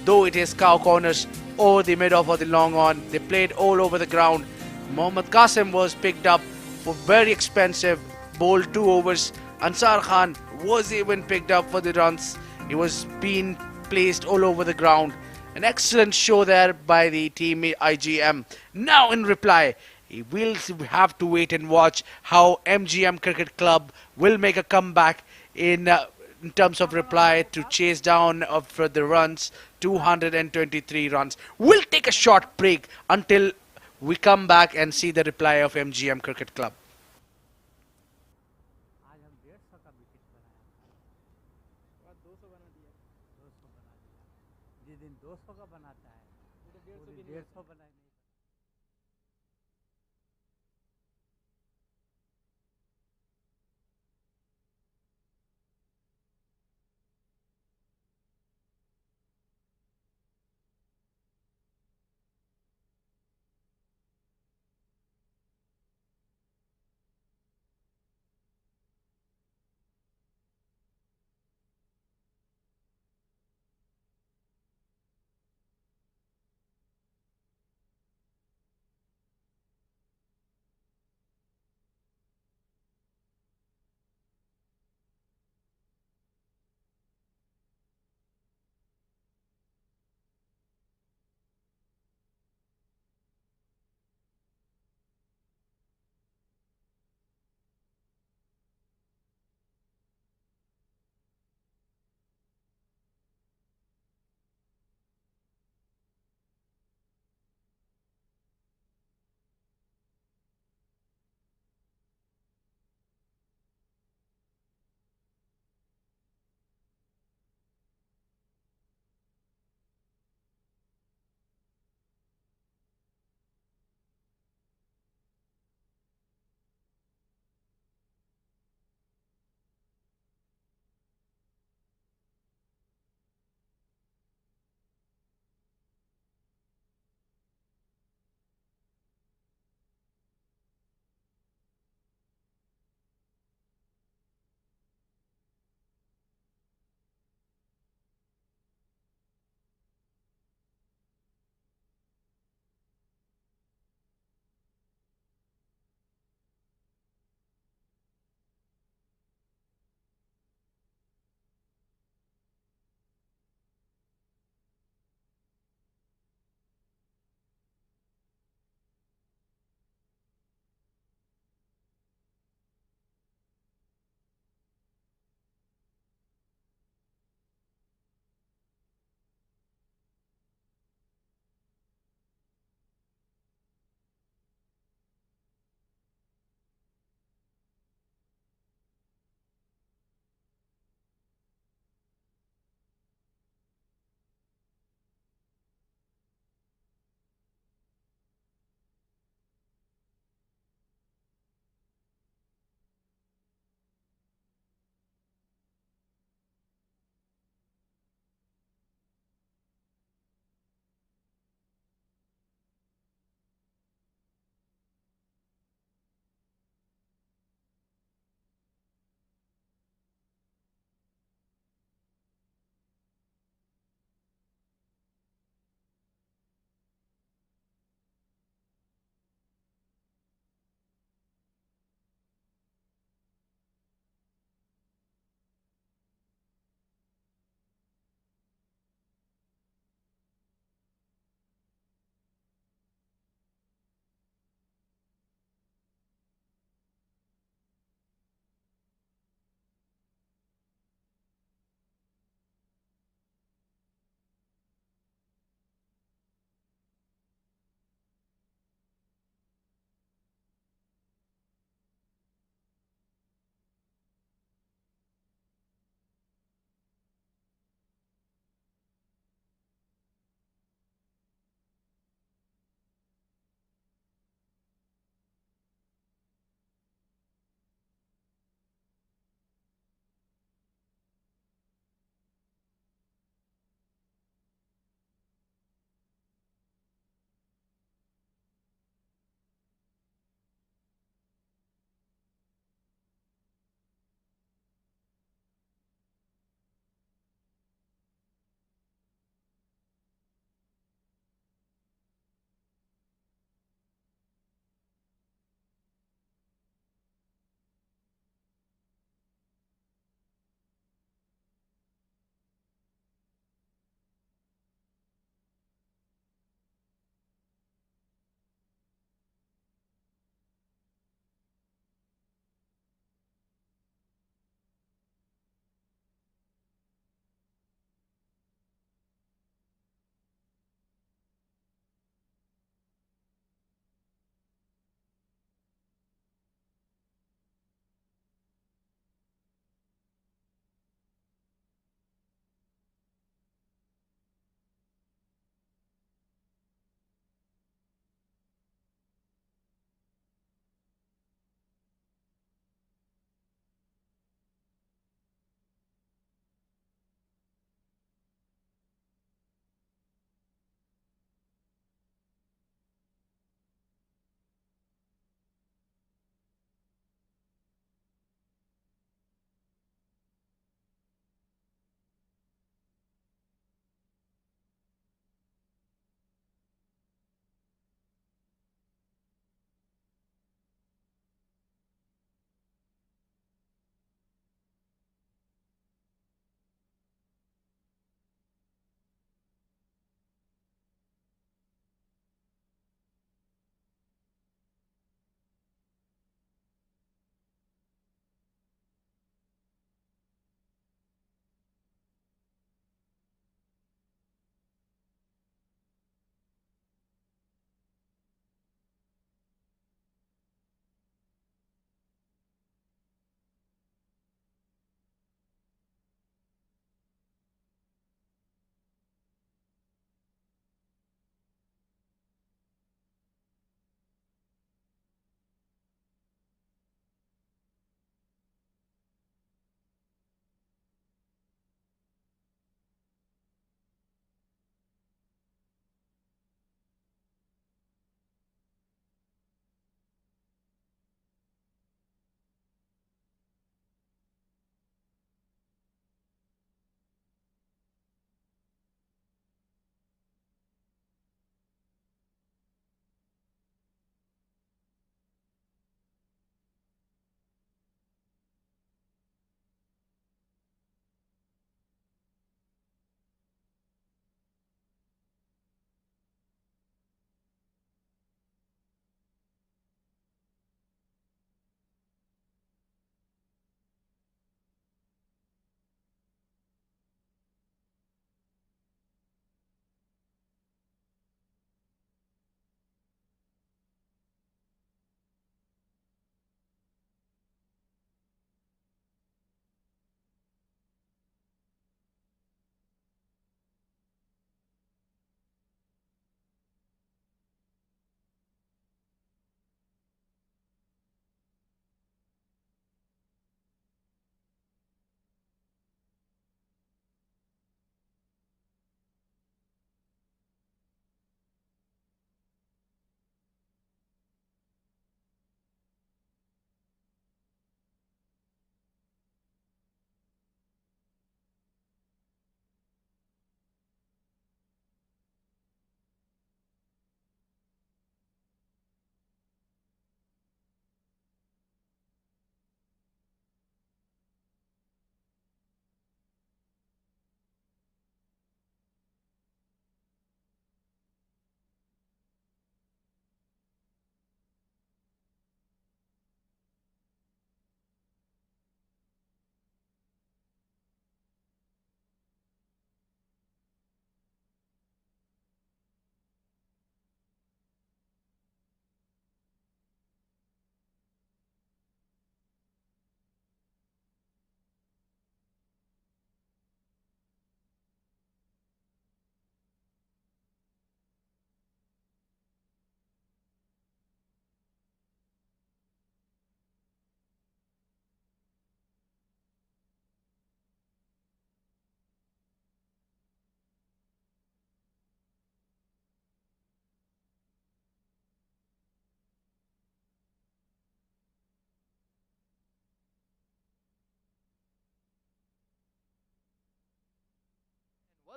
Though it is cow corners or the mid-off or the long on, they played all over the ground. Mohammad Qasim was picked up for very expensive, bowled 2 overs. Ansar Khan was even picked up for the runs. He was being placed all over the ground. An excellent show there by the team IGM. Now in reply, we'll have to wait and watch how MGM Cricket Club will make a comeback in terms of reply to chase down for the runs, 223 runs. We'll take a short break until we come back and see the reply of MGM Cricket Club.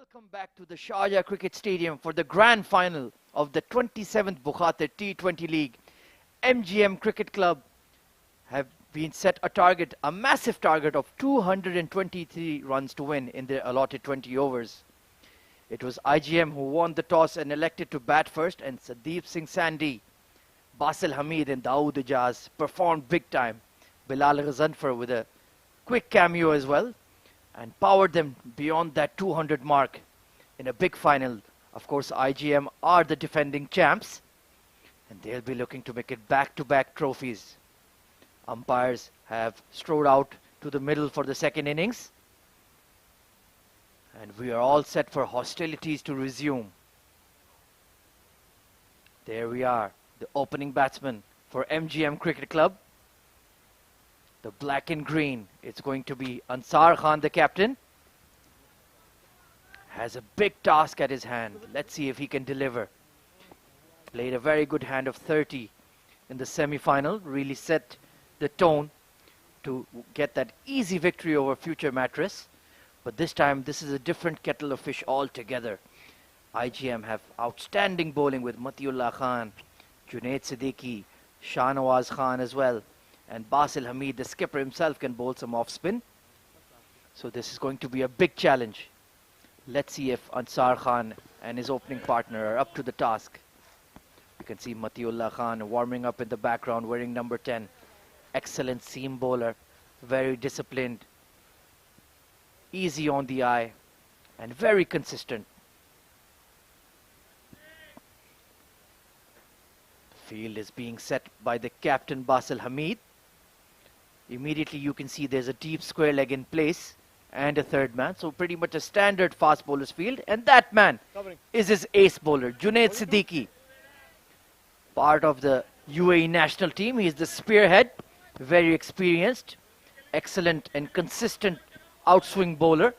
Welcome back to the Sharjah Cricket Stadium for the grand final of the 27th Bukhatir T20 League. MGM Cricket Club have been set a target, a massive target of 223 runs to win in their allotted 20 overs. It was IGM who won the toss and elected to bat first, and Sandeep Singh Sandhi, Basil Hamid and Dawood Ijaz performed big time. Bilal Ghazanfar with a quick cameo as well, and powered them beyond that 200 mark in a big final. Of course, IGM are the defending champs, and they'll be looking to make it back-to-back trophies. Umpires have strode out to the middle for the second innings, and we are all set for hostilities to resume. There we are, the opening batsman for MGM Cricket Club. The black and green, it's going to be Ansar Khan, the captain. Has a big task at his hand. Let's see if he can deliver. Played a very good hand of 30 in the semi-final. Really set the tone to get that easy victory over Future Mattress. But this time, this is a different kettle of fish altogether. IGM have outstanding bowling with Matiullah Khan, Junaid Siddiqui, Shahnawaz Khan as well. And Basil Hamid, the skipper himself, can bowl some off-spin. So this is going to be a big challenge. Let's see if Ansar Khan and his opening partner are up to the task. You can see Matiullah Khan warming up in the background, wearing number 10. Excellent seam bowler, very disciplined, easy on the eye, and very consistent. The field is being set by the captain, Basil Hamid. Immediately you can see there's a deep square leg in place and a third man. So pretty much a standard fast bowler's field. And that man is his ace bowler, Junaid Siddiqui. Part of the UAE national team. He's the spearhead, very experienced, excellent and consistent outswing bowler.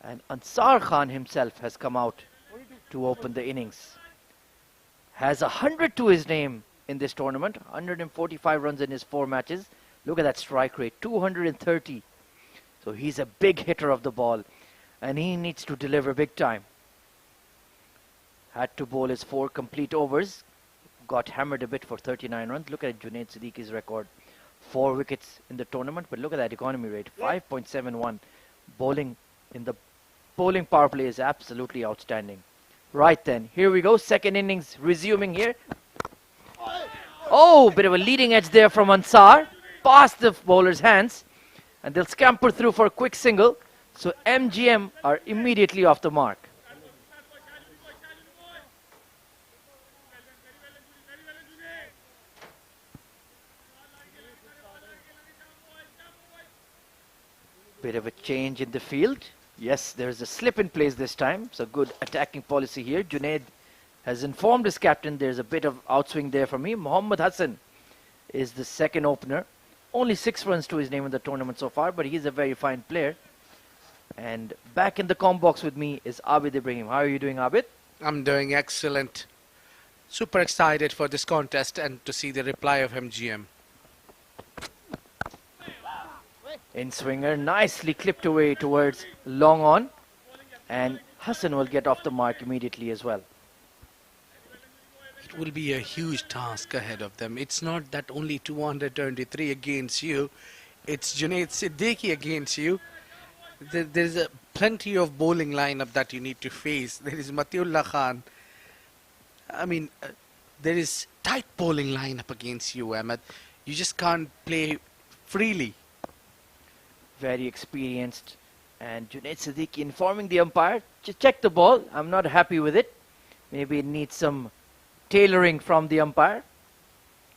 And Ansar Khan himself has come out to open the innings. Has 100 to his name in this tournament, 145 runs in his 4 matches. Look at that strike rate, 230. So he's a big hitter of the ball, and he needs to deliver big time. Had to bowl his 4 complete overs. Got hammered a bit for 39 runs. Look at Junaid Siddiqui's record. 4 wickets in the tournament, but look at that economy rate, 5.71. Bowling in the bowling power play is absolutely outstanding. Right then, here we go. Second innings resuming here. Oh, bit of a leading edge there from Ansar. Past the bowler's hands. And they'll scamper through for a quick single. So MGM are immediately off the mark. Bit of a change in the field. Yes, there's a slip in place this time. So good attacking policy here. Junaid has informed his captain there's a bit of outswing there for me. Mohammad Hassan is the second opener. Only 6 runs to his name in the tournament so far, but he's a very fine player. And back in the comm box with me is Abid Ibrahim. How are you doing, Abid? I'm doing excellent. Super excited for this contest and to see the reply of MGM. In swinger, nicely clipped away towards long on. And Hassan will get off the mark immediately as well. It will be a huge task ahead of them. It's not that only 223 against you. It's Junaid Siddiqui against you. There's a plenty of bowling lineup that you need to face. There is Matiullah Khan. I mean, there is tight bowling lineup against you, Ahmed. You just can't play freely. Very experienced. And Junaid Siddiqui informing the umpire, check the ball. I'm not happy with it. Maybe it needs some tailoring from the umpire.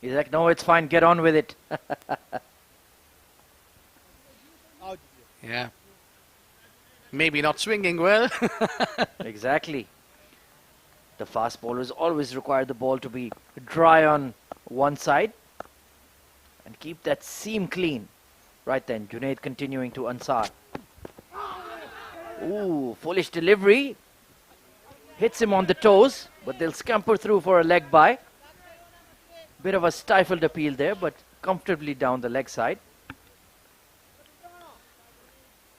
He's like, no, it's fine, get on with it. Yeah. Maybe not swinging well. Exactly. The fast bowlers always require the ball to be dry on one side and keep that seam clean. Right then, Junaid continuing to Ansar. Ooh, foolish delivery. Hits him on the toes, but they'll scamper through for a leg by. Bit of a stifled appeal there, but comfortably down the leg side.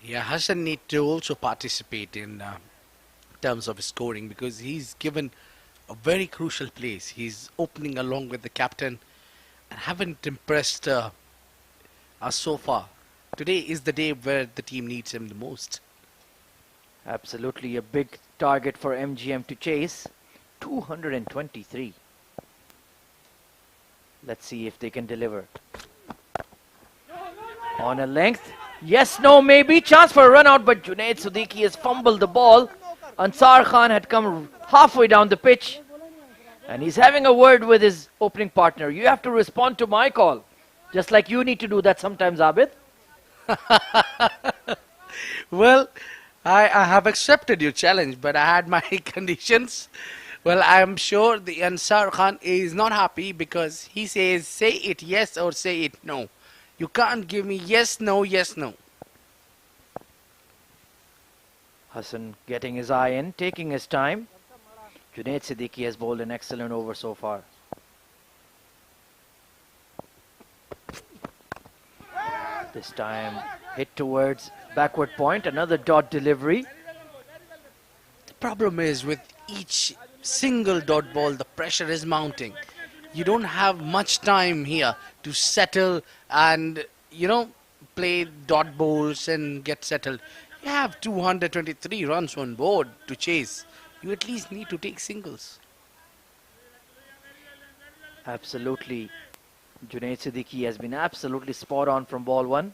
Yeah, Hassan need to also participate in terms of scoring because he's given a very crucial place. He's opening along with the captain and haven't impressed us so far. Today is the day where the team needs him the most. Absolutely a big target for MGM to chase. 223. Let's see if they can deliver. On a length. Yes, no, maybe. Chance for a run out, but Junaid Siddiqui has fumbled the ball. Ansar Khan had come halfway down the pitch. And he's having a word with his opening partner. You have to respond to my call. Just like you need to do that sometimes, Abid. Well, I have accepted your challenge, but I had my conditions. Well, I'm sure the Ansar Khan is not happy because he says, say it yes or say it no. You can't give me yes, no, yes, no. Hassan getting his eye in, taking his time. Junaid Siddiqui has bowled an excellent over so far. This time hit towards backward point, another dot delivery. The problem is with each single dot ball, the pressure is mounting. You don't have much time here to settle and, play dot bowls and get settled. You have 223 runs on board to chase. You at least need to take singles. Absolutely. Junaid Siddiqui has been absolutely spot on from ball one.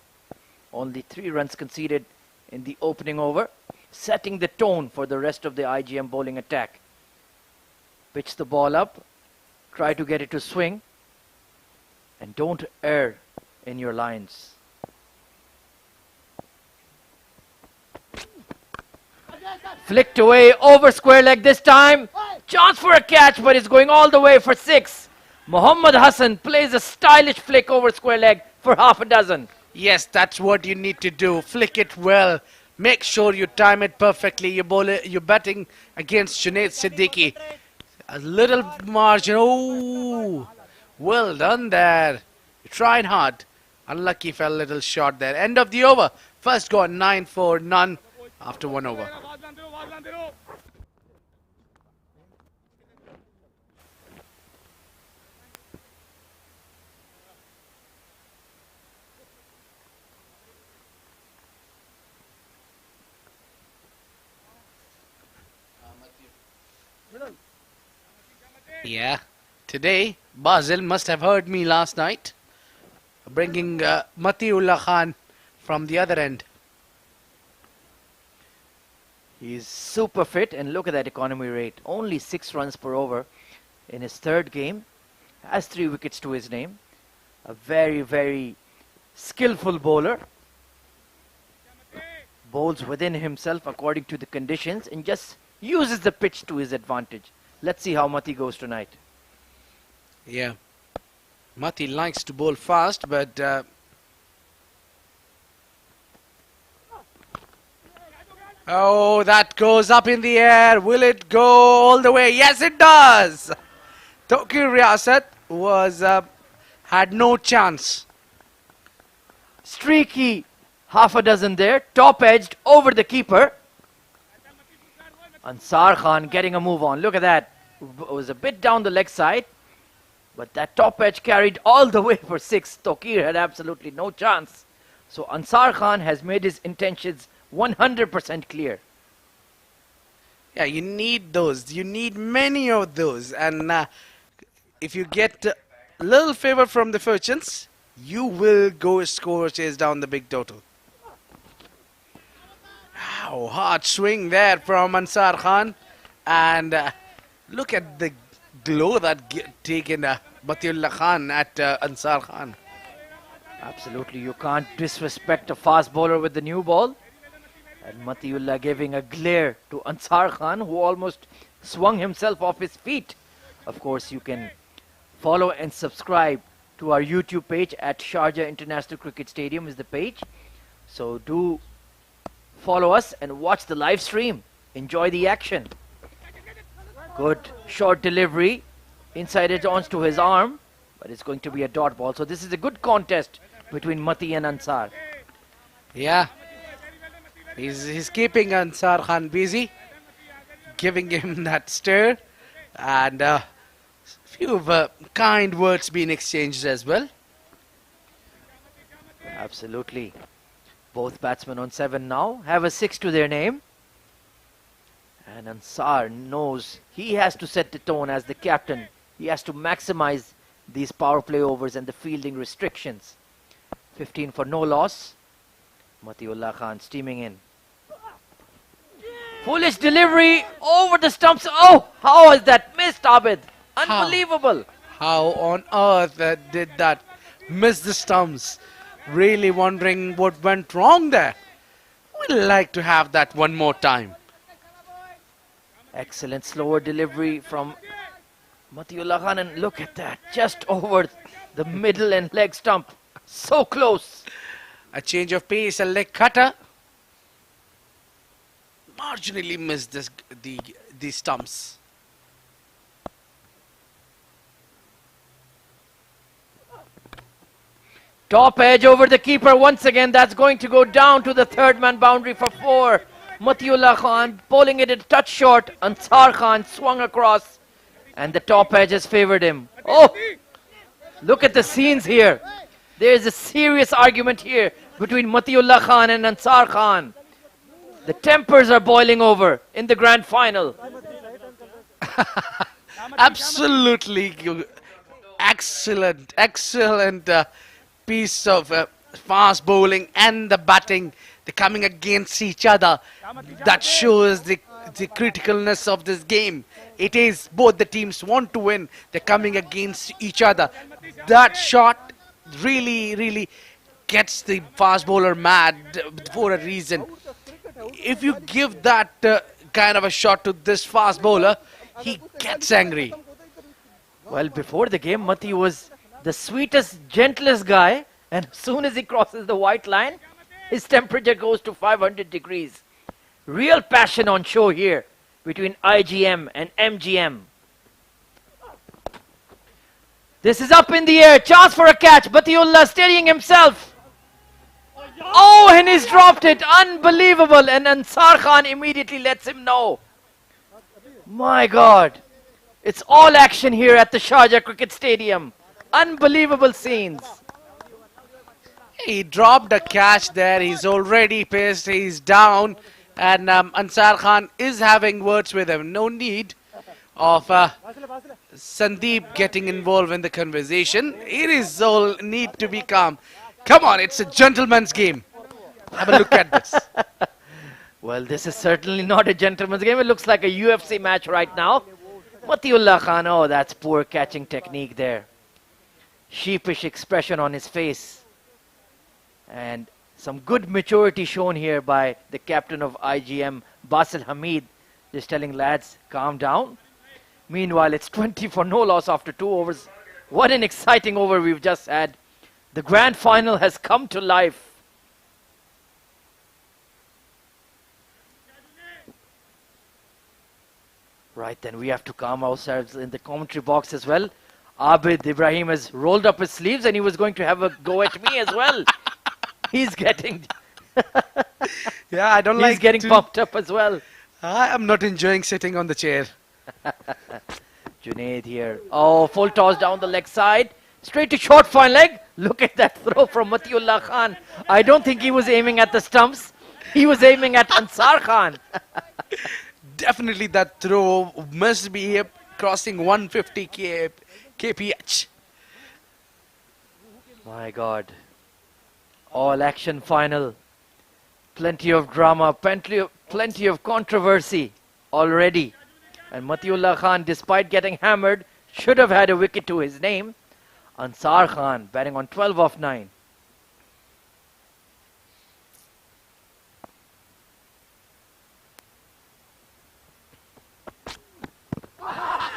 Only 3 runs conceded in the opening over, setting the tone for the rest of the IGM bowling attack. Pitch the ball up, try to get it to swing, and don't err in your lines. Flicked away over square leg this time. Chance for a catch, but it's going all the way for 6. Mohammad Hassan plays a stylish flick over square leg for half a dozen. Yes, that's what you need to do. Flick it well. Make sure you time it perfectly. You're batting against Junaid Siddiqui. A little margin. Oh, well done there. You tried hard. Unlucky, fell a little short there. End of the over. First gone 9-4, none after 1 over. Yeah, today Basil must have heard me last night, bringing Matiullah Khan from the other end. He's super fit, and look at that economy rate. Only 6 runs per over in his 3rd game. Has 3 wickets to his name. A very, very skillful bowler. Bowls within himself according to the conditions and just uses the pitch to his advantage. Let's see how Mati goes tonight. Yeah, Mati likes to bowl fast, but oh, that goes up in the air. Will it go all the way? Yes, it does. Tokir Riyasat had no chance. Streaky, half a dozen there, top edged over the keeper. Ansar Khan getting a move on. Look at that. It was a bit down the leg side, but that top edge carried all the way for 6. Tokir had absolutely no chance. So Ansar Khan has made his intentions 100% clear. Yeah, you need those. You need many of those. And if you get a little favor from the fortunes, you will go score chase down the big total. Wow, hard swing there from Ansar Khan. And look at the glow that taken Matiullah Khan at Ansar Khan. Absolutely, you can't disrespect a fast bowler with the new ball. And Matiullah giving a glare to Ansar Khan, who almost swung himself off his feet. Of course, you can follow and subscribe to our YouTube page at Sharjah International Cricket Stadium is the page. So do follow us and watch the live stream. Enjoy the action. Good short delivery. Inside edge onto his arm, but it's going to be a dot ball. So this is a good contest between Mati and Ansar. Yeah. He's keeping Ansar Khan busy, giving him that stare, and few kind words being exchanged as well. Absolutely. Both batsmen on 7 now have a 6 to their name. And Ansar knows he has to set the tone as the captain. He has to maximize these power play overs and the fielding restrictions. 15 for no loss. Matiullah Khan steaming in. Foolish delivery over the stumps. Oh, how is that missed, Abid? Unbelievable. How on earth did that miss the stumps? Really wondering what went wrong there. We'd like to have that one more time. Excellent slower delivery from Matiullah Khan, and look at that, just over the middle and leg stump. So close. A change of pace, a leg cutter. Marginally missed the stumps. Top edge over the keeper once again. That's going to go down to the third man boundary for 4. Matiullah Khan bowling it a touch short. Ansar Khan swung across and the top edge has favored him. Oh, look at the scenes here. There is a serious argument here between Matiullah Khan and Ansar Khan. The tempers are boiling over in the grand final. Absolutely excellent piece of fast bowling and the batting. They're coming against each other. That shows the criticalness of this game. It is both the teams want to win. They're coming against each other. That shot really gets the fast bowler mad for a reason. If you give that kind of a shot to this fast bowler, he gets angry. Well, before the game, Mati was the sweetest, gentlest guy, and as soon as he crosses the white line, his temperature goes to 500 degrees. Real passion on show here between IGM and MGM. This is up in the air, chance for a catch. Matiullah steadying himself. Oh, and he's dropped it. Unbelievable. And Ansar Khan immediately lets him know. My God. It's all action here at the Sharjah Cricket Stadium. Unbelievable scenes. He dropped a catch there. He's already pissed. He's down. And Ansar Khan is having words with him. No need of Sandeep getting involved in the conversation. It is all need to be calm. Come on, it's a gentleman's game. Have a look at this. Well, this is certainly not a gentleman's game. It looks like a UFC match right now. Matiullah Khan, oh, that's poor catching technique there. Sheepish expression on his face. And some good maturity shown here by the captain of IGM, Basil Hamid, just telling lads, calm down. Meanwhile, it's 20 for no loss after 2 overs. What an exciting over we've just had. The grand final has come to life. Right, then we have to calm ourselves in the commentary box as well. Abid Ibrahim has rolled up his sleeves and he was going to have a go at me as well. He's getting... Yeah, I don't like He's getting pumped up as well. I am not enjoying sitting on the chair. Junaid here. Oh, full toss down the leg side. Straight to short fine leg. Look at that throw from Matiullah Khan. I don't think he was aiming at the stumps. He was aiming at Ansar Khan. Definitely that throw must be crossing 150 kph. My God. All action final. Plenty of drama, plenty of controversy already. And Matiullah Khan, despite getting hammered, should have had a wicket to his name. Ansar Khan batting on 12 off 9.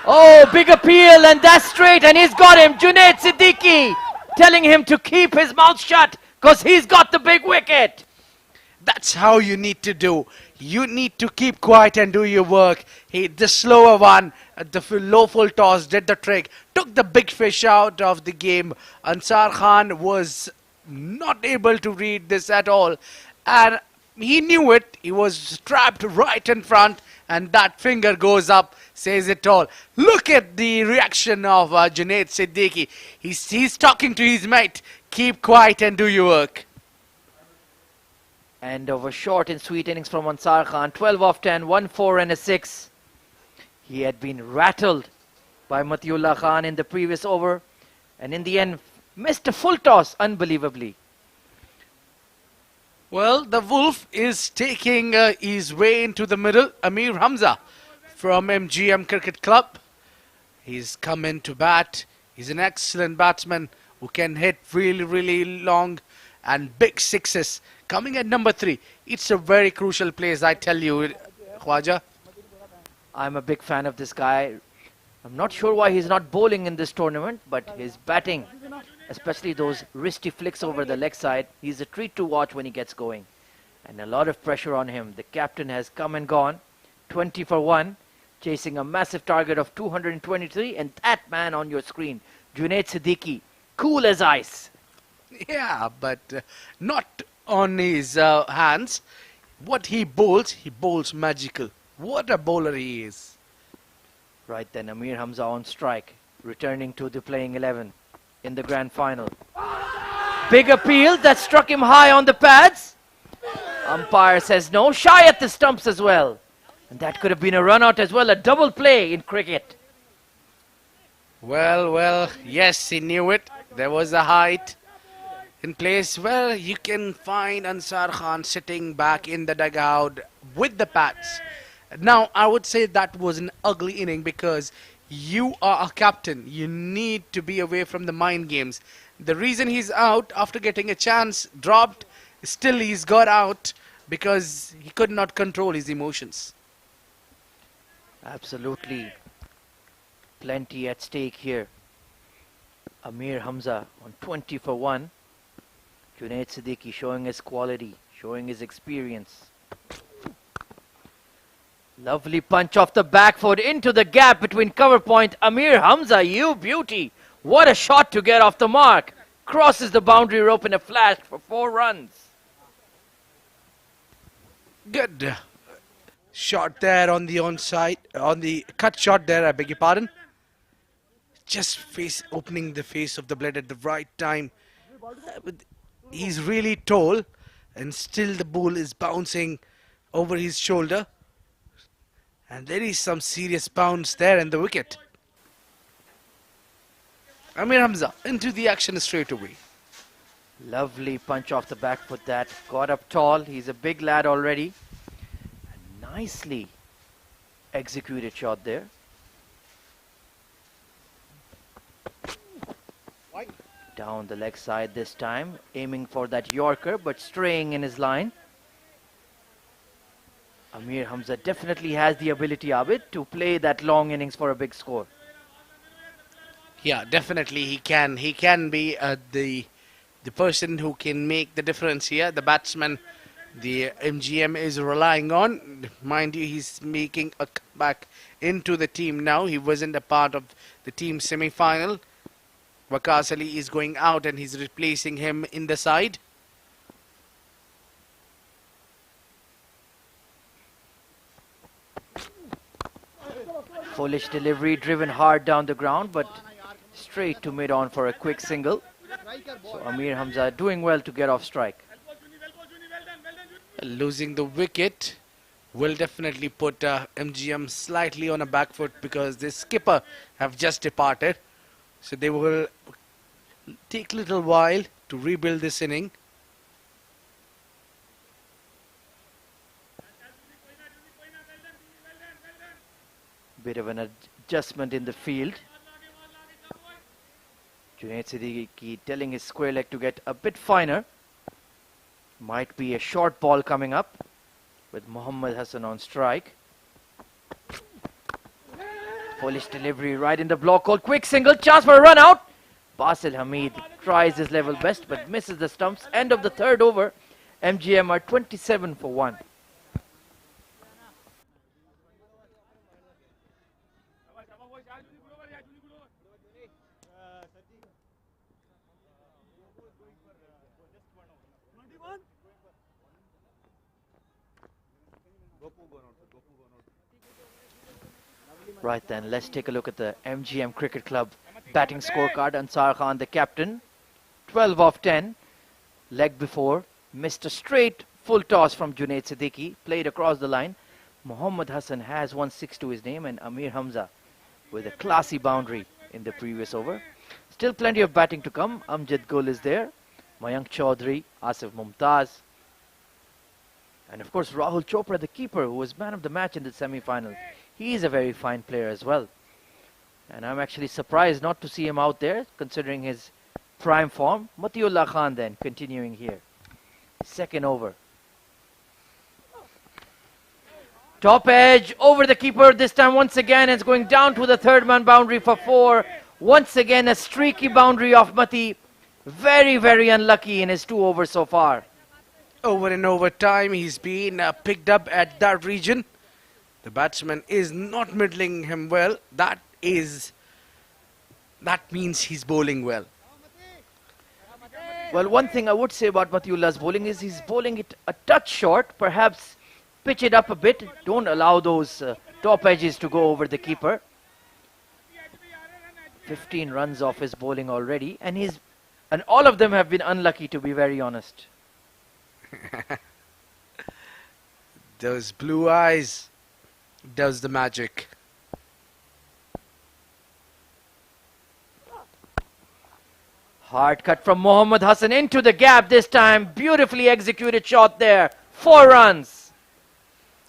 Oh, big appeal, and that's straight, and he's got him. Junaid Siddiqui telling him to keep his mouth shut because he's got the big wicket. That's how you need to do. You need to keep quiet and do your work. The slower one, the low full toss did the trick. Took the big fish out of the game. Ansar Khan was not able to read this at all. And He knew it. He was trapped right in front, and that finger goes up, says it all. Look at the reaction of Junaid Siddiqui. He's talking to his mate. Keep quiet and do your work. And over short and sweet innings from Ansar Khan, 12 off 10, 1 4 and a 6. He had been rattled by Matiullah Khan in the previous over, and in the end missed a full toss unbelievably. Well, the Wolf is taking his way into the middle. Amir Hamza from MGM Cricket Club. He's come in to bat. He's an excellent batsman who can hit really, really long and big sixes. Coming at number 3. It's a very crucial place, I tell you, Khwaja. I'm a big fan of this guy. I'm not sure why he's not bowling in this tournament, but his batting, especially those wristy flicks over the leg side, he's a treat to watch when he gets going. And a lot of pressure on him. The captain has come and gone, 20 for 1, chasing a massive target of 223, and that man on your screen, Junaid Siddiqui, cool as ice. Yeah, but not on his hands. What he bowls magical. What a bowler he is. Right then, Amir Hamza on strike, returning to the playing 11 in the grand final. Big appeal that struck him high on the pads. Umpire says no, shy at the stumps as well. And that could have been a run out as well, a double play in cricket. Well, yes, he knew it. There was a height in place where you can find Ansar Khan sitting back in the dugout with the pads. Now, I would say that was an ugly inning because you are a captain. You need to be away from the mind games. The reason he's out after getting a chance dropped, still he's got out because he could not control his emotions. Absolutely. Plenty at stake here. Amir Hamza on 20 for 1. Junaid Siddiqui showing his quality, showing his experience. Lovely punch off the back foot into the gap between cover point. Amir Hamza, you beauty. What a shot to get off the mark. Crosses the boundary rope in a flash for 4 runs. Good shot there on the onside, on the cut shot there, I beg your pardon. Just opening the face of the blade at the right time. He's really tall and still the ball is bouncing over his shoulder. And there is some serious bounce there in the wicket. Amir Hamza into the action straight away. Lovely punch off the back foot that. Got up tall. He's a big lad already. A nicely executed shot there. Down the leg side this time. Aiming for that Yorker but straying in his line. Amir Hamza definitely has the ability, Abid, to play that long innings for a big score. Yeah, definitely he can. He can be the person who can make the difference here. The batsman the MGM is relying on. Mind you, he's making a comeback into the team now. He wasn't a part of the team semi-final. Waqas Ali is going out and he's replacing him in the side. Foolish delivery, driven hard down the ground, but straight to mid-on for a quick single. So Amir Hamza doing well to get off strike. Losing the wicket will definitely put MGM slightly on a back foot because the skipper have just departed. So they will take a little while to rebuild this inning. Bit of an adjustment in the field. Junaid Siddiqui telling his square leg to get a bit finer. Might be a short ball coming up with Mohammad Hassan on strike. Polish delivery right in the block called quick single. Chance for a run out. Basil Hamid tries his level best but misses the stumps. End of the third over. MGM are 27 for 1. Right then, let's take a look at the MGM Cricket Club batting scorecard. Ansar Khan, the captain, 12 of 10. Leg before, missed a straight full toss from Junaid Siddiqui, played across the line. Mohammad Hassan has 1-6 to his name, and Amir Hamza with a classy boundary in the previous over. Still plenty of batting to come. Amjad Gul is there, Mayank Chaudhary, Asif Mumtaz, and of course Rahul Chopra, the keeper, who was man of the match in the semi-final. He is a very fine player as well. And I'm actually surprised not to see him out there, considering his prime form. Matiullah Khan then, continuing here. Second over. Top edge over the keeper this time once again. It's going down to the third man boundary for 4. Once again a streaky boundary of Mati. Very, very unlucky in his 2 overs so far. Over and over time, he's been picked up at that region. The batsman is not middling him well. That means he's bowling well. Well, one thing I would say about Matiullah's bowling is he's bowling it a touch short. Perhaps pitch it up a bit. Don't allow those top edges to go over the keeper. 15 runs off his bowling already, and all of them have been unlucky, to be very honest. Those blue eyes does the magic. Hard cut from Mohammad Hassan into the gap this time. Beautifully executed shot there. 4 runs.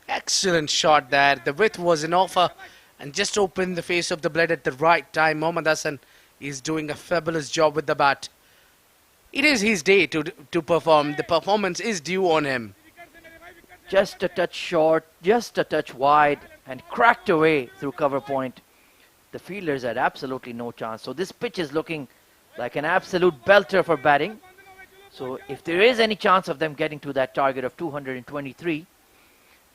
Excellent shot there. The width was an offer and just opened the face of the blade at the right time. Mohammad Hassan is doing a fabulous job with the bat. It is his day to perform. The performance is due on him. Just a touch short, just a touch wide, and cracked away through cover point. The fielders had absolutely no chance. So this pitch is looking like an absolute belter for batting. So if there is any chance of them getting to that target of 223,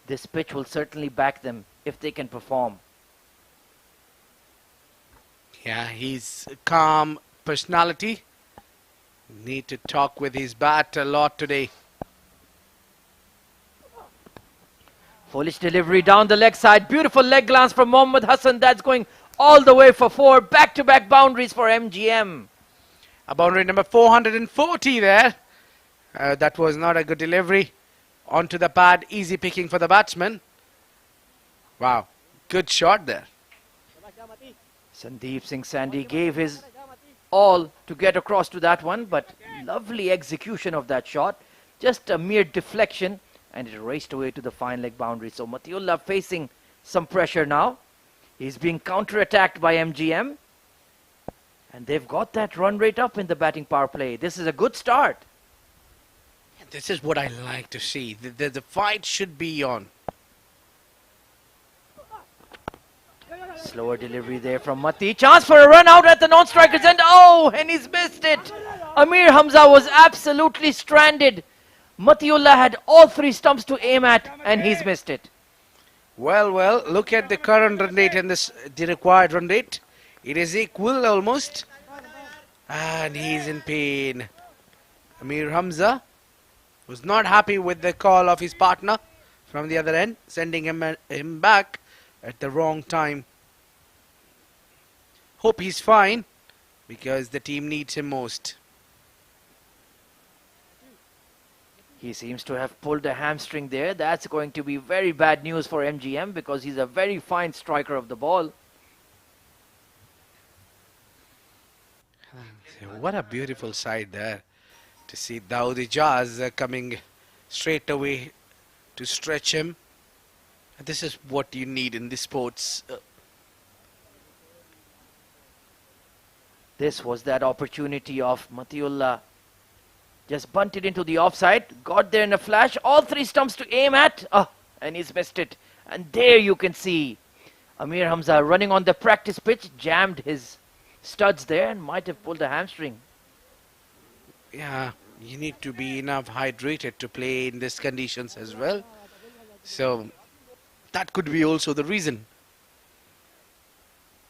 this pitch will certainly back them if they can perform. Yeah, he's a calm personality. Need to talk with his bat a lot today. Foolish delivery down the leg side. Beautiful leg glance from Mohammad Hassan. That's going all the way for 4. Back-to-back boundaries for MGM. A boundary number 440 there. That was not a good delivery. Onto the pad. Easy picking for the batsman. Wow. Good shot there. Sandeep Singh Sandhi gave his all to get across to that one, but lovely execution of that shot. Just a mere deflection, and it raced away to the fine leg boundary. So Matiullah facing some pressure now. He's being counter-attacked by MGM. And they've got that run rate up in the batting power play. This is a good start. This is what I like to see. The fight should be on. Slower delivery there from Mati. Chance for a run out at the non-striker's end. Oh, and he's missed it. Amir Hamza was absolutely stranded. Matiullah had all 3 stumps to aim at, and he's missed it. Well, look at the current run rate and the required run rate. It is equal almost. And he's in pain. Amir Hamza was not happy with the call of his partner from the other end, sending him back at the wrong time. Hope he's fine, because the team needs him most. He seems to have pulled a hamstring there. That's going to be very bad news for MGM, because he's a very fine striker of the ball. What a beautiful sight there to see Dawood Ijaz coming straight away to stretch him. This is what you need in the sports. This was that opportunity of Matiullah. Just bunted into the offside, got there in a flash, all 3 stumps to aim at, and he's missed it. And there you can see Amir Hamza running on the practice pitch, jammed his studs there and might have pulled a hamstring. Yeah, you need to be enough hydrated to play in these conditions as well. So that could be also the reason.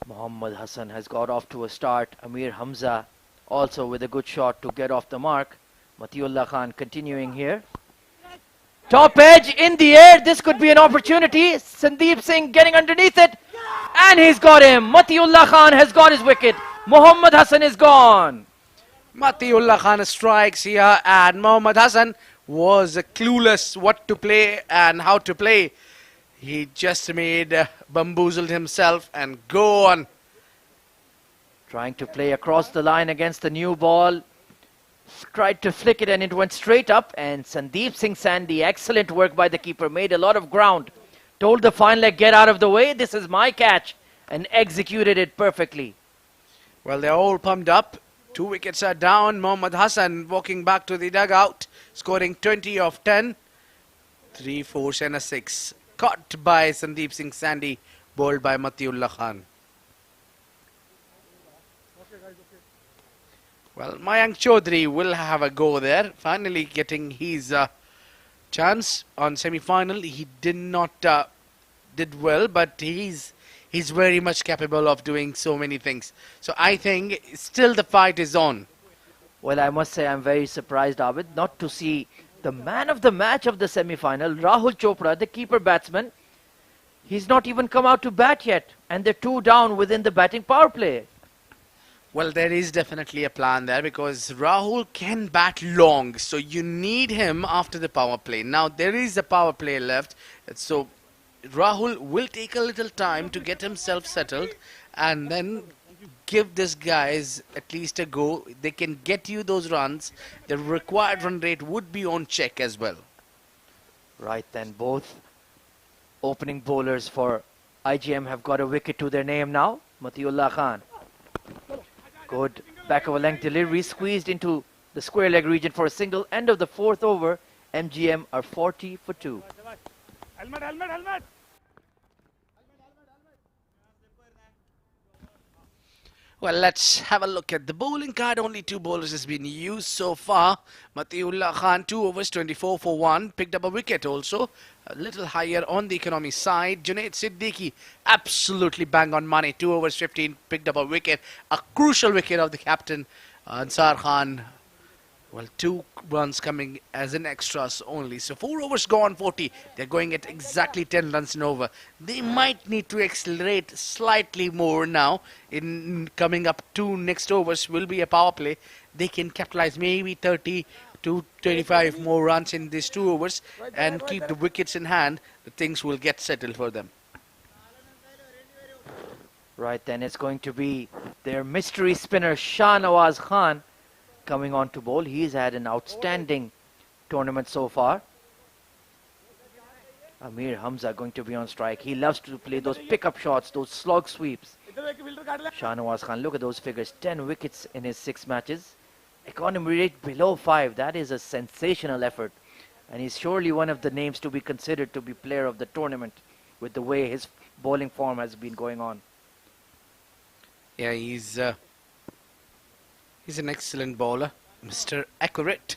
Mohammad Hassan has got off to a start. Amir Hamza also with a good shot to get off the mark. Matiullah Khan continuing here. Top edge in the air. This could be an opportunity. Sandeep Singh getting underneath it. And he's got him. Matiullah Khan has got his wicket. Mohammad Hassan is gone. Matiullah Khan strikes here, and Mohammad Hassan was clueless what to play and how to play. He just made bamboozled himself and go on. Trying to play across the line against the new ball. Tried to flick it and it went straight up. And Sandeep Singh Sandy, excellent work by the keeper, made a lot of ground. Told the fine leg, get out of the way, this is my catch. And executed it perfectly. Well, they're all pumped up. 2 wickets are down. Mohammad Hassan walking back to the dugout, scoring 20 of 10. 3 fours and a 6. Caught by Sandeep Singh Sandy, bowled by Matiullah Khan. Well, Mayank Chaudhary will have a go there, finally getting his chance on semi-final. He did not did well, but he's very much capable of doing so many things. So I think still the fight is on. Well, I must say I'm very surprised, Abid, not to see the man of the match of the semi-final, Rahul Chopra, the keeper batsman. He's not even come out to bat yet, and they're 2 down within the batting power play. Well, there is definitely a plan there because Rahul can bat long, so you need him after the power play. Now, there is a power play left, so Rahul will take a little time to get himself settled and then give these guys at least a go. They can get you those runs. The required run rate would be on check as well. Right then, both opening bowlers for IGM have got a wicket to their name now. Matiullah Khan. Good back of a length delivery, squeezed into the square leg region for a single. End of the 4th over. MGM are 40 for 2. Helmet. Well, let's have a look at the bowling card. Only 2 bowlers has been used so far. Matiullah Khan, 2 overs, 24 for 1. Picked up a wicket also. A little higher on the economy side. Junaid Siddiqui, absolutely bang on money. 2 overs, 15. Picked up a wicket. A crucial wicket of the captain, Ansar Khan. Well, 2 runs coming as an extras only. So 4 overs gone, 40. They're going at exactly 10 runs and over. They might need to accelerate slightly more now. In coming up 2 next overs will be a power play. They can capitalize maybe 30 to 25 more runs in these 2 overs and keep the wickets in hand. The things will get settled for them. Right then, it's going to be their mystery spinner Shahnawaz Khan coming on to bowl. He's had an outstanding tournament so far. Amir Hamza going to be on strike. He loves to play those pickup shots, those slog sweeps. Shahnawaz Khan, look at those figures. 10 wickets in his 6 matches. Economy rate below 5. That is a sensational effort. And he's surely one of the names to be considered to be player of the tournament with the way his bowling form has been going on. Yeah, he's an excellent bowler, Mr. Accurate.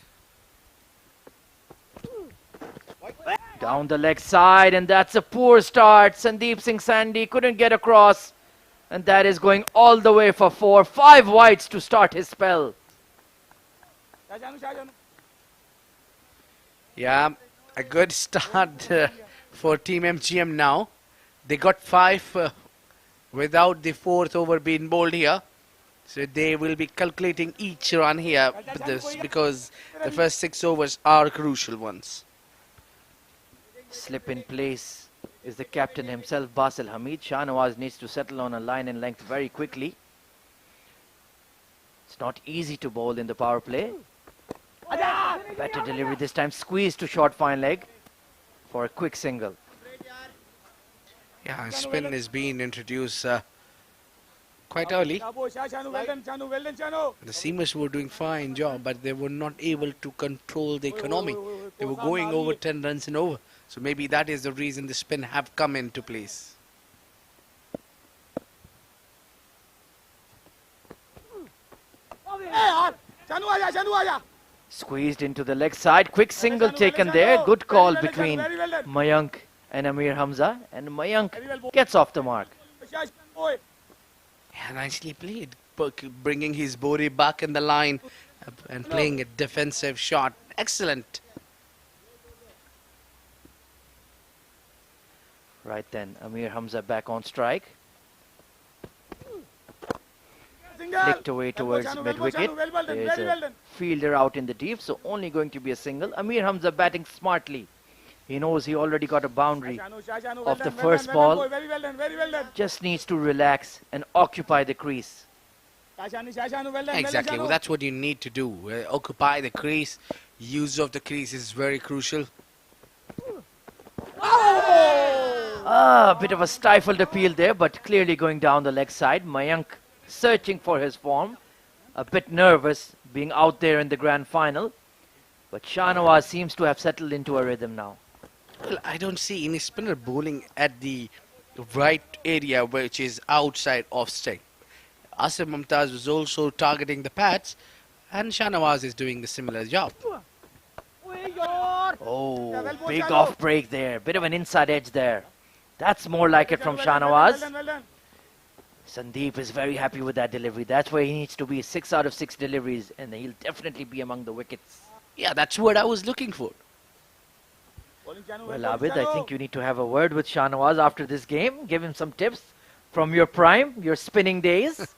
Down the leg side, and that's a poor start. Sandeep Singh Sandy couldn't get across, and that is going all the way for 4. 5 wides to start his spell. Yeah, a good start for Team MGM now. They got 5 without the 4th over being bowled here. So they will be calculating each run here because the first 6 overs are crucial ones. Slip in place is the captain himself, Basil Hamid. Shahnawaz needs to settle on a line and length very quickly. It's not easy to bowl in the power play. Better delivery this time, squeezed to short fine leg for a quick single. Yeah, spin is being introduced quite early. The seamers were doing fine job, but they were not able to control the economy. They were going over 10 runs and over. So maybe that is the reason the spin have come into place. Squeezed into the leg side, quick single taken there. Good call between Mayank and Amir Hamza, and Mayank gets off the mark. Yeah, nicely played, bringing his body back in the line and playing a defensive shot. Excellent. Right then, Amir Hamza back on strike. Flicked away towards mid-wicket. There's a fielder out in the deep, so only going to be a single. Amir Hamza batting smartly. He knows he already got a boundary of the first ball. Just needs to relax and occupy the crease. Exactly. Well, that's what you need to do. Occupy the crease. Use of the crease is very crucial. A bit of a stifled appeal there, but clearly going down the leg side. Mayank searching for his form. A bit nervous being out there in the grand final. But Shahnawaz seems to have settled into a rhythm now. Well, I don't see any spinner bowling at the right area, which is outside off stump. Asif Mumtaz was also targeting the pads, and Shahnawaz is doing the similar job. Oh, big off break there. Bit of an inside edge there. That's more like it from Shahnawaz. Sandeep is very happy with that delivery. That's where he needs to be. 6 out of 6 deliveries, and he'll definitely be among the wickets. Yeah, that's what I was looking for. Well, Abid, I think you need to have a word with Shahnawaz after this game. Give him some tips from your prime, your spinning days.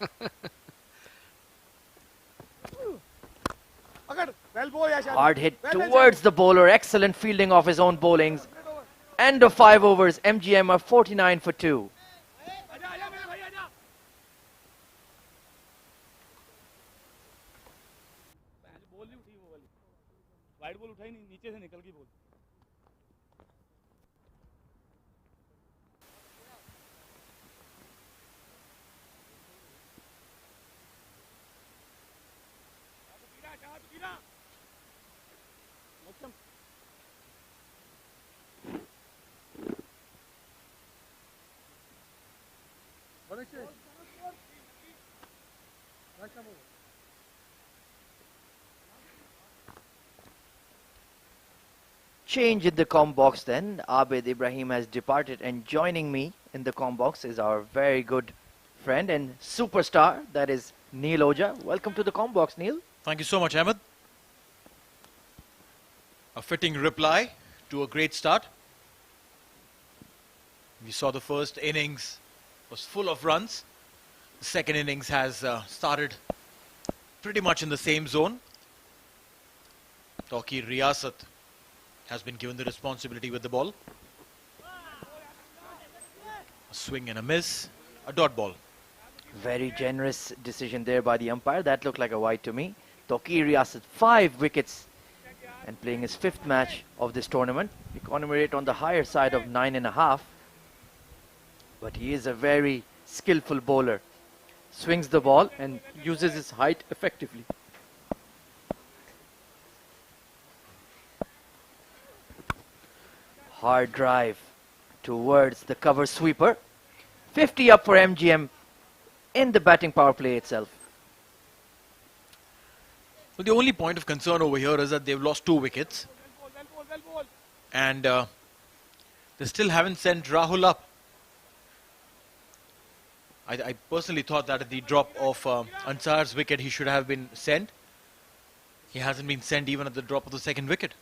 Hard hit towards the bowler. Excellent fielding of his own bowlings. End of 5 overs. MGM are 49 for 2. Change in the comm box then. Abid Ibrahim has departed, and joining me in the comm box is our very good friend and superstar, that is Neil Oja. Welcome to the comm box, Neil. Thank you so much, Ahmed. A fitting reply to a great start. We saw the first innings was full of runs. The second innings has started pretty much in the same zone. Tawqir Riyasat has been given the responsibility with the ball. A swing and a miss, a dot ball. Very generous decision there by the umpire. That looked like a wide to me. Tawqir Riyasat, 5 wickets and playing his 5th match of this tournament. Economy rate on the higher side of 9.5. But he is a very skillful bowler. Swings the ball and uses his height effectively. Hard drive towards the cover sweeper. 50 up for MGM in the batting power play itself. Well, the only point of concern over here is that they've lost 2 wickets. And they still haven't sent Rahul up. I personally thought that at the drop of Ansar's wicket, he should have been sent. He hasn't been sent even at the drop of the 2nd wicket.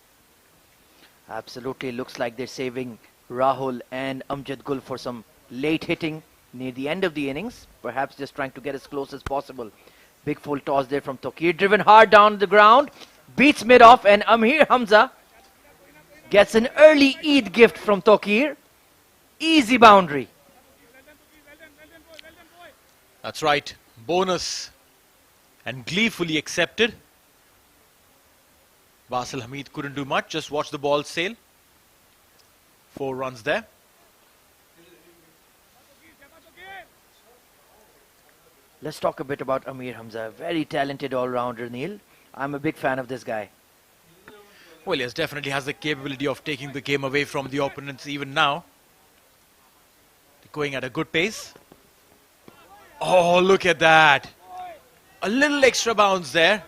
Absolutely, looks like they're saving Rahul and Amjad Gul for some late hitting near the end of the innings. Perhaps just trying to get as close as possible. Big full toss there from Tawqir, driven hard down the ground. Beats mid-off, and Amir Hamza gets an early Eid gift from Tawqir. Easy boundary. That's right. Bonus and gleefully accepted. Basil Hamid couldn't do much, just watch the ball sail. 4 runs there. Let's talk a bit about Amir Hamza. Very talented all-rounder, Neil. I'm a big fan of this guy. Well, yes, definitely has the capability of taking the game away from the opponents even now. They're going at a good pace. Oh, look at that. A little extra bounce there.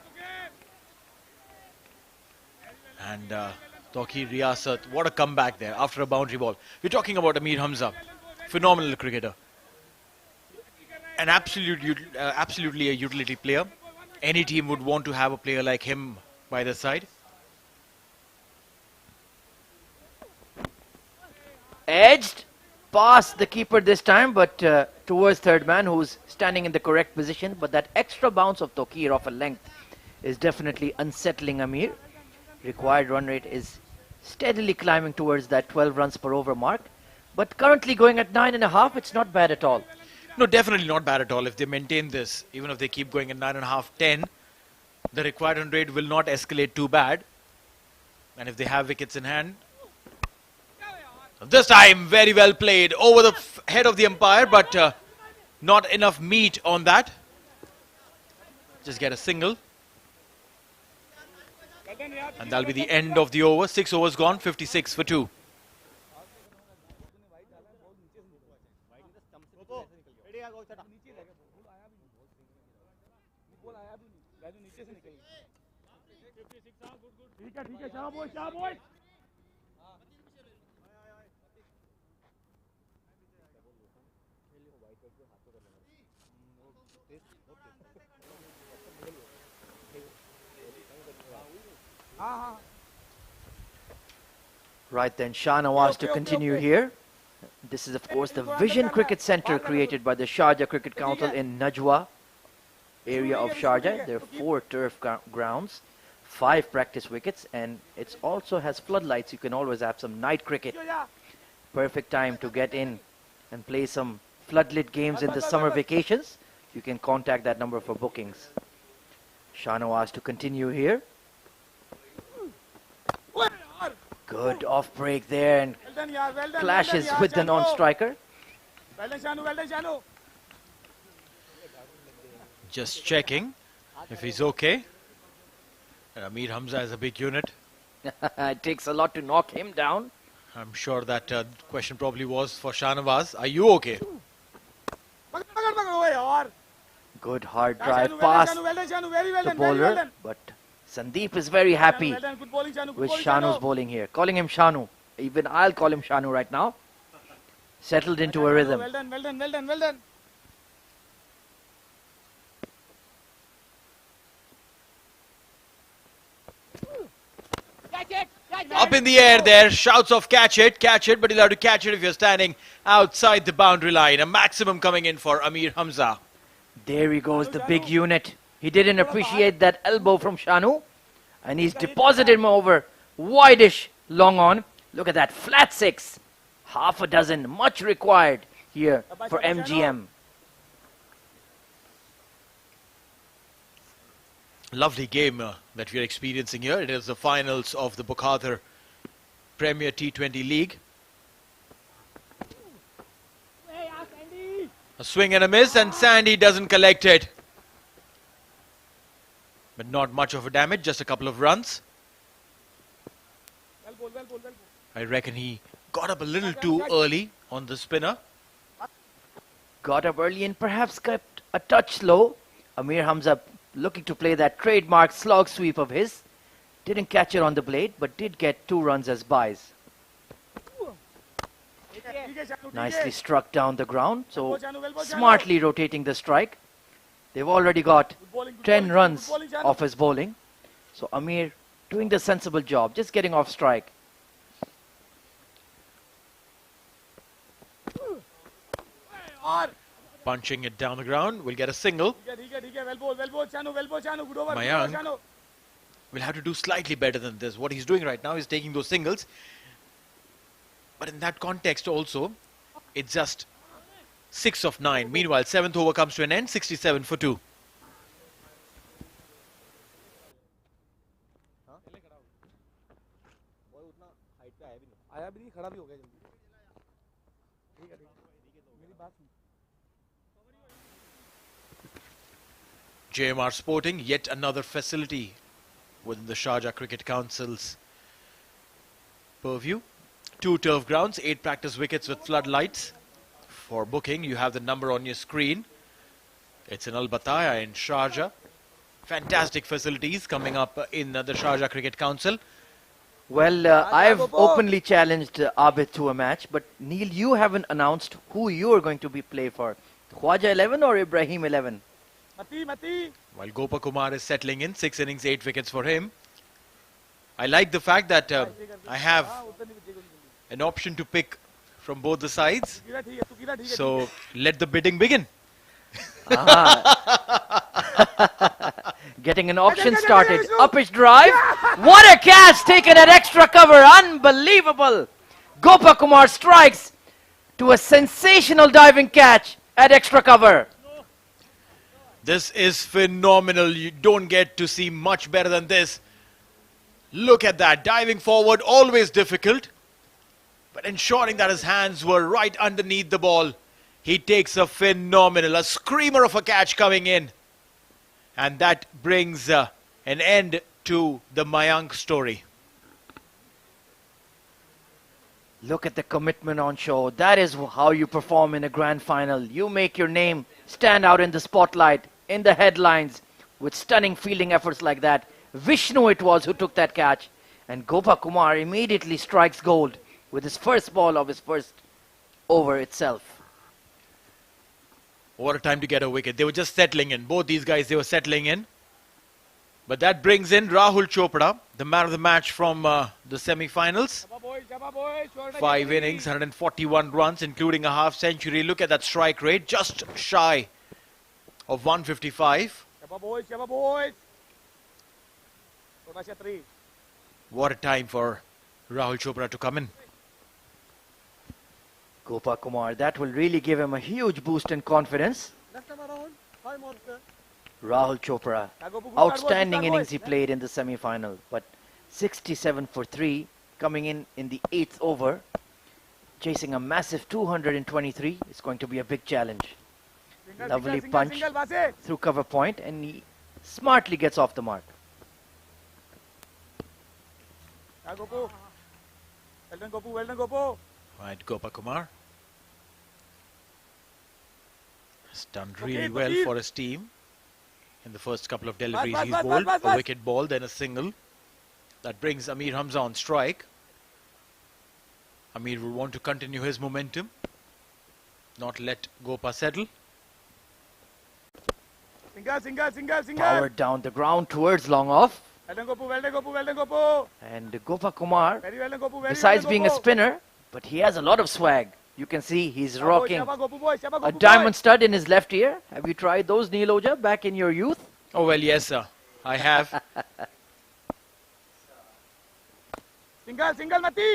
And Tawqir Riyasat, what a comeback there after a boundary ball. We're talking about Amir Hamza, phenomenal cricketer. An absolutely a utility player. Any team would want to have a player like him by their side. Edged, past the keeper this time, but towards third man, who's standing in the correct position. But that extra bounce of Tokir off a length is definitely unsettling Amir. Required run rate is steadily climbing towards that 12 runs per over mark. But currently going at 9.5, it's not bad at all. No, definitely not bad at all. If they maintain this, even if they keep going at 9.5, 10, the required run rate will not escalate too bad. And if they have wickets in hand, this time very well played over the head of the umpire, but not enough meat on that. Just get a single. And that'll be the end of the over. 6 overs gone, 56 for 2. Right then, Shah Nawaz to continue here. This is, of course, the Vision Cricket Centre created by the Sharjah Cricket Council in Najwa area of Sharjah. There are 4 turf grounds, 5 practice wickets, and it also has floodlights. You can always have some night cricket. Perfect time to get in and play some floodlit games in the summer vacations. You can contact that number for bookings. Shah Nawaz to continue here. Good off break there and clashes with the non-striker. Just checking if he's okay. And Amir Hamza is a big unit. It takes a lot to knock him down. I'm sure that question probably was for Shah Nawaz. Are you okay? Good hard drive past the bowler, but Sandeep is very happy with Shanu's bowling here. Calling him Shanu. Even I'll call him Shanu right now. Settled into a rhythm. Well done. Up in the air there, shouts of catch it, but you'll have to catch it if you're standing outside the boundary line. A maximum coming in for Amir Hamza. There he goes, the big unit. He didn't appreciate that elbow from Shanu, and he's deposited him over wideish long on. Look at that, flat 6. Half a dozen, much required here for MGM. Lovely game that we're experiencing here. It is the finals of the Bukhatir Premier T20 League. A swing and a miss, and Sandy doesn't collect it. But not much of a damage, just a couple of runs. I reckon he got up a little too early on the spinner. Got up early and perhaps kept a touch slow. Amir Hamza looking to play that trademark slog sweep of his. Didn't catch it on the blade, but did get 2 runs as buys. Nicely struck down the ground, so smartly rotating the strike. They've already got 10 runs off his bowling. So Amir doing the sensible job, just getting off strike. Punching it down the ground, will get a single. Mayank will have to do slightly better than this. What he's doing right now is taking those singles. But in that context also, it's just 6 of 9. Meanwhile, 7th over comes to an end, 67 for 2. JMR Sporting, yet another facility within the Sharjah Cricket Council's purview. 2 turf grounds, 8 practice wickets with floodlights. For booking, you have the number on your screen. It's in Al Bataya in Sharjah. Fantastic facilities coming up in the Sharjah Cricket Council. Well, I've openly challenged Abid to a match, but Neil, you haven't announced who you are going to be play for. Khwaja 11 or Ibrahim 11? While Gopa Kumar is settling in, 6 innings, 8 wickets for him. I like the fact that I have an option to pick from both the sides. So let the bidding begin. Getting an auction started. Uppish drive. What a catch taken at extra cover. Unbelievable. Gopa Kumar strikes to a sensational diving catch at extra cover. This is phenomenal. You don't get to see much better than this. Look at that. Diving forward, always difficult. But ensuring that his hands were right underneath the ball. He takes a phenomenal, a screamer of a catch coming in. And that brings an end to the Mayank story. Look at the commitment on show. That is how you perform in a grand final. You make your name stand out in the spotlight, in the headlines, with stunning fielding efforts like that. Vishnu it was who took that catch. And Gopa Kumar immediately strikes gold with his first ball of his first over itself. What a time to get a wicket. They were just settling in. Both these guys, they were settling in. But that brings in Rahul Chopra, the man of the match from the semi-finals. 5 innings, 141 runs, including a half century. Look at that strike rate, just shy of 155. What a time for Rahul Chopra to come in. Gopa Kumar, that will really give him a huge boost in confidence. Rahul Chopra, outstanding innings he played in the semi-final, but 67 for 3 coming in the 8th over, chasing a massive 223 is going to be a big challenge. Lovely punch through cover point, and he smartly gets off the mark. Right, Gopa Kumar has done really well for his team. In the first couple of deliveries, he's bowled a wicket ball, then a single. That brings Amir Hamza on strike. Amir will want to continue his momentum, not let Gopa settle. Powered down the ground towards long off. And Gopa Kumar, besides being a spinner, but he has a lot of swag. You can see he's rocking a diamond stud in his left ear. Have you tried those, Neeloja, back in your youth? Oh, well, yes, sir. I have.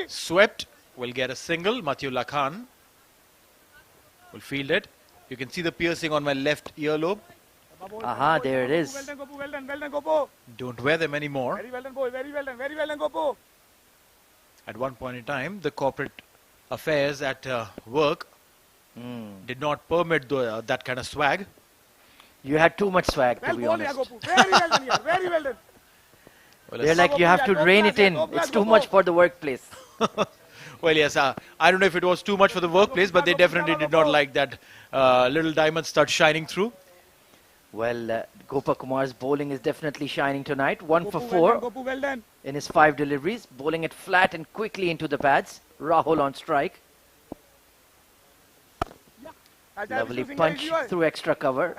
Swept will get a single. Matiullah Khan will field it. You can see the piercing on my left earlobe. Aha, there it is. Don't wear them anymore. Very well done, boy. Very well done. Very well done, Gopo. At one point in time, the corporate affairs at work did not permit that kind of swag. You had too much swag, to be honest. Very well done, yeah. Very well done. Well, they're like, you have to rein it in. It's too much for the workplace. Well, yes, I don't know if it was too much for the workplace, but they definitely did not like that little diamond stud shining through. Well, Gopa Kumar's bowling is definitely shining tonight. 1 for 4 in his 5 deliveries. Bowling it flat and quickly into the pads. Rahul on strike. Lovely punch through extra cover.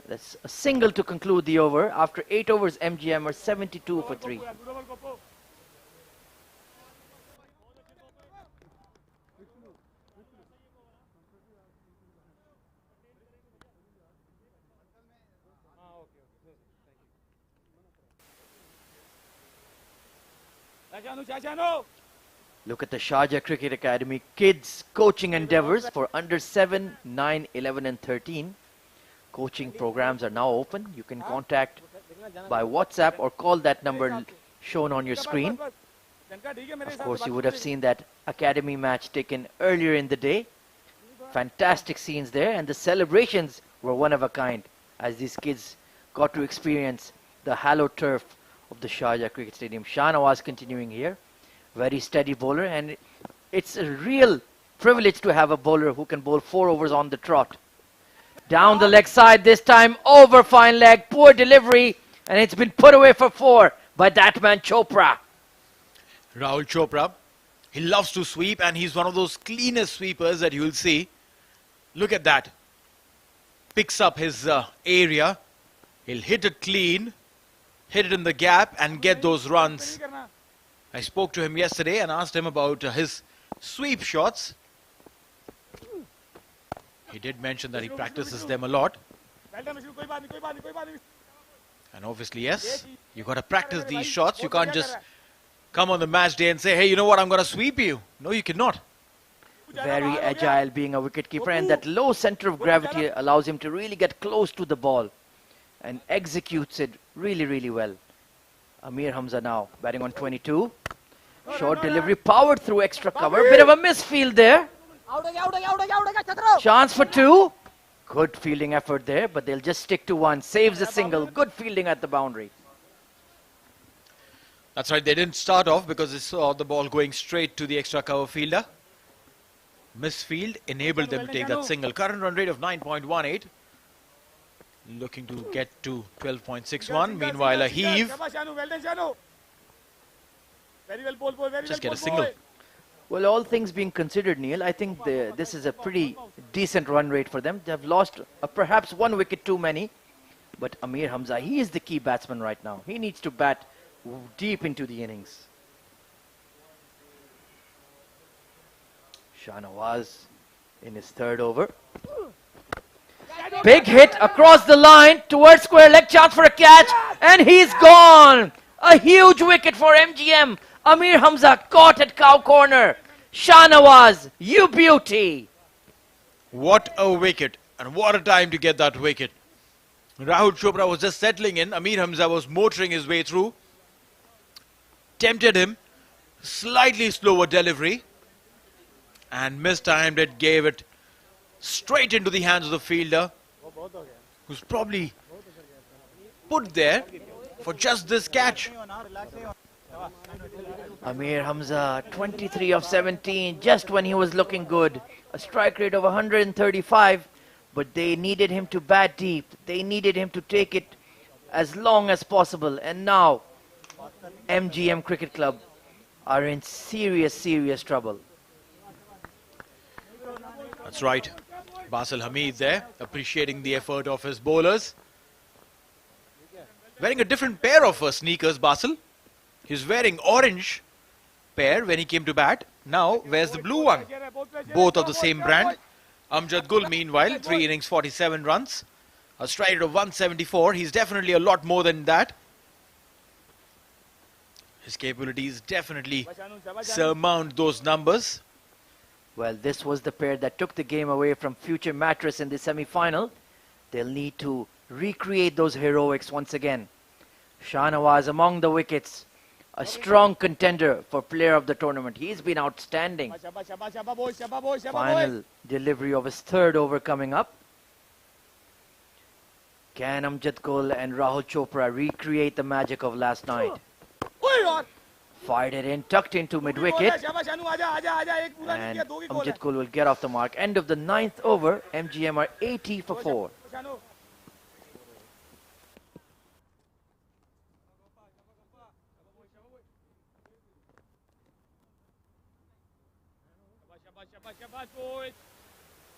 That's a single to conclude the over. After 8 overs, MGM are 72 for 3. Look at the Sharjah Cricket Academy kids coaching endeavors for under 7, 9, 11 and 13. Coaching programs are now open. You can contact by WhatsApp or call that number shown on your screen. Of course, you would have seen that academy match taken earlier in the day. Fantastic scenes there, and the celebrations were one of a kind as these kids got to experience the hallowed turf of the Sharjah Cricket Stadium. Shahnawaz continuing here. Very steady bowler, and it's a real privilege to have a bowler who can bowl 4 overs on the trot. Down the leg side this time, over fine leg, poor delivery, and it's been put away for 4 by that man Chopra. Rahul Chopra, he loves to sweep, and he's one of those cleanest sweepers that you'll see. Look at that. Picks up his area. He'll hit it clean, hit it in the gap, and get those runs. I spoke to him yesterday and asked him about his sweep shots. He did mention that he practices them a lot. And obviously, yes, you got to practice these shots. You can't just come on the match day and say, hey, you know what, I'm going to sweep you. No, you cannot. Very agile being a wicketkeeper, and that low center of gravity allows him to really get close to the ball and executes it really, really well. Amir Hamza now batting on 22. Short delivery powered through extra cover. Bit of a misfield there. Chance for two. Good fielding effort there, but they'll just stick to one. Saves a single. Good fielding at the boundary. That's right, they didn't start off because they saw the ball going straight to the extra cover fielder. Misfield enabled them to take that single. Current run rate of 9.18. Looking to get to 12.61. Meanwhile, a heave. Just get a single. Well, all things being considered, Neil, I think this is a pretty decent run rate for them. They've lost perhaps one wicket too many. But Amir Hamza, he is the key batsman right now. He needs to bat deep into the innings. Shahnawaz in his third over. Big hit across the line towards square leg, chance for a catch, and he's gone. A huge wicket for MGM. Amir Hamza caught at cow corner. Shahnawaz, you beauty. What a wicket, and what a time to get that wicket. Rahul Chopra was just settling in. Amir Hamza was motoring his way through. Tempted him. Slightly slower delivery. And mistimed it, gave it straight into the hands of the fielder, who's probably put there for just this catch. Amir Hamza, 23 of 17, just when he was looking good. A strike rate of 135, but they needed him to bat deep. They needed him to take it as long as possible. And now, MGM Cricket Club are in serious, serious trouble. That's right. Basil Hamid there, appreciating the effort of his bowlers. Wearing a different pair of sneakers, Basil. He's wearing orange pair when he came to bat. Now, where's the blue one? Both of the same brand. Amjad Gul, meanwhile, 3 innings, 47 runs. A strike rate of 174. He's definitely a lot more than that. His capabilities definitely surmount those numbers. Well, this was the pair that took the game away from Future Mattress in the semi-final. They'll need to recreate those heroics once again. Shahnawaz among the wickets. A strong contender for player of the tournament. He's been outstanding. Final delivery of his third over coming up. Can Amjad Gul and Rahul Chopra recreate the magic of last night? Fired it in, tucked into mid-wicket. And Amjad Gul will get off the mark. End of the 9th over. MGM are 80 for 4.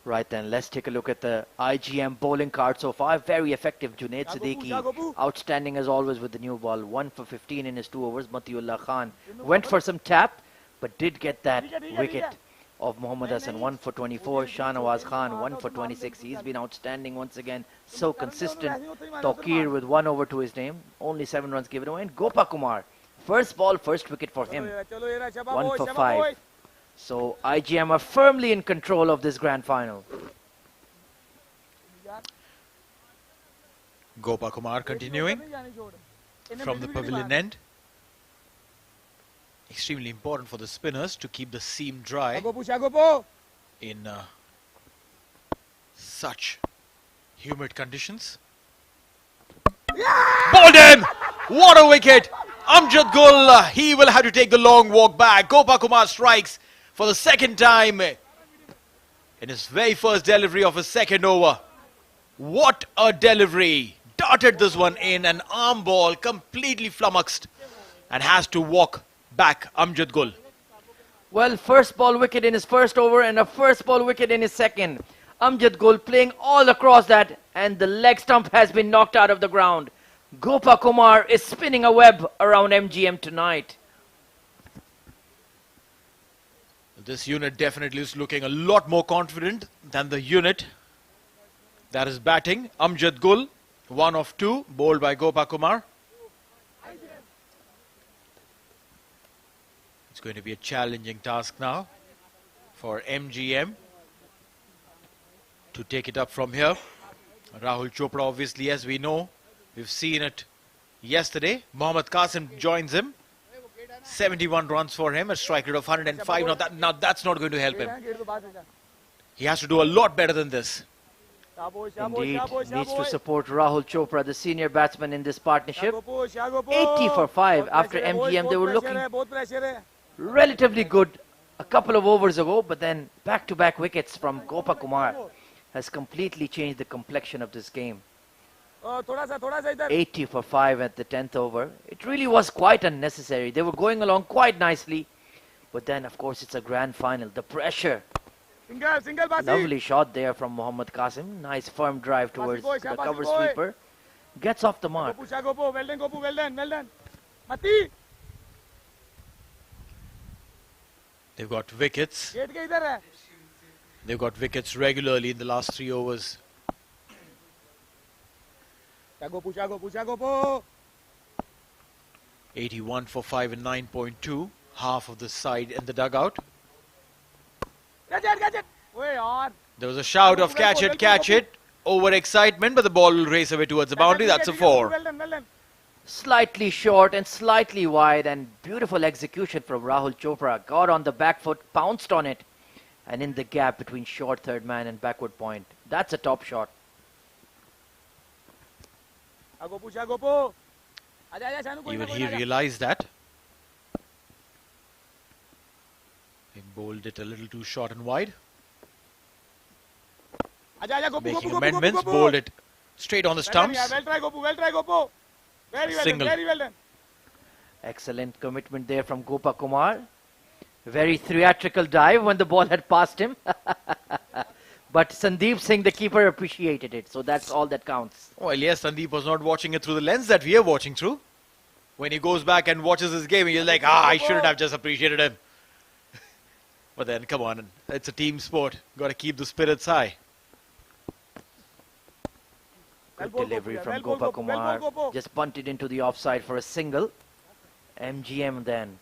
Right then, let's take a look at the IGM bowling card so far. Very effective. Junaid Siddiqui, outstanding as always with the new ball. 1 for 15 in his 2 overs. Matiullah Khan went for some tap, but did get that wicket of Mohammad Hassan. 1 for 24. Shahnawaz Khan, 1 for 26. He's been outstanding once again. So consistent. Tawqir with 1 over to his name. Only 7 runs given away. And Gopa Kumar, first ball, first wicket for him. 1 for 5. So IGM are firmly in control of this grand final. Gopa Kumar continuing from the pavilion end. Extremely important for the spinners to keep the seam dry in such humid conditions. Bowled in! What a wicket! Amjad Gul, he will have to take the long walk back. Gopa Kumar strikes for the second time in his very first delivery of his second over. What a delivery! Darted this one in, an arm ball, completely flummoxed, and has to walk back Amjad Gul. Well, first ball wicket in his first over and a first ball wicket in his second. Amjad Gul playing all across that, and the leg stump has been knocked out of the ground. Gopa Kumar is spinning a web around MGM tonight. This unit definitely is looking a lot more confident than the unit That is batting. Amjad Gul, 1 of 2, bowled by Gopa Kumar. It's going to be a challenging task now for MGM to take it up from here. Rahul Chopra, obviously, as we know, we've seen it yesterday. Mohammad Qasim joins him. 71 runs for him, a strike rate of 105. Now that's not going to help him. He has to do a lot better than this. Indeed, needs to support Rahul Chopra, the senior batsman in this partnership. 80 for 5 after MGM. They were looking relatively good a couple of overs ago, but then back-to-back wickets from Gopa Kumar has completely changed the complexion of this game. 80 for 5 at the 10th over. It really was quite unnecessary. They were going along quite nicely, but then of course it's a grand final. The pressure. Lovely shot there from Mohammad Qasim. Nice firm drive towards the cover sweeper. Gets off the mark. They've got wickets. They've got wickets regularly in the last 3 overs. 81 for 5 and 9.2. Half of the side in the dugout. There was a shout of catch it. Over excitement, but the ball will race away towards the boundary. That's a 4. Slightly short and slightly wide, and beautiful execution from Rahul Chopra. Got on the back foot, pounced on it, and in the gap between short third man and backward point. That's a top shot. Even he realized that. He bowled it a little too short and wide. Making amendments, bowled it straight on the stumps. Single. Excellent commitment there from Gopa Kumar. Very theatrical dive when the ball had passed him. But Sandeep Singh, the keeper, appreciated it. So that's all that counts. Well, yes, Sandeep was not watching it through the lens that we are watching through. When he goes back and watches his game, he's like, I shouldn't have just appreciated him. But then, come on, it's a team sport. Got to keep the spirits high. Good delivery from Gopa Kumar. Just bunted into the offside for a single. MGM then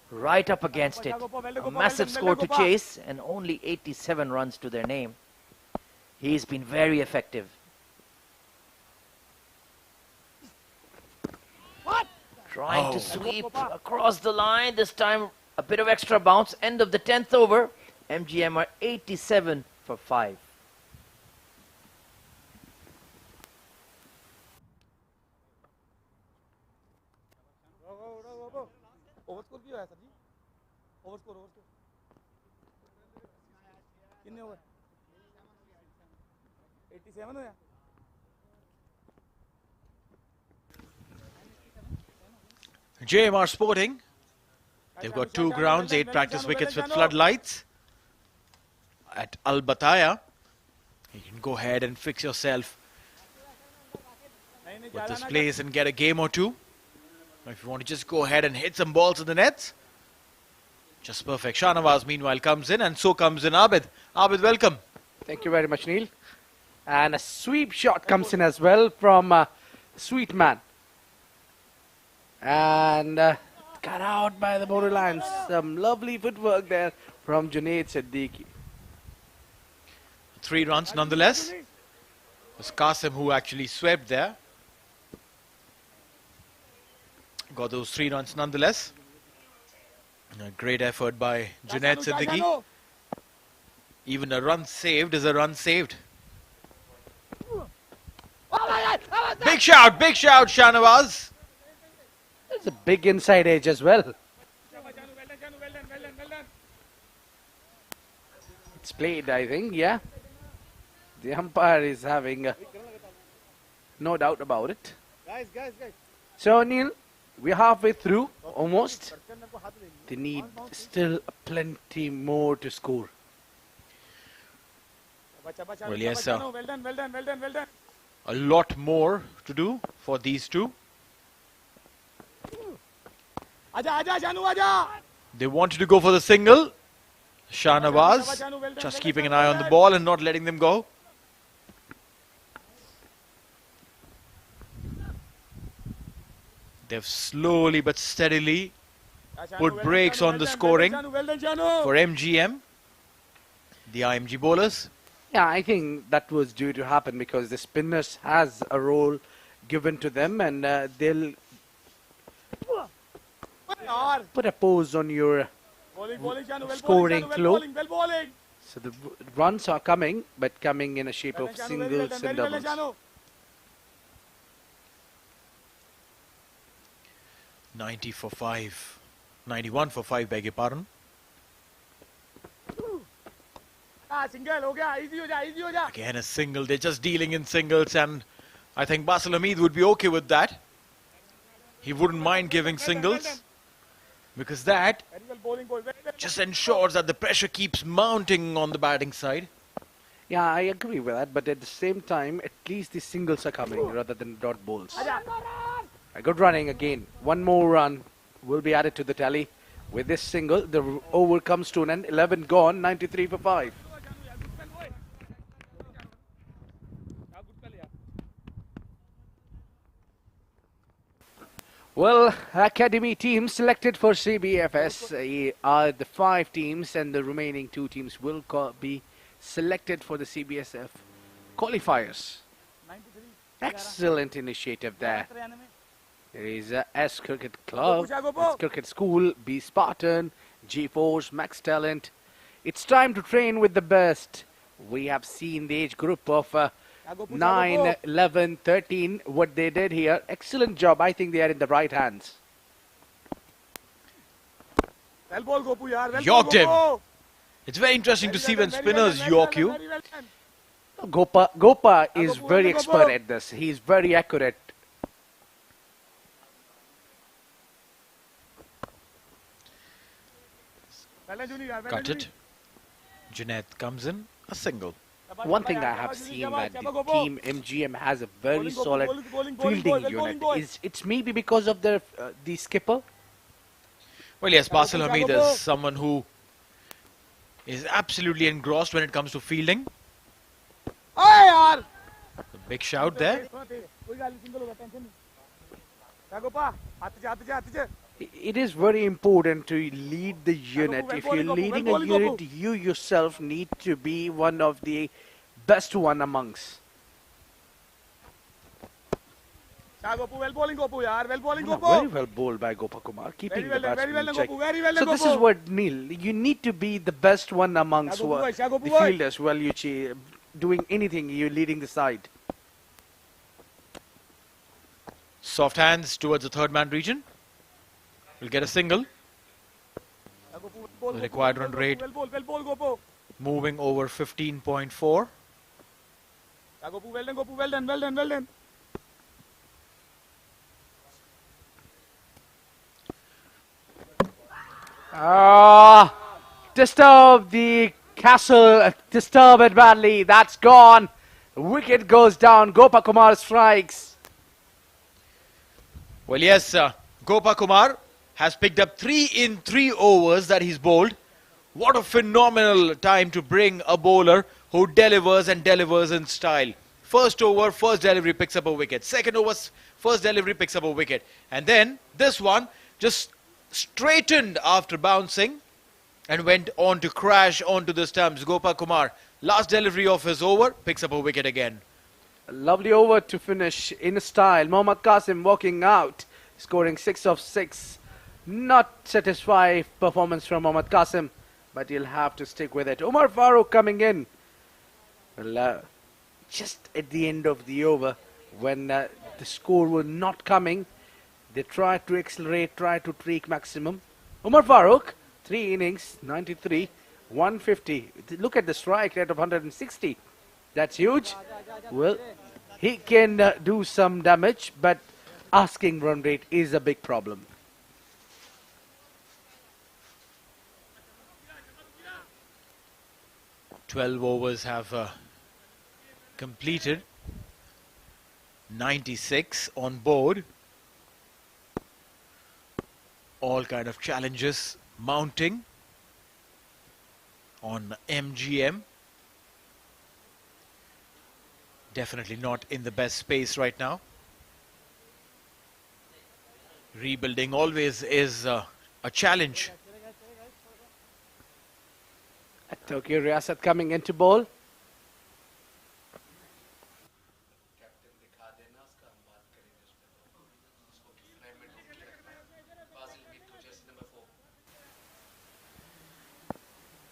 right up against it. A massive score to chase and only 87 runs to their name. He's been very effective. Trying to sweep across the line. This time a bit of extra bounce. End of the 10th over. MGM are 87 for 5. ओवरस्कोर क्यों है sir जी ओवरस्कोर कितने over 87 होया JMR Sporting. They've got 2 grounds, 8 practice wickets with floodlights. At Al Bataya, you can go ahead and fix yourself with this place and get a game or 2. If you want to just go ahead and hit some balls in the nets, just perfect. Shahnawaz meanwhile comes in, and so comes in Abid. Abid, welcome. Thank you very much, Neil. And a sweep shot comes in as well from Sweet Man. And cut out by the borderline. Some lovely footwork there from Junaid Siddiqui. 3 runs nonetheless. It was Qasim who actually swept there. Got those 3 runs nonetheless. A great effort by Junaid Siddiqui. Even a run saved is a run saved. Big shout, Shahnawaz. It's a big inside edge as well. It's played, I think, yeah. The umpire is having no doubt about it. guys So, Neil, we're halfway through, almost. They need still plenty more to score. Well, yes, sir. well done A lot more to do for these two. आजा जानू आजा They wanted to go for the single. Shahnawaz just keeping an eye on the ball and not letting them go. They've slowly but steadily put brakes on the scoring for MGM, the IMG bowlers. Yeah, I think that was due to happen because the spinners has a role given to them, and they'll put a pause on your scoring flow. So the runs are coming, but coming in a shape of singles and doubles. 90 for 5. 91 for 5, beg your pardon. Again a single, they're just dealing in singles, and I think Basil Hamid would be okay with that. He wouldn't mind giving singles, because that just ensures that the pressure keeps mounting on the batting side. Yeah, I agree with that, but at the same time, at least the singles are coming rather than dot balls. Good running again. One more run will be added to the tally. With this single, the over comes to an end. 11 gone, 93 for 5. Well, academy teams selected for CBFS are the 5 teams, and the remaining 2 teams will be selected for the CBSF qualifiers. Excellent initiative there. There is S Cricket Club, S Cricket School, B Spartan, G-Force, Max Talent. It's time to train with the best. We have seen the age group of 9, 11, 13, what they did here. Excellent job. I think they are in the right hands. Yorked him. It's very interesting to see when spinners york you. Gopa is very expert at this. He is very accurate. Cut it. Junaid comes in, a single. One thing I have seen that the team MGM has a very solid fielding unit. It's maybe because of the skipper. Well, yes, Basil Hamid is someone who is absolutely engrossed when it comes to fielding. A big shout there. It is very important to lead the unit. If you're leading a unit, you yourself need to be one of the best one amongst. Very well bowled by Gopa Kumar, keeping the batsman in check. So this is what, Neil, you need to be the best one amongst the fielders while you're doing anything, you're leading the side. Soft hands towards the third man region. Will get a single. The required run rate moving over 15.4. Well done. Disturb the castle, disturb it badly. That's gone. The wicket goes down. Gopa Kumar strikes. Well, yes, Gopa Kumar has picked up 3 in 3 overs that he's bowled. What a phenomenal time to bring a bowler who delivers and delivers in style. First over, first delivery picks up a wicket. Second over, first delivery picks up a wicket. And then this one just straightened after bouncing and went on to crash onto the stumps. Gopa Kumar, last delivery of his over, picks up a wicket again. A lovely over to finish in style. Mohammad Qasim walking out, scoring 6 of 6. Not satisfied performance from Mohammad Qasim, but he'll have to stick with it. Umar Farooq coming in. Well, just at the end of the over, when the score was not coming, they tried to accelerate, tried to tweak maximum. Umar Farooq, 3 innings, 93, 150. Look at the strike rate of 160. That's huge. Well, he can do some damage, but asking run rate is a big problem. Twelve overs have completed. 96 on board. All kind of challenges mounting on MGM. Definitely not in the best space right now. Rebuilding always is a challenge. Tokyo Riyasat coming into ball.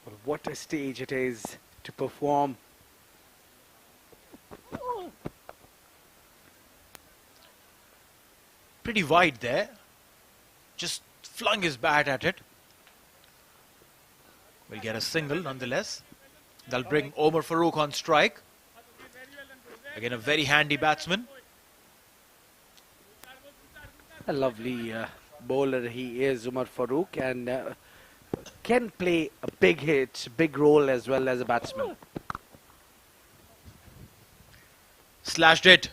Well, what a stage it is to perform. Pretty wide there. Just flung his bat at it. Will get a single nonetheless. They'll bring Omar Farooq on strike. Again, a very handy batsman. A lovely bowler he is, Umar Farooq, and can play a big hit, big role as well as a batsman. Slashed it.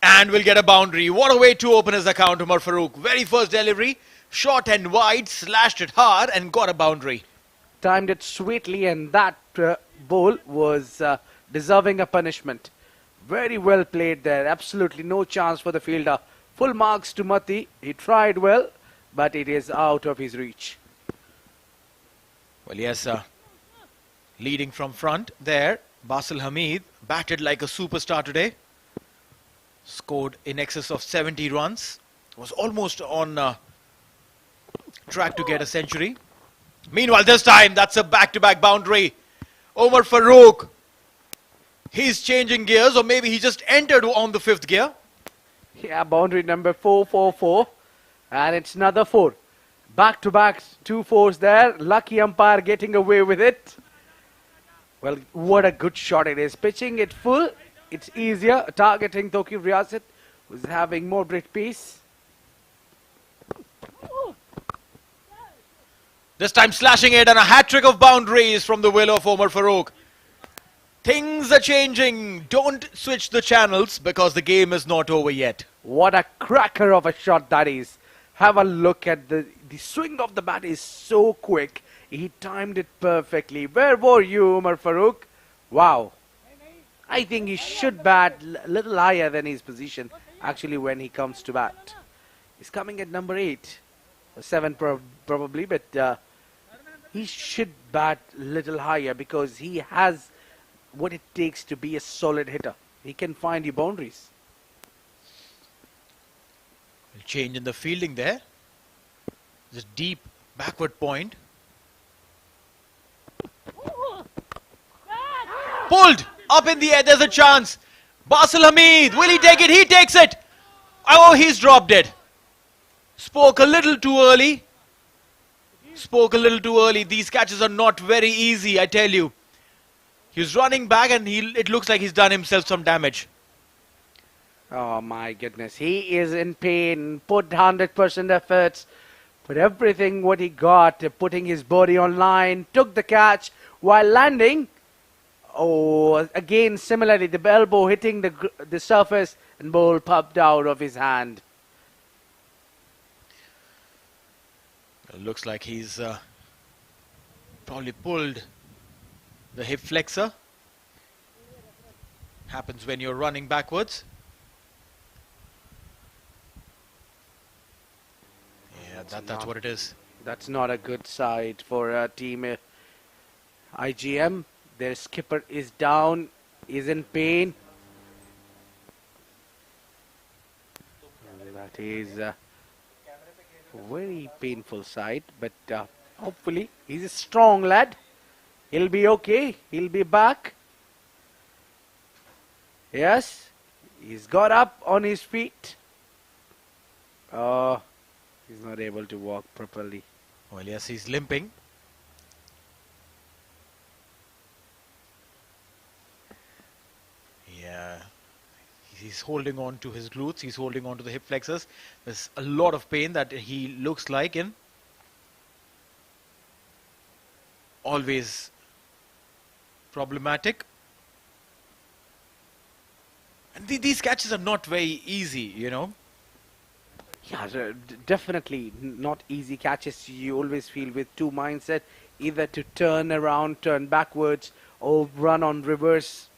And will get a boundary. What a way to open his account, Umar Farooq. Very first delivery. Short and wide. Slashed it hard and got a boundary. Timed it sweetly, and that ball was deserving a punishment. Very well played there. Absolutely no chance for the fielder. Full marks to Mati. He tried well, but it is out of his reach. Well, yes, leading from front there. Basil Hamid batted like a superstar today. Scored in excess of 70 runs. Was almost on track to get a century. Meanwhile, this time, that's a back-to-back boundary. Omar Farooq. He's changing gears, or maybe he just entered on the 5th gear. Yeah, boundary number 444. And it's another 4. Back-to-back 2 4s there. Lucky umpire getting away with it. Well, what a good shot it is. Pitching it full. It's easier. Targeting Tokyo Riyasat, who's having more Brit pace. This time slashing it, and a hat-trick of boundaries from the will of Omar Farooq. Things are changing. Don't switch the channels because the game is not over yet. What a cracker of a shot that is. Have a look at the swing of the bat is so quick. He timed it perfectly. Where were you, Omar Farooq? Wow. I think he should bat a little higher than his position, actually, when he comes to bat. He's coming at number 8. Or 7 probably, but he should bat a little higher because he has what it takes to be a solid hitter. He can find you boundaries. Change in the fielding there. Just deep backward point. Pulled up in the air. There's a chance. Basil Hamid. Will he take it? He takes it. Oh, he's dropped it. Spoke a little too early. Spoke a little too early. These catches are not very easy, I tell you. He's running back and it looks like he's done himself some damage. Oh my goodness. He is in pain. Put 100% efforts. Put everything what he got. Putting his body on line. Took the catch while landing. Oh, again, similarly, the elbow hitting the surface and ball popped out of his hand. It looks like he's probably pulled the hip flexor. Happens when you're running backwards. Yeah, that's what it is. That's not a good side for team IGM. Their skipper is down, is in pain. That is a very painful sight, but hopefully he's a strong lad. He'll be okay. He'll be back. Yes, he's got up on his feet. Oh, he's not able to walk properly. Well, yes, he's limping. Yeah, he's holding on to his glutes, he's holding on to the hip flexors. There's a lot of pain that he looks like in. Always problematic. And these catches are not very easy, you know. Yeah, definitely not easy catches. You always feel with two mindset, either to turn around, turn backwards, or run on reverse.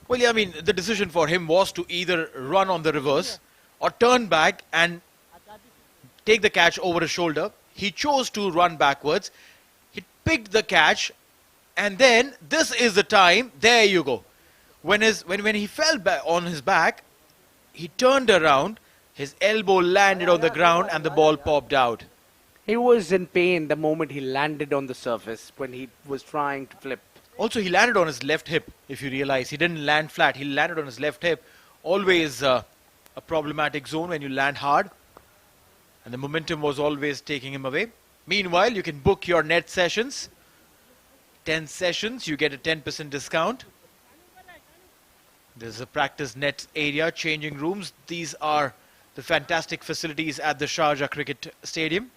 Well, yeah, I mean, the decision for him was to either run on the reverse or turn back and take the catch over his shoulder. He chose to run backwards. He picked the catch, and then this is the time. There you go. When he fell back on his back, he turned around. His elbow landed on the ground, and the ball popped out. He was in pain the moment he landed on the surface when he was trying to flip. Also, he landed on his left hip, if you realize. He didn't land flat. He landed on his left hip. Always a problematic zone when you land hard. And the momentum was always taking him away. Meanwhile, you can book your net sessions. 10 sessions, you get a 10% discount. There's a practice net area, changing rooms. These are the fantastic facilities at the Sharjah Cricket Stadium.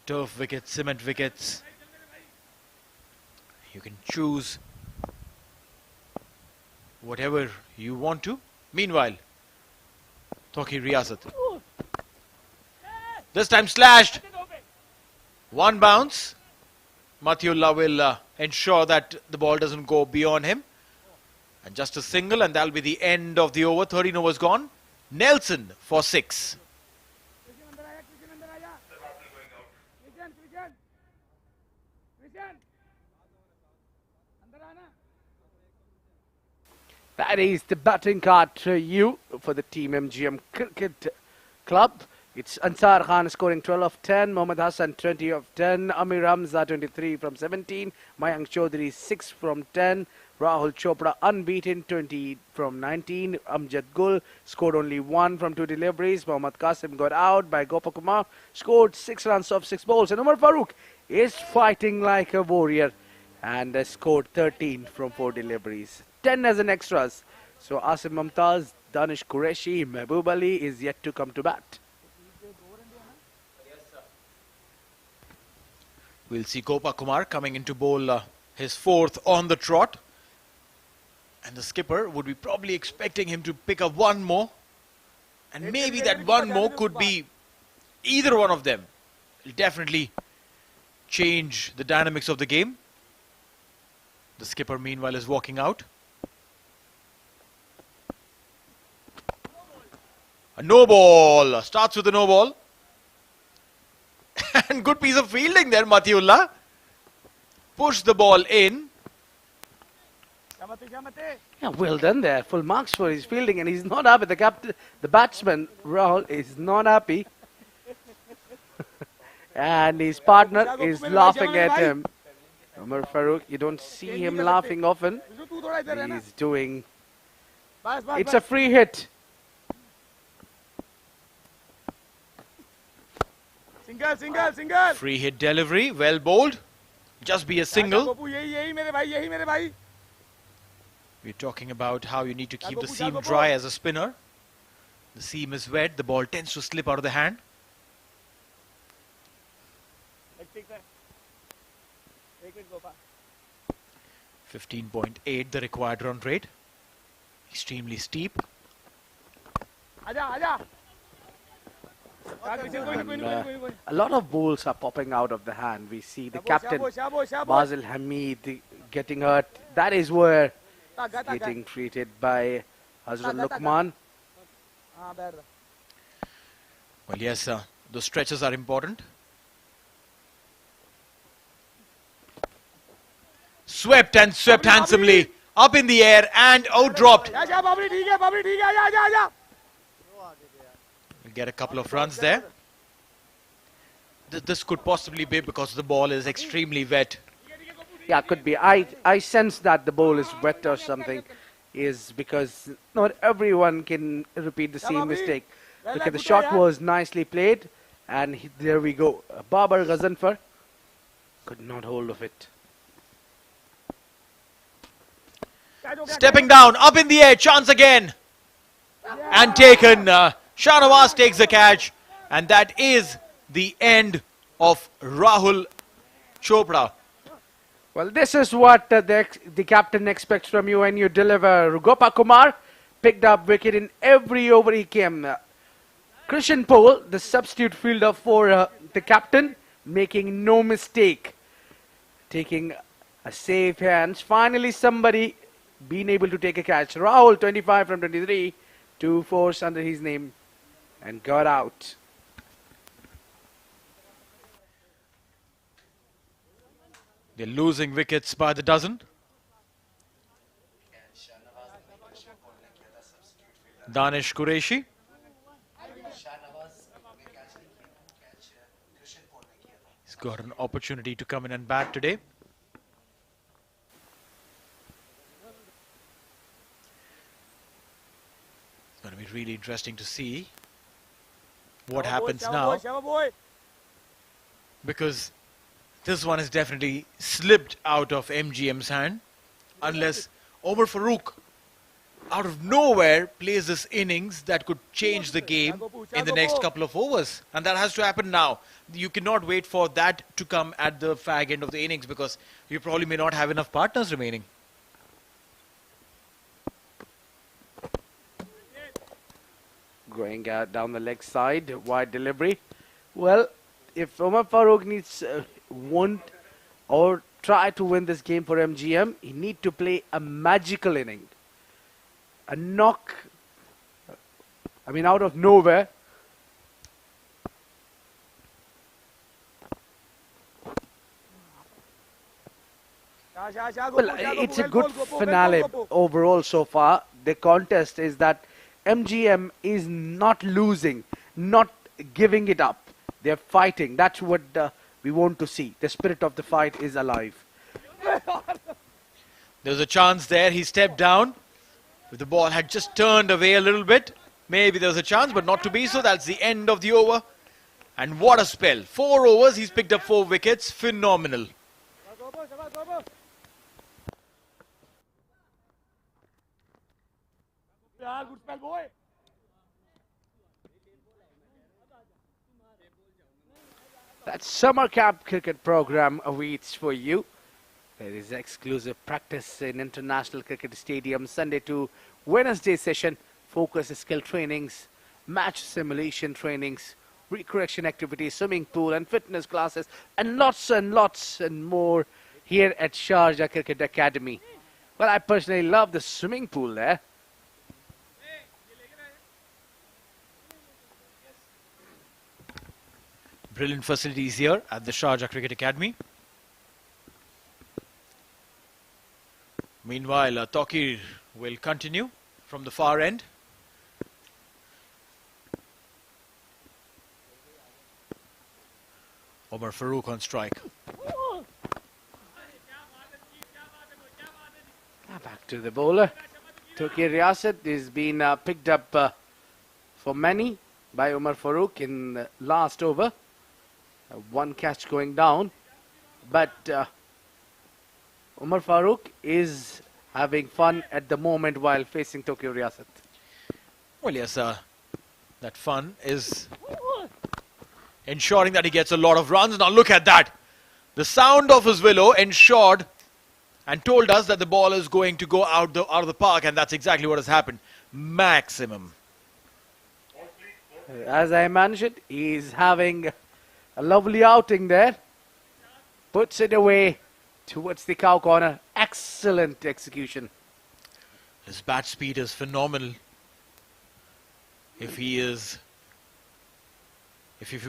Turf wickets, cement wickets. You can choose whatever you want to. Meanwhile, Toki Riyasat. This time slashed. One bounce. Mathiullah will ensure that the ball doesn't go beyond him. And just a single, and that'll be the end of the over. 13 overs gone. Nelson for 6. That is the batting card to you for the Team MGM Cricket Club. It's Ansar Khan scoring 12 of 10, Mohammad Hassan 20 of 10, Amir Hamza 23 from 17, Mayank Chaudhary 6 from 10, Rahul Chopra unbeaten 20 from 19, Amjad Gul scored only 1 from 2 deliveries, Mohammad Qasim got out by Gopakumar, scored 6 runs off 6 balls, and Umar Farooq is fighting like a warrior and scored 13 from 4 deliveries. 10 as an extras. So Asim Mumtaz, Danish Qureshi, Mehboob Ali is yet to come to bat. We'll see Gopakumar coming into bowl his 4th on the trot. And the skipper would be probably expecting him to pick up one more. And maybe that one more could be either one of them. It'll definitely change the dynamics of the game. The skipper meanwhile is walking out. A no ball. Starts with a no ball. And good piece of fielding there, Mathiullah. Push the ball in. Yeah, well done there. Full marks for his fielding, and he's not happy. The captain, the batsman, Rahul, is not happy. And his partner is laughing at him. Umar Farooq, you don't see him laughing often. He's doing... It's a free hit. Single. Free hit delivery, well bowled. Just be a single. We're talking about how you need to keep the seam dry as a spinner. The seam is wet, the ball tends to slip out of the hand. 15.8 the required run rate. Extremely steep. A lot of balls are popping out of the hand. We see the captain, Basil Hamid, getting hurt. That is where he's getting treated by Hazrat Luqman. Well, yes, those stretches are important. Swept and swept handsomely. Up in the air and out dropped. We'll get a couple of runs there. This could possibly be because the ball is extremely wet. Yeah, could be. I sense that the ball is wet or something. Is because not everyone can repeat the same mistake. Look at the shot was nicely played, and there we go. Babar Ghazanfar could not hold of it. Stepping down, up in the air, chance again. And taken. Shahnawaz takes the catch, and that is the end of Rahul Chopra. Well, this is what the captain expects from you when you deliver. Gopakumar picked up wicket in every over he came. Christian Paul, the substitute fielder for the captain, making no mistake. Taking a safe hands. Finally, somebody being able to take a catch. Rahul, 25 from 23. 2 fours under his name. and got out. They're losing wickets by the dozen. Danish Qureshi. He's got an opportunity to come in and bat today. It's going to be really interesting to see what happens now, because this one has definitely slipped out of MGM's hand, unless Omar Farooq out of nowhere plays this innings that could change the game in the next couple of overs. And that has to happen now. You cannot wait for that to come at the fag end of the innings, because you probably may not have enough partners remaining. Going down the leg side, wide delivery. Well, if Omar Farooq needs want or try to win this game for MGM, he need to play a magical inning. A knock, I mean, out of nowhere. Well, it's a good finale overall so far. The contest is that MGM is not losing, not giving it up. They're fighting. That's what we want to see. The spirit of the fight is alive. There's a chance there. He stepped down. If the ball had just turned away a little bit, maybe there was a chance, but not to be so. That's the end of the over. And what a spell. 4 overs, he's picked up 4 wickets. Phenomenal. That summer camp cricket program awaits for you. There is exclusive practice in International Cricket Stadium Sunday to Wednesday session. Focus skill trainings, match simulation trainings, recorrection activities, swimming pool and fitness classes, and lots and more here at Sharjah Cricket Academy. Well, I personally love the swimming pool there. Brilliant facilities here at the Sharjah Cricket Academy. Meanwhile, Tokir will continue from the far end. Omar Farooq on strike. Back to the bowler. Tokir Riyasat is being picked up for many by Omar Farooq in the last over. One catch going down. But Omar Farooq is having fun at the moment while facing Tokir Riyasat. Well, yes, that fun is ensuring that he gets a lot of runs. Now look at that. The sound of his willow ensured and told us that the ball is going to go out of the park, and that's exactly what has happened. Maximum. As I mentioned, he's having a lovely outing there. Puts it away towards the cow corner. Excellent execution. His bat speed is phenomenal. If you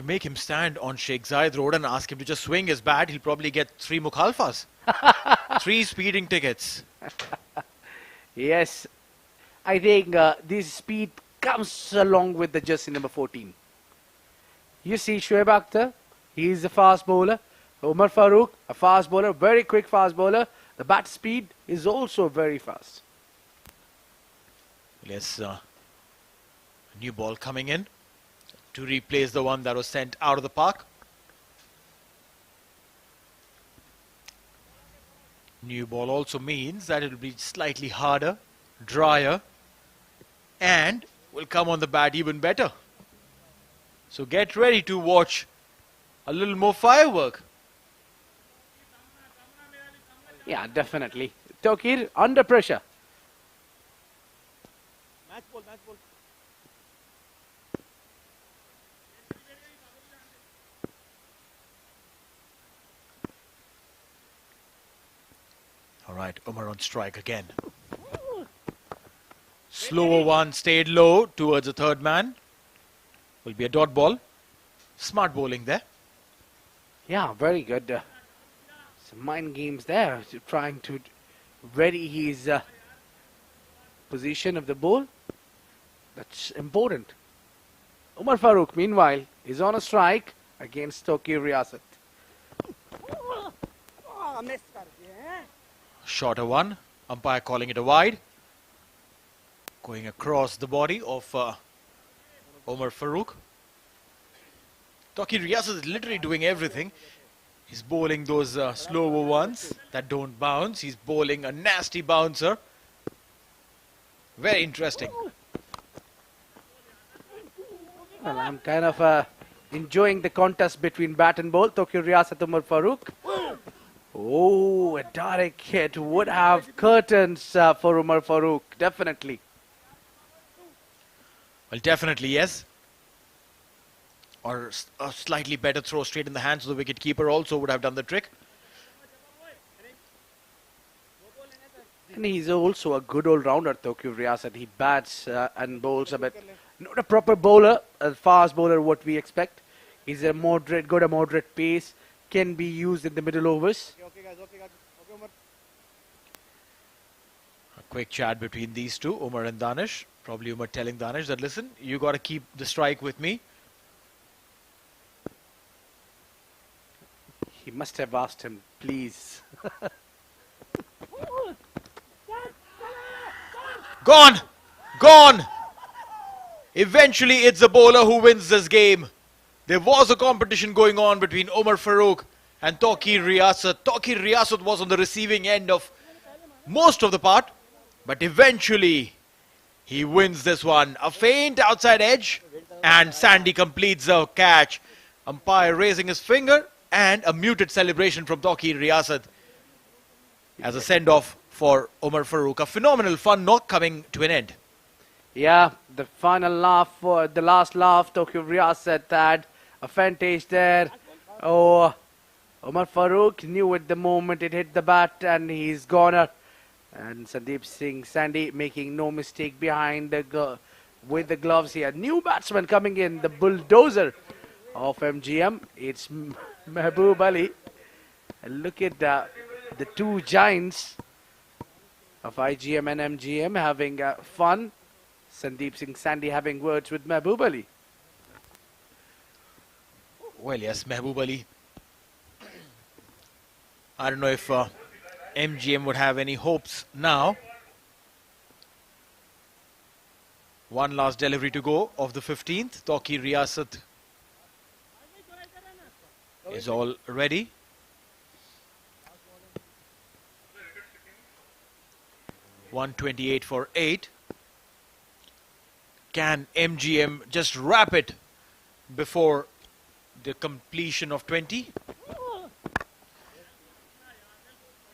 make him stand on Sheikh Zayed Road and ask him to just swing his bat, he'll probably get 3 mukhalfas. 3 speeding tickets. Yes, I think this speed comes along with the jersey number 14. You see Shoaib Akhtar, he's a fast bowler. Omar Farooq, a fast bowler, very quick fast bowler. The bat speed is also very fast. Yes, a new ball coming in to replace the one that was sent out of the park. New ball also means that it will be slightly harder, drier, and will come on the bat even better. So get ready to watch a little more firework. Yeah, definitely. Tokir under pressure. Match ball, match ball. All right, Umar on strike again. Slower one, stayed low towards the third man. Will be a dot ball. Smart bowling there. Yeah, very good. Some mind games there, trying to vary his position of the ball. That's important. Umar Farooq, meanwhile, is on a strike against Toki Riyasat. Shorter one. Umpire calling it a wide. Going across the body of Umar Farooq. Toki Riyasat is literally doing everything. He's bowling those slower ones that don't bounce. He's bowling a nasty bouncer. Very interesting. Well, I'm kind of enjoying the contest between bat and ball. Toki Riyasat, Umar Farooq. Oh, a direct hit would have curtains for Umar Farooq, definitely. Well, definitely yes. Or a slightly better throw straight in the hands of the wicket-keeper also would have done the trick. And he's also a good all-rounder, Toki Riyasat. He bats and bowls a bit. Not a proper bowler, a fast bowler, what we expect. He's a moderate pace, can be used in the middle overs. A quick chat between these two, Umar and Danish. Probably Umar telling Danish that, listen, you got to keep the strike with me. He must have asked him, please. Gone! Gone! Eventually, it's the bowler who wins this game. There was a competition going on between Umar Farooq and Toki Riyasat. Toki Riyasat was on the receiving end of most of the part, but eventually he wins this one. A feint outside edge, and Sandy completes the catch. Umpire raising his finger, and a muted celebration from Toki Riyasat as a send-off for Umar Farooq. A phenomenal fun knock coming to an end. Yeah, the final laugh, the last laugh, Toki Riyasat had a fantage there. Oh, Umar Farooq knew at the moment it hit the bat and he's goner. And Sandeep Singh Sandy making no mistake behind with the gloves here. New batsman coming in, the bulldozer of MGM. It's Mehboob Ali. And look at the two giants of IGM and MGM having fun. Sandeep Singh Sandy having words with Mehboob Ali. Well, yes, Mehboob Ali. I don't know if MGM would have any hopes now. One last delivery to go of the 15th. Toki Riyasat is all ready. .128 for 8. Can MGM just wrap it before the completion of 20?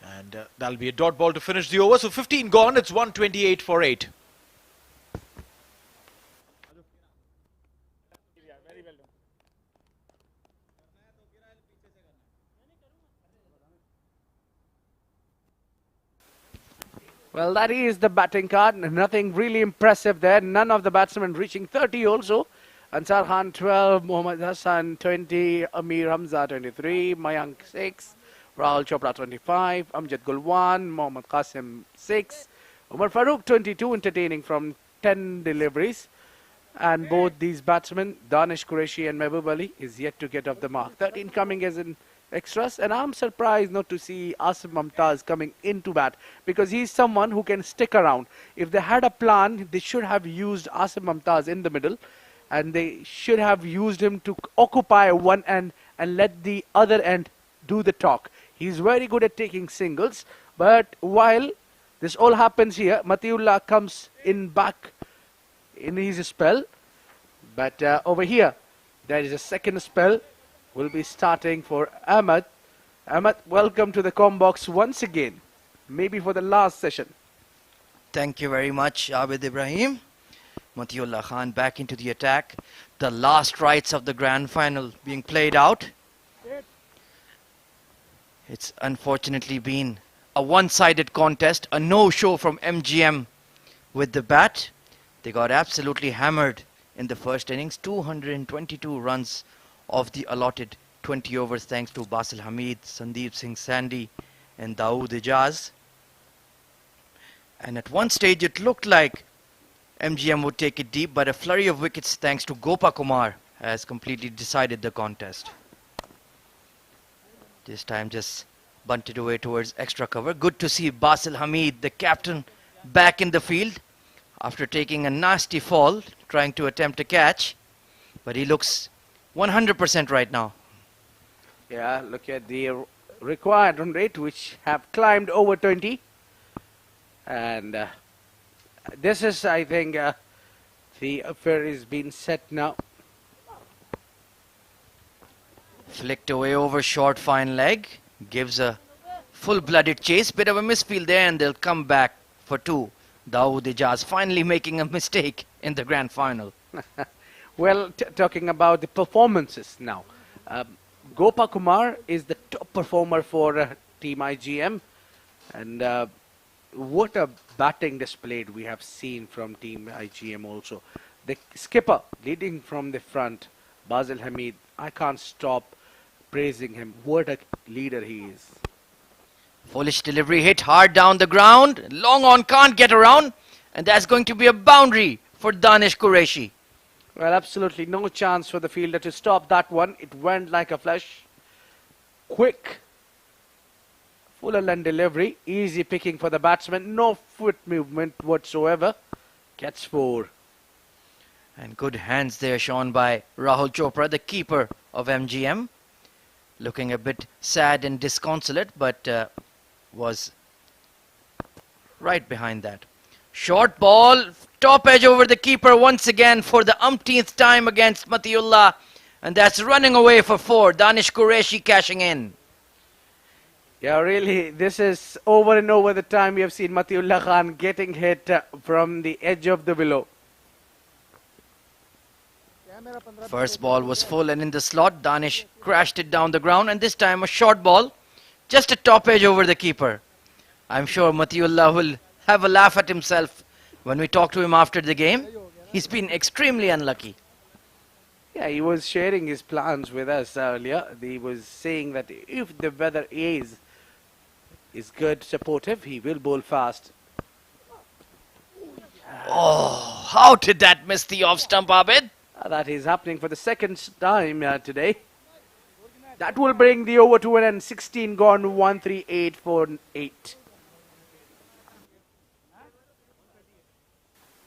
And that'll be a dot ball to finish the over. So 15 gone. It's 128 for 8. Well, that is the batting card. Nothing really impressive there. None of the batsmen reaching 30 also. Ansar Khan 12, Mohammad Hassan 20, Amir Hamza 23, Mayank 6, Rahul Chopra 25, Amjad Gul 1, Mohammad Qasim 6, Umar Farooq 22, entertaining from 10 deliveries. And both these batsmen, Danish Qureshi and Mehboob Ali, is yet to get off the mark. 13 coming as in extras, and I'm surprised not to see Asif Mumtaz coming into bat, because he's someone who can stick around. If they had a plan, they should have used Asif Mumtaz in the middle, and they should have used him to occupy one end and let the other end do the talk. He's very good at taking singles, but while this all happens here, Matiullah comes in back in his spell, but over here there is a second spell will be starting for Ahmed. Ahmed, welcome to the Combox once again, maybe for the last session. Thank you very much, Abid Ibrahim. Matiullah Khan back into the attack. The last rites of the grand final being played out. It's unfortunately been a one-sided contest, a no-show from MGM with the bat. They got absolutely hammered in the first innings. 222 runs of the allotted 20 overs thanks to Basil Hamid, Sandeep Singh Sandy and Dawood Ijaz. And at one stage it looked like MGM would take it deep, but a flurry of wickets thanks to Gopa Kumar has completely decided the contest. This time just bunted away towards extra cover. Good to see Basil Hamid, the captain, back in the field after taking a nasty fall, trying to attempt a catch. But he looks 100% right now. Yeah, look at the required run rate, which have climbed over 20. And this is, I think, the affair is being set now. Flicked away over short fine leg. Gives a full-blooded chase. Bit of a misfield there, and they'll come back for two. Dawood Ijaz finally making a mistake in the grand final. Well, talking about the performances now. Gopa Kumar is the top performer for Team IGM. And what a batting displayed we have seen from Team IGM also. The skipper leading from the front, Basil Hamid, I can't stop praising him. What a leader he is. Foolish delivery, hit hard down the ground. Long on, can't get around. And that's going to be a boundary for Danish Qureshi. Well, absolutely no chance for the fielder to stop that one. It went like a flash. Quick. Full and delivery. Easy picking for the batsman. No foot movement whatsoever. Gets 4. And good hands there shown by Rahul Chopra, the keeper of MGM. Looking a bit sad and disconsolate, but was right behind that. Short ball, top edge over the keeper once again for the umpteenth time against Matiullah. And that's running away for 4. Danish Qureshi cashing in. Yeah, really, this is over and over the time we have seen Matiullah Khan getting hit from the edge of the willow. First ball was full and in the slot. Danish crashed it down the ground, and this time a short ball, just a top edge over the keeper. I'm sure Matiullah will have a laugh at himself when we talk to him after the game. He's been extremely unlucky. Yeah, he was sharing his plans with us earlier. He was saying that if the weather is good, supportive, he will bowl fast. Oh, how did that miss the off stump, Abid? That is happening for the second time today. That will bring the over 216 gone 138 for 8.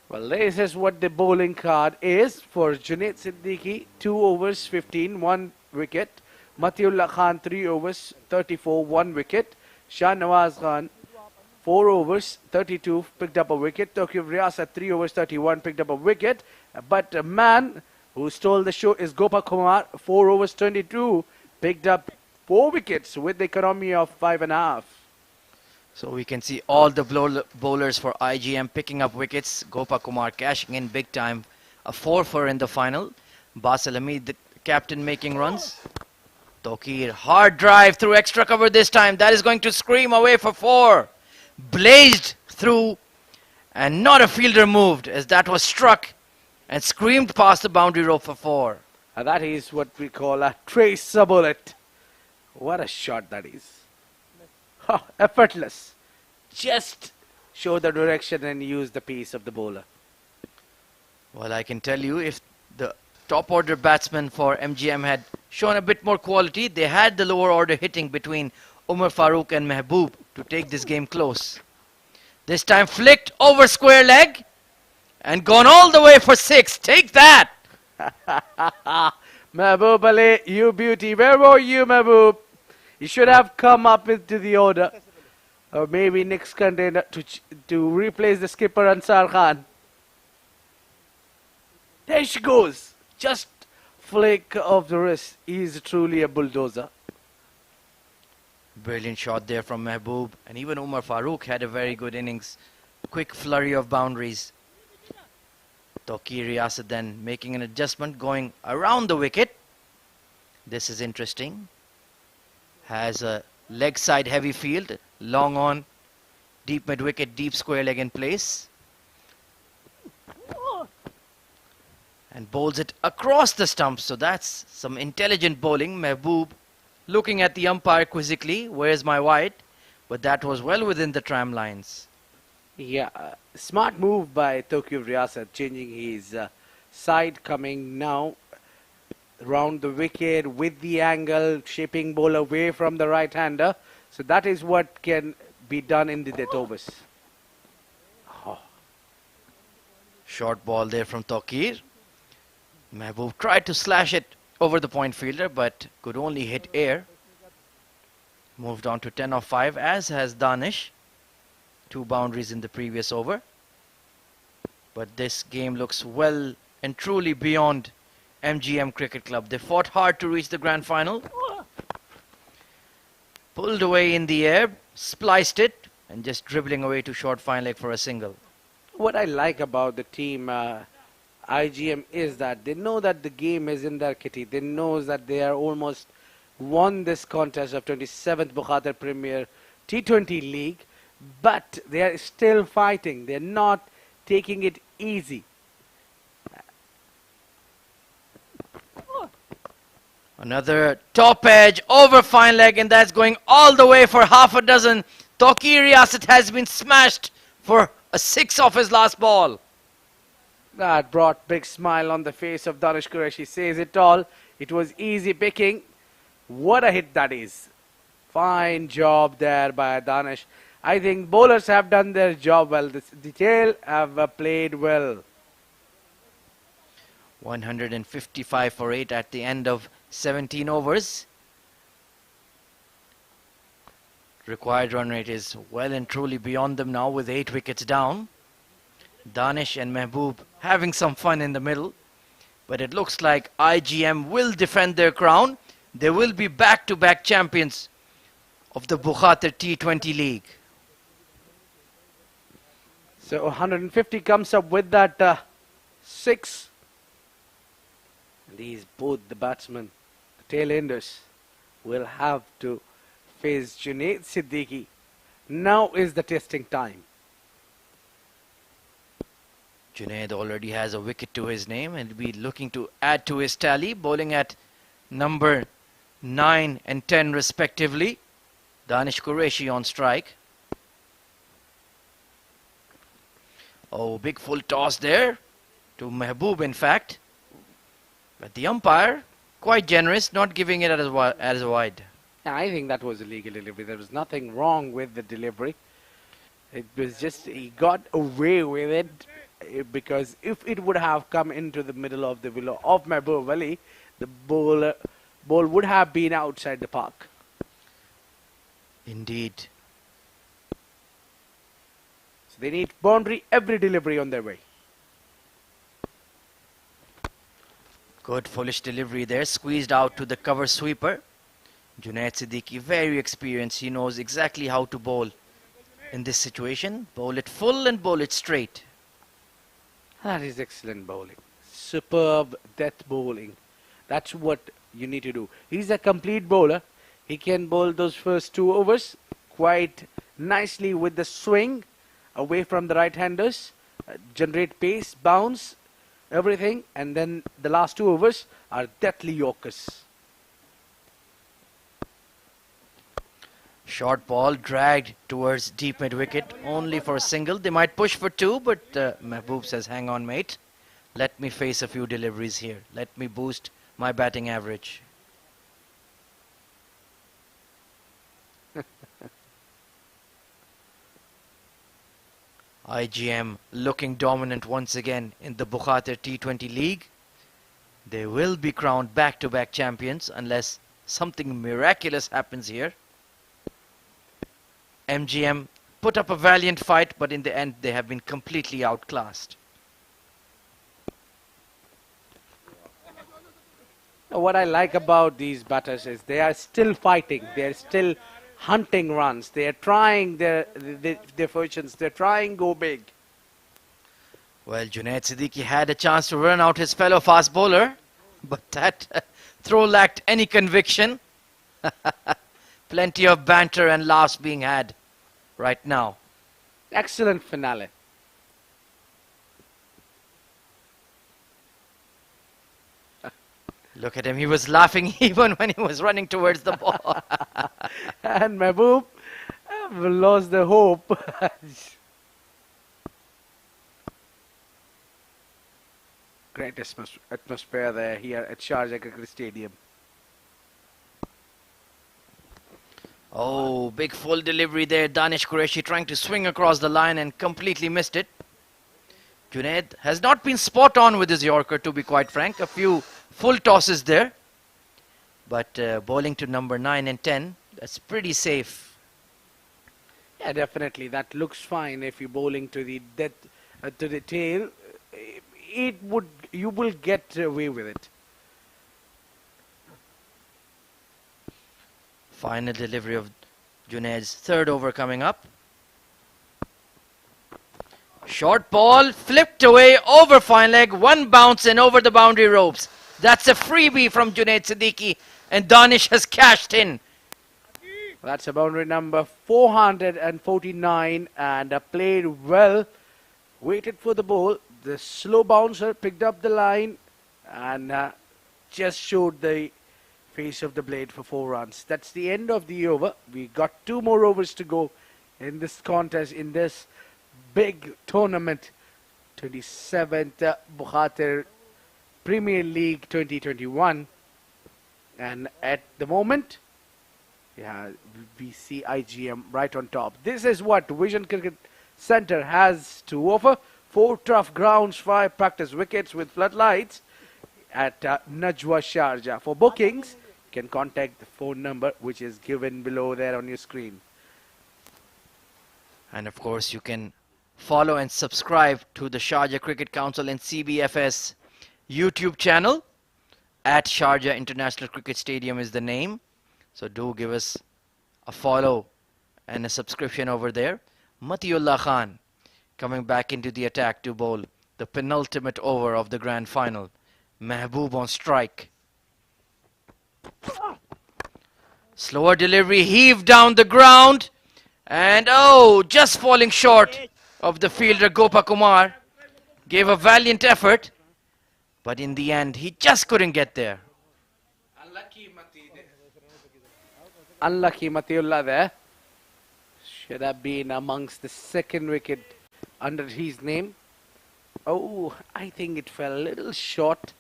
Well, this is what the bowling card is for Junaid Siddiqui. 2 overs 15, 1 wicket. Matiullah Khan 3 overs 34, 1 wicket. Shah Nawaz Khan 4 overs 32, picked up a wicket. Tawqif Riyasat 3 overs 31, picked up a wicket. But a man who stole the show is Gopa Kumar, 4 overs 22, picked up 4 wickets with the economy of 5.5. So we can see all the bowlers for IGM picking up wickets. Gopa Kumar cashing in big time. A 4 in the final. Basil Hamid, the captain, making runs. Tokir, hard drive through extra cover this time. That is going to scream away for 4. Blazed through, and not a fielder moved as that was struck and screamed past the boundary rope for 4. And that is what we call a tracer bullet. What a shot that is. Oh, effortless. Just show the direction and use the pace of the bowler. Well, I can tell you, if the top order batsmen for MGM had shown a bit more quality, they had the lower order hitting between Umar Farooq and Mehboob to take this game close. This time flicked over square leg and gone all the way for 6. Take that! Mehboob Ali, you beauty. Where were you, Mehboob? You should have come up into the order. Or maybe next contender to replace the skipper Ansar Khan. There she goes. Just flick of the wrist. He is truly a bulldozer. Brilliant shot there from Mehboob. And even Umar Farooq had a very good innings. Quick flurry of boundaries. Tawqir Riyasat then making an adjustment, going around the wicket. This is interesting. Has a leg side heavy field. Long on. Deep mid wicket, deep square leg in place. and bowls it across the stumps. So that's some intelligent bowling. Mehboob looking at the umpire quizzically, where's my white? But that was well within the tram lines. Yeah, smart move by Tokyo Riyasat, changing his side, coming now round the wicket with the angle, shaping ball away from the right-hander. So that is what can be done in the death overs. Oh. Short ball there from Tokir. Mehboob tried to slash it over the point fielder, but could only hit air. Moved on to 10 of 5, as has Danish. 2 boundaries in the previous over. But this game looks well and truly beyond MGM Cricket Club. They fought hard to reach the grand final. Pulled away in the air, spliced it, and just dribbling away to short fine leg for a single. What I like about the team IGM is that they know that the game is in their kitty. They know that they are almost won this contest of 27th Bukhatir Premier T20 League, but they are still fighting. They're not taking it easy. Another top edge over fine leg, and that's going all the way for half a dozen. Tokir Riyasat has been smashed for a 6 off his last ball. That brought big smile on the face of Danish Qureshi. Says it all. It was easy picking. What a hit that is. Fine job there by Danish. I think bowlers have done their job well. The tail have played well. 155 for 8 at the end of 17 overs. Required run rate is well and truly beyond them now with 8 wickets down. Danish and Mehboob having some fun in the middle. But it looks like IGM will defend their crown. They will be back-to-back champions of the Bukhatir T20 League. So 150 comes up with that 6. These both the batsmen, the tail-enders, will have to face Junaid Siddiqui. Now is the testing time. Junaid already has a wicket to his name and will be looking to add to his tally, bowling at number 9 and 10 respectively. Danish Qureshi on strike. Oh, big full toss there to Mehboob in fact. But the umpire, quite generous, not giving it as wide. I think that was a legal delivery. There was nothing wrong with the delivery. It was just, he got away with it because if it would have come into the middle of the willow of Mehboob Ali, the ball would have been outside the park. Indeed. So they need boundary every delivery on their way. Good foolish delivery there, squeezed out to the cover sweeper. Junaid Siddiqui, very experienced. He knows exactly how to bowl in this situation. Bowl it full and bowl it straight. That is excellent bowling. Superb death bowling. That's what you need to do. He's a complete bowler. He can bowl those first 2 overs quite nicely with the swing away from the right-handers, generate pace, bounce, everything, and then the last 2 overs are deathly Yorkers. Short ball dragged towards deep mid-wicket, only for a single. They might push for 2, but Mehboob says, hang on mate, let me face a few deliveries here. Let me boost my batting average. IGM looking dominant once again in the Bukhatir T20 League. They will be crowned back-to-back champions unless something miraculous happens here. MGM put up a valiant fight, but in the end they have been completely outclassed. What I like about these batters is they are still fighting. They are still hunting runs. They are trying their fortunes. They're trying go big. Well, Junaid Siddiqui had a chance to run out his fellow fast bowler, but that throw lacked any conviction. Plenty of banter and laughs being had right now. Excellent finale. Look at him, he was laughing even when he was running towards the ball. And Mehboob lost the hope. Great atmosphere there here at Sharjah Cricket Stadium. Oh, big full delivery there. Danish Qureshi trying to swing across the line and completely missed it. Junaid has not been spot on with his Yorker, to be quite frank. A few full tosses there. But bowling to number 9 and 10, that's pretty safe. Yeah, definitely. That looks fine if you're bowling to the tail. You will get away with it. Final delivery of Junaid's third over coming up. Short ball, flipped away, over fine leg, one bounce and over the boundary ropes. That's a freebie from Junaid Siddiqui, and Danish has cashed in. That's a boundary number 449, and played well. Waited for the ball. The slow bouncer picked up the line and just showed the face of the blade for 4 runs. That's the end of the over. We got 2 more overs to go in this contest, in this big tournament. 27th Bukhatir Premier League 2021. And at the moment, yeah, we see IGM right on top. This is what Vision Cricket Centre has to offer. 4 tough grounds, 5 practice wickets with floodlights at Najwa Sharjah. For bookings, you can contact the phone number which is given below there on your screen. And of course, you can follow and subscribe to the Sharjah Cricket Council and CBFS YouTube channel. At Sharjah International Cricket Stadium is the name. So do give us a follow and a subscription over there. Matiullah Khan coming back into the attack to bowl the penultimate over of the grand final. Mehboob on strike. Slower delivery, heaved down the ground. And oh, just falling short of the fielder Gopa Kumar. Gave a valiant effort, but in the end, he just couldn't get there. Unlucky Matiullah there. Should have been amongst the second wicket under his name. Oh, I think it fell a little short.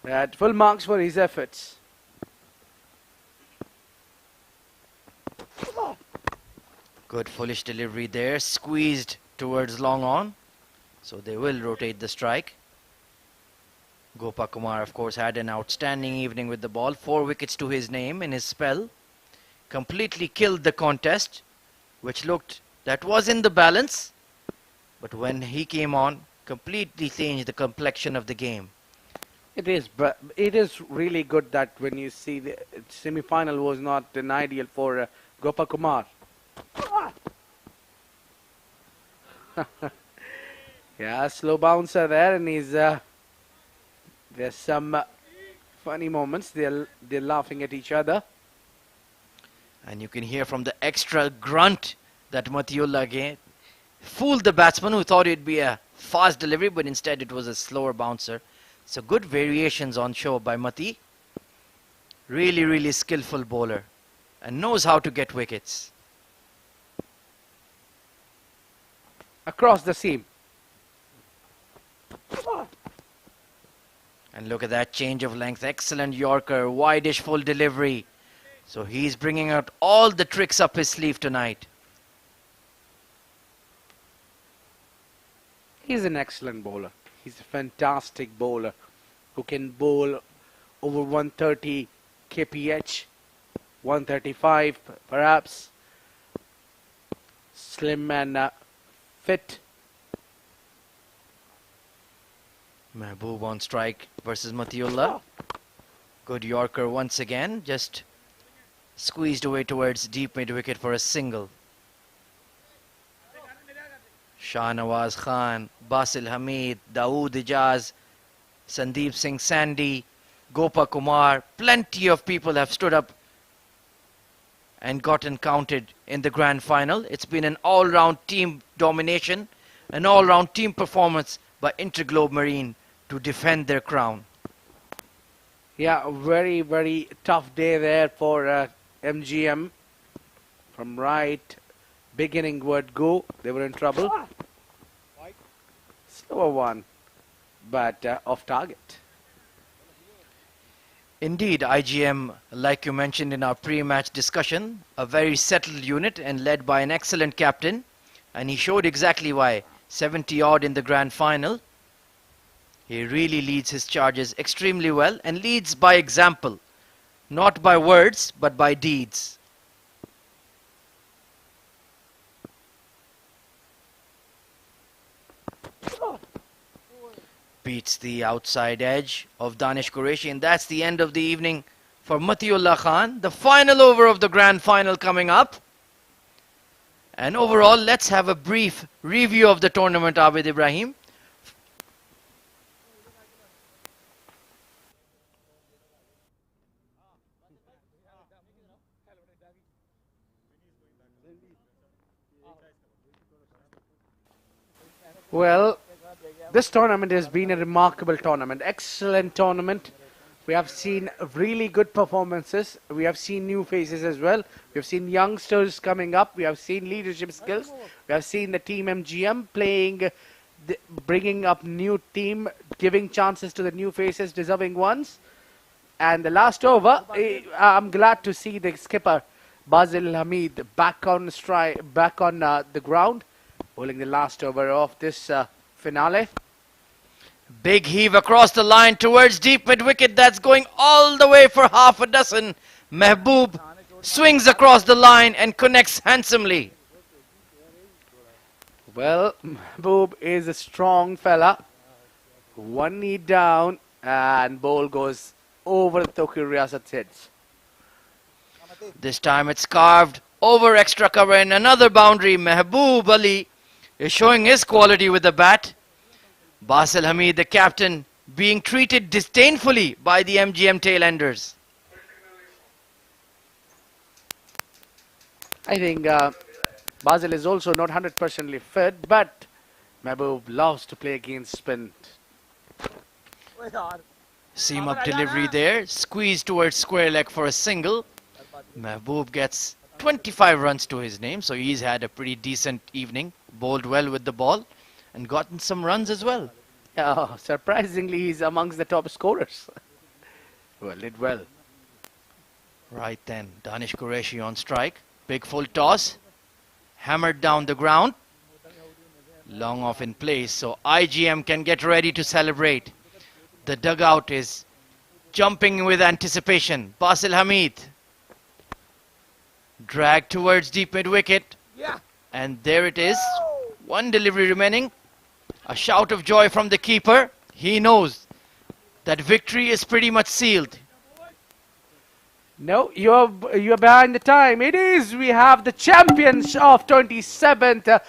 But full marks for his efforts. Good foolish delivery there, squeezed towards long on. So they will rotate the strike. Gopa Kumar, of course, had an outstanding evening with the ball. 4 wickets to his name in his spell. Completely killed the contest, which that was in the balance. But when he came on, completely changed the complexion of the game. It is really good that when you see the semi-final was not an ideal for Gopa Kumar. Yeah, slow bouncer there, and there's some funny moments. They're laughing at each other. And you can hear from the extra grunt that Matiullah gave. Fooled the batsman who thought it'd be a fast delivery, but instead it was a slower bouncer. So good variations on show by Mati. Really, really skillful bowler and knows how to get wickets. Across the seam. And look at that change of length. Excellent Yorker, wide-ish full delivery. So he's bringing out all the tricks up his sleeve tonight. He's an excellent bowler. He's a fantastic bowler who can bowl over 130 kph, 135 perhaps. Slim and fit. Mehboob on strike versus Matiullah. Good Yorker once again, just squeezed away towards deep mid-wicket for a single. Shah Nawaz Khan, Basil Hamid, Dawood Ijaz, Sandeep Singh Sandy, Gopa Kumar. Plenty of people have stood up and gotten counted in the grand final. It's been an all-round team domination, an all-round team performance by InterGlobe Marine to defend their crown. Yeah, a very, very tough day there for MGM. From right beginning word go, they were in trouble. Slower one, but off target. Indeed, IGM, like you mentioned in our pre-match discussion, a very settled unit and led by an excellent captain. And he showed exactly why. 70 odd in the grand final. He really leads his charges extremely well and leads by example. Not by words, but by deeds. Beats the outside edge of Danish Qureshi, and that's the end of the evening for Matiullah Khan. The final over of the grand final coming up. And overall, let's have a brief review of the tournament, Abid Ibrahim. Well, this tournament has been a remarkable tournament, excellent tournament. We have seen really good performances. We have seen new faces as well. We have seen youngsters coming up. We have seen leadership skills. We have seen the team MGM playing, bringing up new team, giving chances to the new faces, deserving ones. And the last over, I'm glad to see the skipper, Basil Hamid, back on the ground, bowling the last over of this finale. Big heave across the line towards deep mid-wicket. That's going all the way for half a dozen. Mehboob swings across the line and connects handsomely. Well, Mehboob is a strong fella. One knee down and ball goes over Tawqir Riyasat's heads. This time it's carved over extra cover and another boundary. Mehboob Ali is showing his quality with the bat. Basil Hamid, the captain, being treated disdainfully by the MGM tailenders. I think Basil is also not 100% fit, but Mehboob loves to play against spin. Seam up delivery there, squeeze towards square leg for a single. Mehboob gets 25 runs to his name, so he's had a pretty decent evening, bowled well with the ball and gotten some runs as well. Yeah, surprisingly, he's amongst the top scorers. Well, did well. Right then, Danish Qureshi on strike. Big full toss. Hammered down the ground. Long off in place, so IGM can get ready to celebrate. The dugout is jumping with anticipation. Basil Hamid. Dragged towards deep mid-wicket. Yeah. And there it is. One delivery remaining. A shout of joy from the keeper. He knows that victory is pretty much sealed. No, you're behind the time. It is. We have the champions of 27th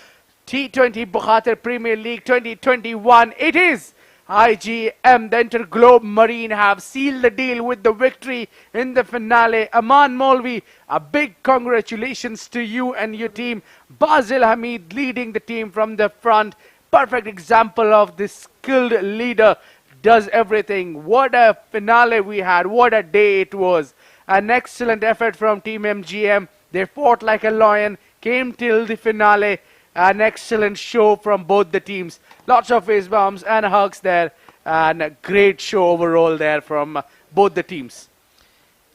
T20 Bukhatir Premier League 2021. It is IGM. The InterGlobe Marine have sealed the deal with the victory in the finale. Aman Molvi, a big congratulations to you and your team. Basil Hamid leading the team from the front. Perfect example of this skilled leader, does everything. What a finale we had. What a day it was. An excellent effort from Team MGM. They fought like a lion, came till the finale. An excellent show from both the teams. Lots of face bumps and hugs there. And a great show overall there from both the teams.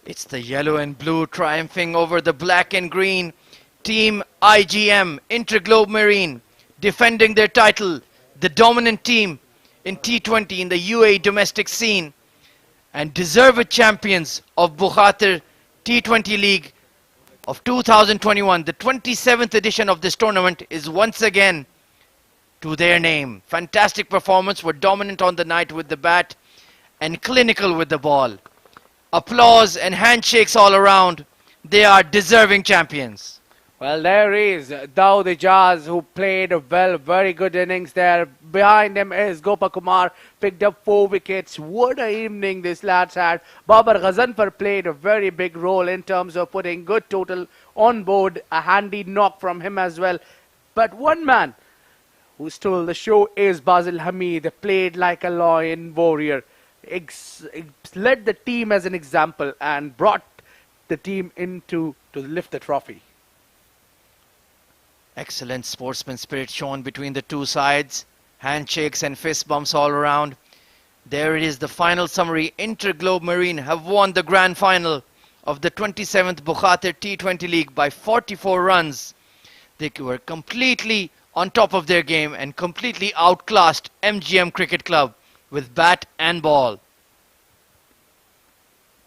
It's the yellow and blue triumphing over the black and green. Team IGM, InterGlobe Marine, defending their title, the dominant team in T20 in the UAE domestic scene, and deserved champions of Bukhatir T20 League of 2021. The 27th edition of this tournament is once again to their name. Fantastic performance, were dominant on the night with the bat and clinical with the ball. Applause and handshakes all around. They are deserving champions. Well, there is Daud Ijaz, who played well, very good innings there. Behind him is Gopa Kumar, picked up 4 wickets. What an evening this lads had. Babar Ghazanfar played a very big role in terms of putting good total on board. A handy knock from him as well. But one man who stole the show is Basil Hamid, played like a lion warrior. led the team as an example and brought the team into to lift the trophy. Excellent sportsman spirit shown between the two sides. Handshakes and fist bumps all around. There it is, the final summary. InterGlobe Marine have won the grand final of the 27th Bukhatir T20 League by 44 runs. They were completely on top of their game and completely outclassed MGM Cricket Club with bat and ball.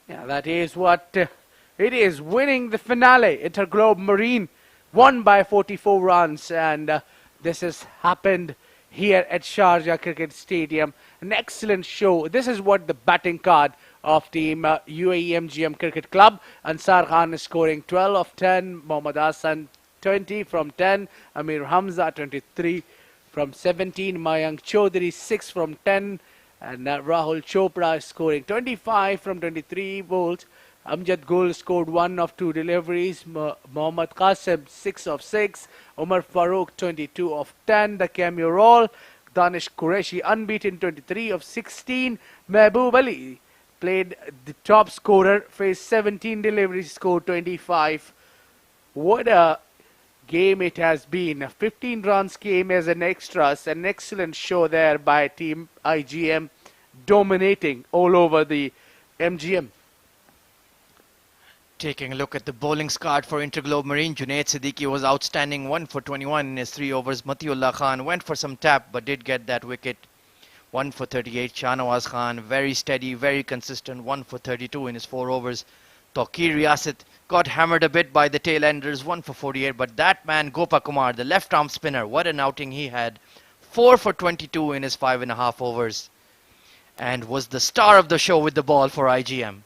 Yeah, that is what it is, winning the finale. InterGlobe Marine won by 44 runs, and this has happened here at Sharjah Cricket Stadium. An excellent show. This is what the batting card of team UAE MGM Cricket Club. Ansar Khan is scoring 12 of 10. Mohammad Hassan 20 from 10. Amir Hamza 23 from 17. Mayank Chaudhary 6 from 10. And Rahul Chopra is scoring 25 from 23 balls. Amjad Gul scored 1 of 2 deliveries. Mohammad Qasim 6 of 6. Umar Farooq 22 of 10. The cameo roll. Danish Qureshi unbeaten 23 of 16. Mehboob Ali played the top scorer, faced 17 deliveries, scored 25. What a game it has been. A 15 runs came as an extras. An excellent show there by team IGM, dominating all over the MGM. Taking a look at the bowling squad for InterGlobe Marine, Junaid Siddiqui was outstanding, 1 for 21 in his 3 overs. Matiullah Khan went for some tap but did get that wicket, 1 for 38. Shahnawaz Khan, very steady, very consistent, 1 for 32 in his 4 overs. Tawqir Riyasat got hammered a bit by the tail enders, 1 for 48. But that man, Gopa Kumar, the left arm spinner, what an outing he had, 4 for 22 in his 5.5 overs. And was the star of the show with the ball for IGM.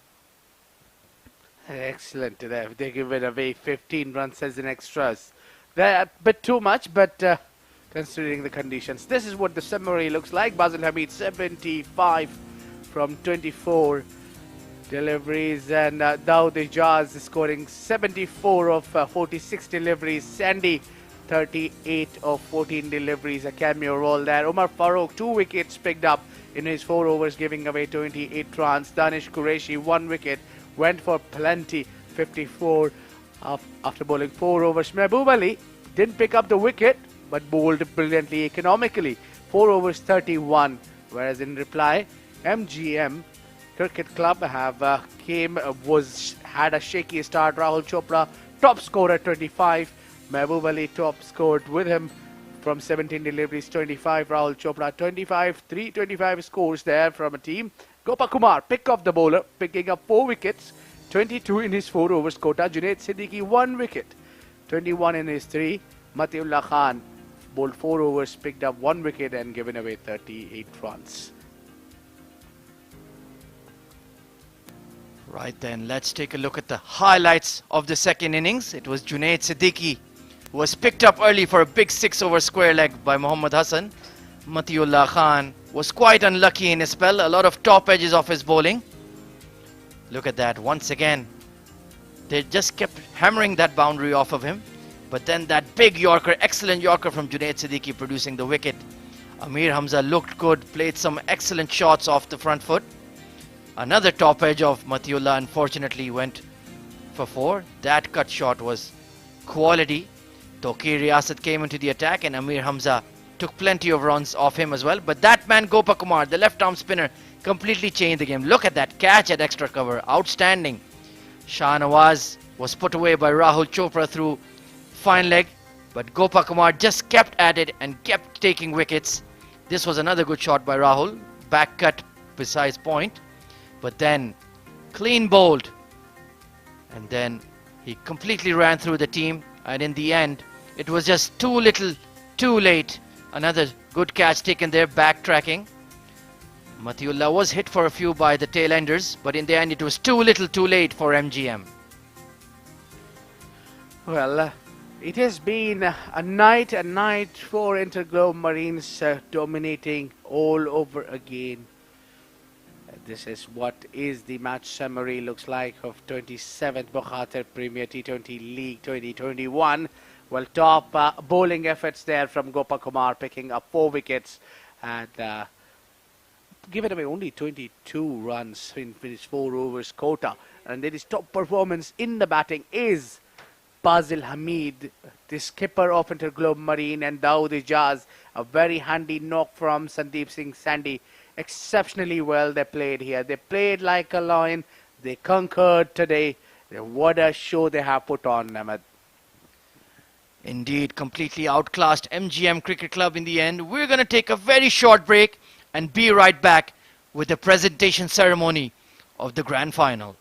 Excellent. They give it away 15 runs as an extras. They're a bit too much, but considering the conditions. This is what the summary looks like. Basil Hamid 75 from 24 deliveries, and Dawood Ijaz is scoring 74 of 46 deliveries. Sandy 38 of 14 deliveries. A cameo roll there. Umar Farooq 2 wickets picked up in his 4 overs, giving away 28 runs. Danish Qureshi 1 wicket. Went for plenty, 54 after bowling 4 overs. Mehboob Ali didn't pick up the wicket, but bowled brilliantly economically. 4 overs, 31. Whereas in reply, MGM Cricket Club have had a shaky start. Rahul Chopra, top scorer, 25. Mehboob Ali top scored with him from 17 deliveries, 25. Rahul Chopra, 25. 325 scores there from a team. Gopa Kumar, pick off the bowler, picking up 4 wickets, 22 in his 4 overs quota. Junaid Siddiqui, 1 wicket, 21 in his 3. Matiullah Khan bowled 4 overs, picked up 1 wicket and given away 38 runs. Right then, let's take a look at the highlights of the second innings. It was Junaid Siddiqui who was picked up early for a big 6-over square leg by Mohammad Hassan. Matiullah Khan was quite unlucky in his spell, a lot of top edges of his bowling. Look at that, once again they just kept hammering that boundary off of him, but then that big Yorker, excellent Yorker from Junaid Siddiqui producing the wicket. Amir Hamza looked good, played some excellent shots off the front foot. Another top edge of Matiullah unfortunately went for 4. That cut shot was quality. Tawqir Riyasat came into the attack and Amir Hamza took plenty of runs off him as well. But that man, Gopa Kumar, the left arm spinner, completely changed the game. Look at that catch at extra cover. Outstanding. Shahnawaz was put away by Rahul Chopra through fine leg. But Gopa Kumar just kept at it and kept taking wickets. This was another good shot by Rahul. Back cut precise point. But then clean bowled. And then he completely ran through the team. And in the end, it was just too little, too late. Another good catch taken there, backtracking. Matiullah was hit for a few by the tail enders, but in the end it was too little too late for MGM. Well, it has been a night for InterGlobe Marines, dominating all over again. This is what is the match summary looks like of 27th Bukhatir Premier T20 League 2021. Well, top bowling efforts there from Gopa Kumar, picking up 4 wickets, and given away only 22 runs in his 4 overs quota, and then his top performance in the batting is Basil Hamid, the skipper of InterGlobe Marine, and Dawood Ijaz. A very handy knock from Sandeep Singh Sandy. Exceptionally well they played here. They played like a lion. They conquered today. What a show they have put on, Ahmed. Indeed, completely outclassed MGM Cricket Club in the end. We're going to take a very short break and be right back with the presentation ceremony of the grand final.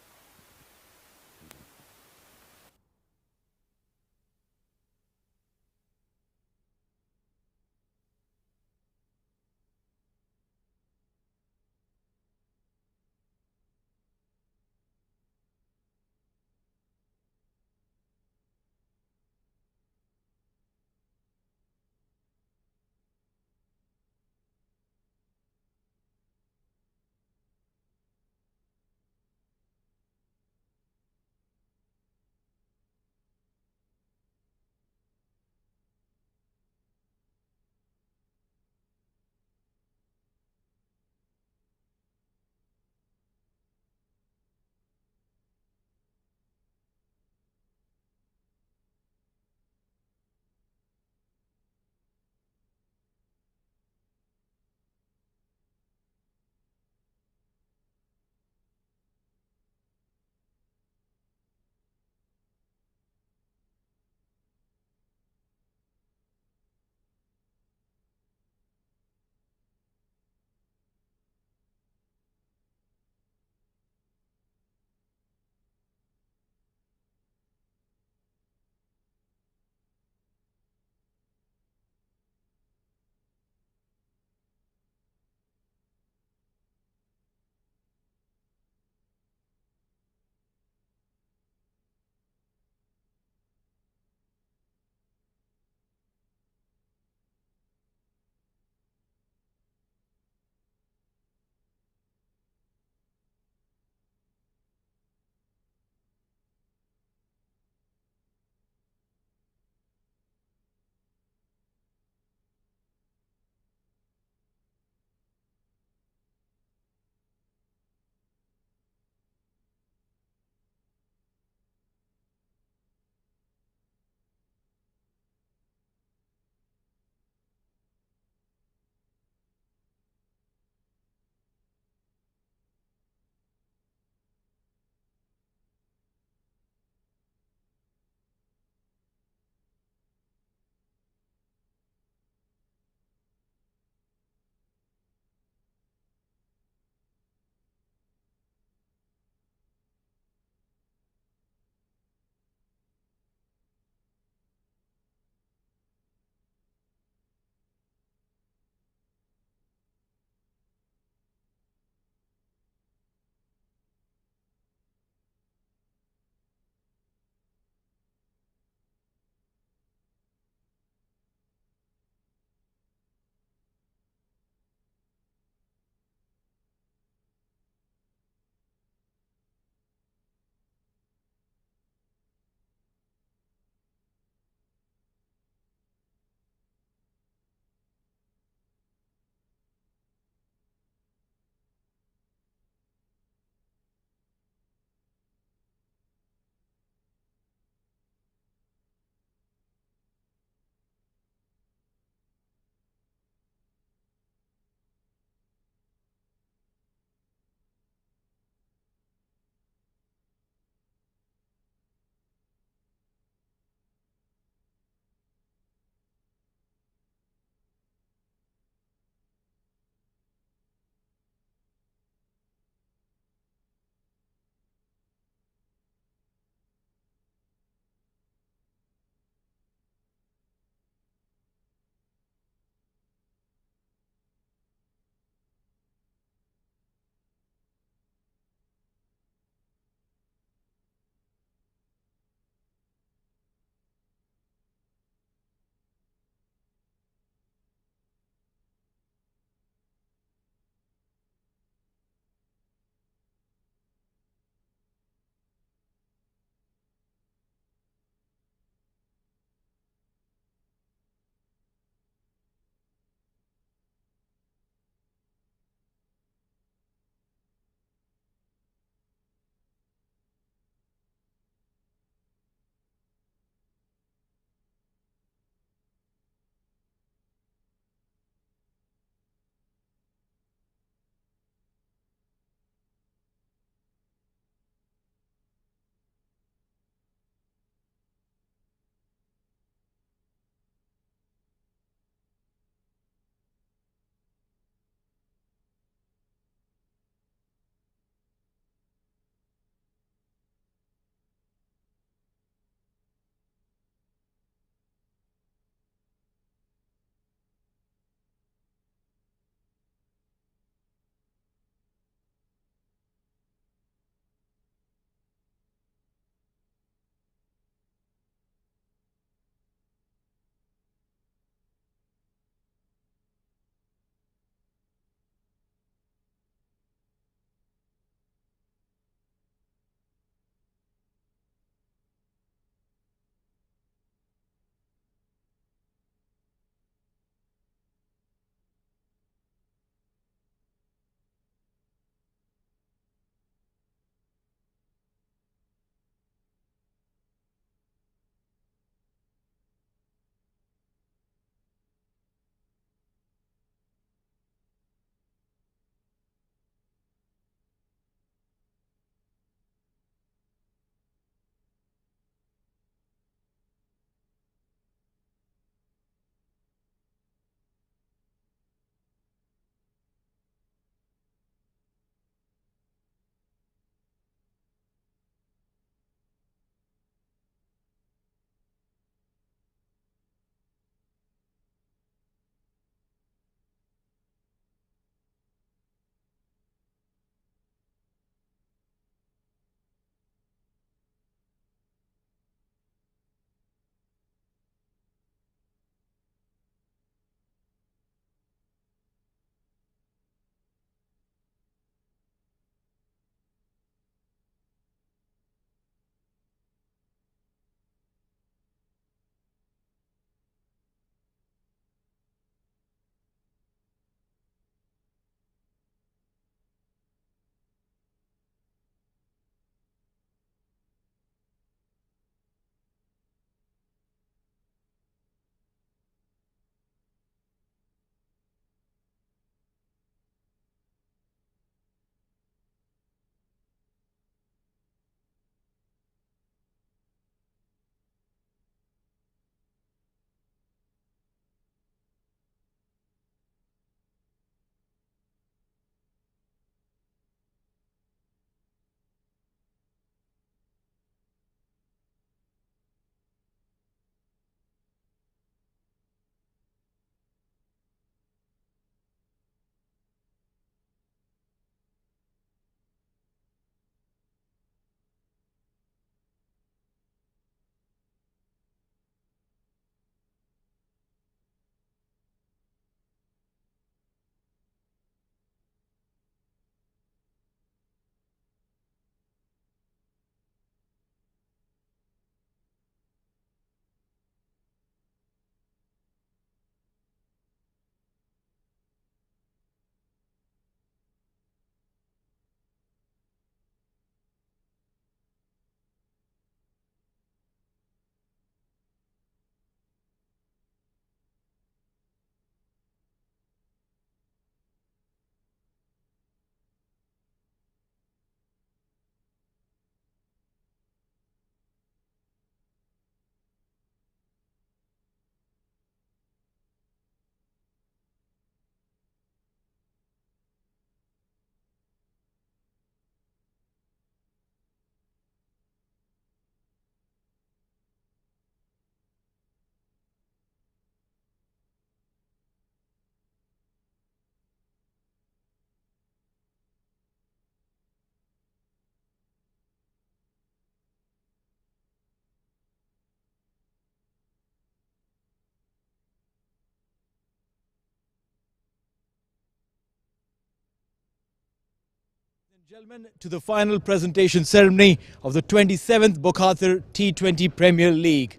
Gentlemen, to the final presentation ceremony of the 27th Bukhatir T20 Premier League.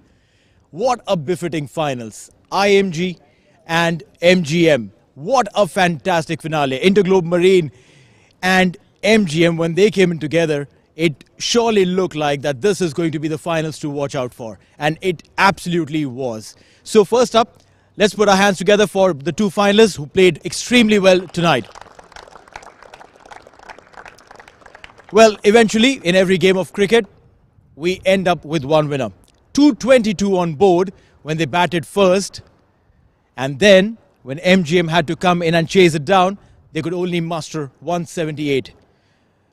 What a befitting finals. IMG and MGM. What a fantastic finale. InterGlobe Marine and MGM, when they came in together, it surely looked like that this is going to be the finals to watch out for. And it absolutely was. So first up, let's put our hands together for the two finalists who played extremely well tonight. Well, eventually, in every game of cricket, we end up with one winner. 222 on board when they batted first. And then, when MGM had to come in and chase it down, they could only muster 178.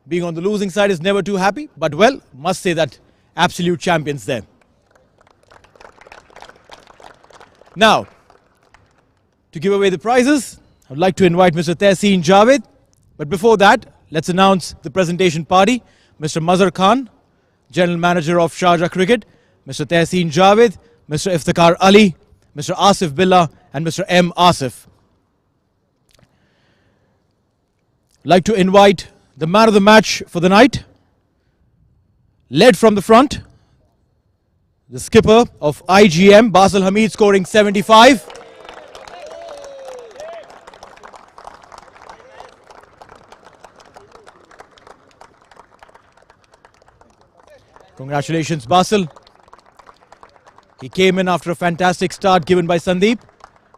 Being on the losing side is never too happy, but well, must say that absolute champions there. Now, to give away the prizes, I'd like to invite Mr. Tehseen Javed. But before that, let's announce the presentation party. Mr. Mazhar Khan, General Manager of Sharjah Cricket, Mr. Tehseen Javed, Mr. Iftikhar Ali, Mr. Asif Billah and Mr. M. Asif. I'd like to invite the man of the match for the night, led from the front, the skipper of IGM, Basil Hamid, scoring 75. Congratulations, Basil. He came in after a fantastic start given by Sandeep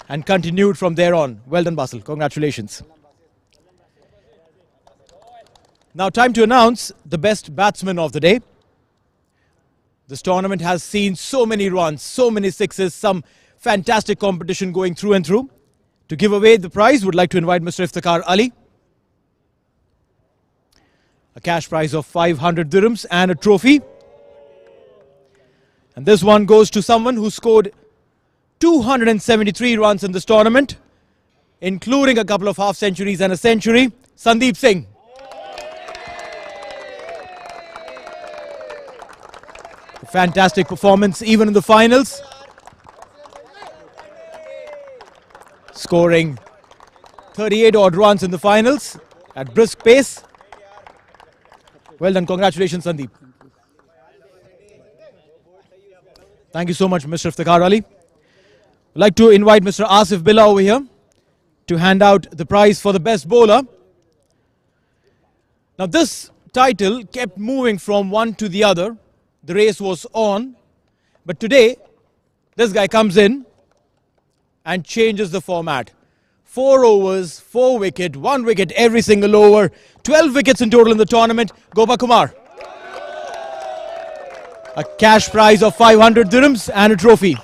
and continued from there on. Well done, Basil. Congratulations. Now, time to announce the best batsman of the day. This tournament has seen so many runs, so many sixes, some fantastic competition going through and through. To give away the prize, would like to invite Mr. Iftikhar Ali. A cash prize of 500 dirhams and a trophy. And this one goes to someone who scored 273 runs in this tournament, including a couple of half centuries and a century, Sandeep Singh. A fantastic performance even in the finals, scoring 38 odd runs in the finals at brisk pace. Well done, congratulations Sandeep. Thank you so much, Mr. Iftikhar Ali. I'd like to invite Mr. Asif Billah over here to hand out the prize for the best bowler. Now, this title kept moving from one to the other. The race was on. But today, this guy comes in and changes the format. 4 overs, 4 wicket, 1 wicket every single over. 12 wickets in total in the tournament. Gopa Kumar. A cash prize of 500 dirhams and a trophy.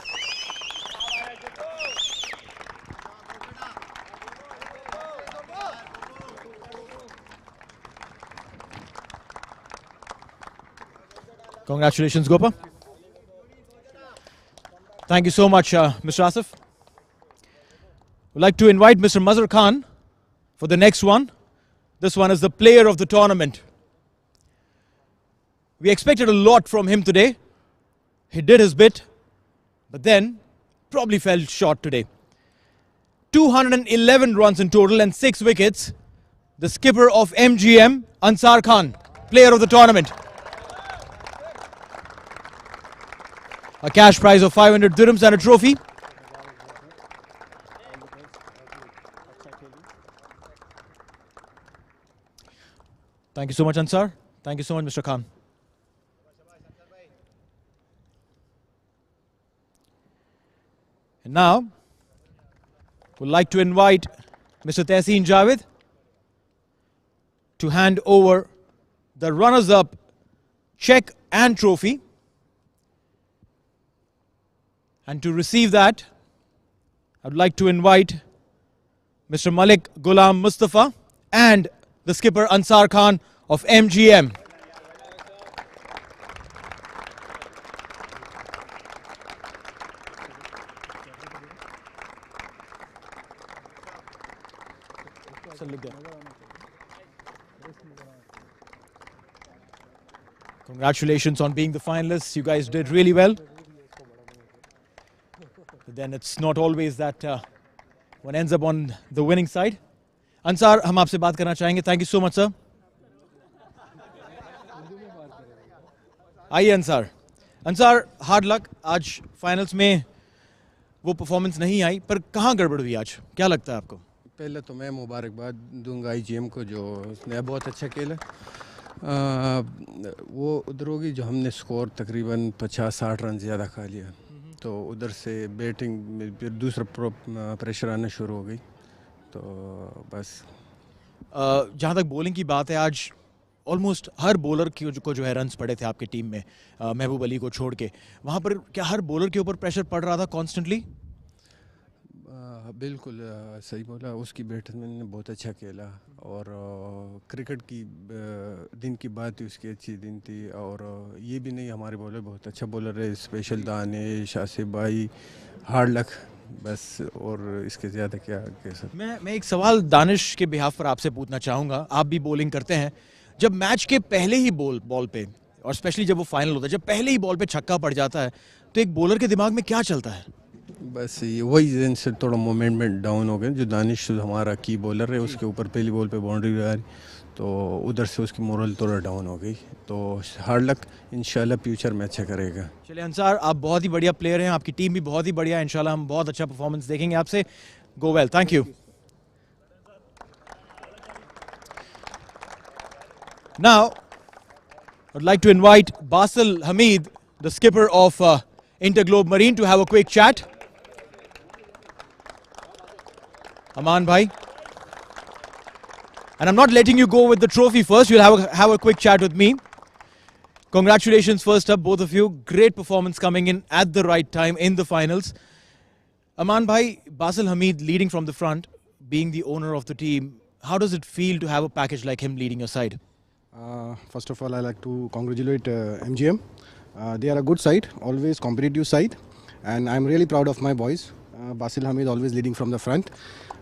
Congratulations, Gopa. Thank you so much, Mr. Asif. We'd like to invite Mr. Mazhar Khan for the next one. This one is the player of the tournament. We expected a lot from him today. He did his bit, but then probably fell short today. 211 runs in total and 6 wickets. The skipper of MGM, Ansar Khan, player of the tournament. A cash prize of 500 dirhams and a trophy. Thank you so much, Ansar. Thank you so much, Mr. Khan. And now, we'd like to invite Mr. Tehseen Javed to hand over the runners-up cheque and trophy. And to receive that, I'd like to invite Mr. Malik Ghulam Mustafa and the skipper Ansar Khan of MGM. Congratulations on being the finalists. You guys did really well. But then it's not always that one ends up on the winning side. Ansar, हम आपसे बात करना चाहेंगे. Thank you so much, sir. आइए Ansar hard luck आज finals में वो performance नहीं आई पर कहाँ गड़बड़ हुई आज क्या लगता है आपको? पहले तो मैं मुबारकबाद दूंगा IGM को जो उसने बहुत अच्छा खेला। वो उधर होगी जो हमने स्कोर तकरीबन 50-60 रन ज़्यादा खा लिया, तो उधर से बैटिंग में फिर दूसरा प्रेशर आना शुरू हो गई, तो बस। जहाँ तक बॉलिंग की बात है आज ऑलमोस्ट हर बॉलर को जो है रन्स पड़े थे आपकी टीम में, महबूब अली को छोड़ के। वहाँ पर क्या हर बॉलर के ऊपर प्रेशर पड़ रहा था कॉन्स्टेंटली? बिल्कुल सही बोला, उसकी बैट्समैन ने बहुत अच्छा खेला और क्रिकेट की दिन की बात थी, उसकी अच्छी दिन थी। और ये भी नहीं, हमारे बॉलर बहुत अच्छा बॉलर है, स्पेशल दानिश, आसिफ भाई, हार्ड लक, बस। और इसके ज़्यादा क्या कह सकते। मैं एक सवाल दानिश के बिहाफ पर आपसे पूछना चाहूँगा। आप भी बॉलिंग करते हैं, जब मैच के पहले ही बॉल पे और स्पेशली जब वो फाइनल होता है, जब पहले ही बॉल पे छक्का पड़ जाता है, तो एक बॉलर के दिमाग में क्या चलता है? बस ये वही दिन से थोड़ा मोमेंट डाउन हो गया। जो दानिश हमारा की बॉलर है, उसके ऊपर पहली बॉल पे बाउंड्री आ रही, तो उधर से उसकी मोरल थोड़ा डाउन हो गई। तो हार्ड लक, इंशाल्लाह फ्यूचर में अच्छा करेगा। चलिए अंसार, आप बहुत ही बढ़िया प्लेयर हैं, आपकी टीम भी बहुत ही बढ़िया है, इंशाल्लाह हम बहुत अच्छा परफॉर्मेंस देखेंगे आपसे। Go well, thank you. Now I'd like to invite Basil Hamid, the skipper of InterGlobe Marine, to have a quick chat. Aman bhai. And I'm not letting you go with the trophy first. You'll have a quick chat with me. Congratulations first up, both of you. Great performance coming in at the right time in the finals. Aman bhai, Basil Hamid leading from the front, being the owner of the team. How does it feel to have a package like him leading your side? First of all, I like to congratulate MGM. They are a good side, always competitive side, and I'm really proud of my boys. Basil Hamid always leading from the front.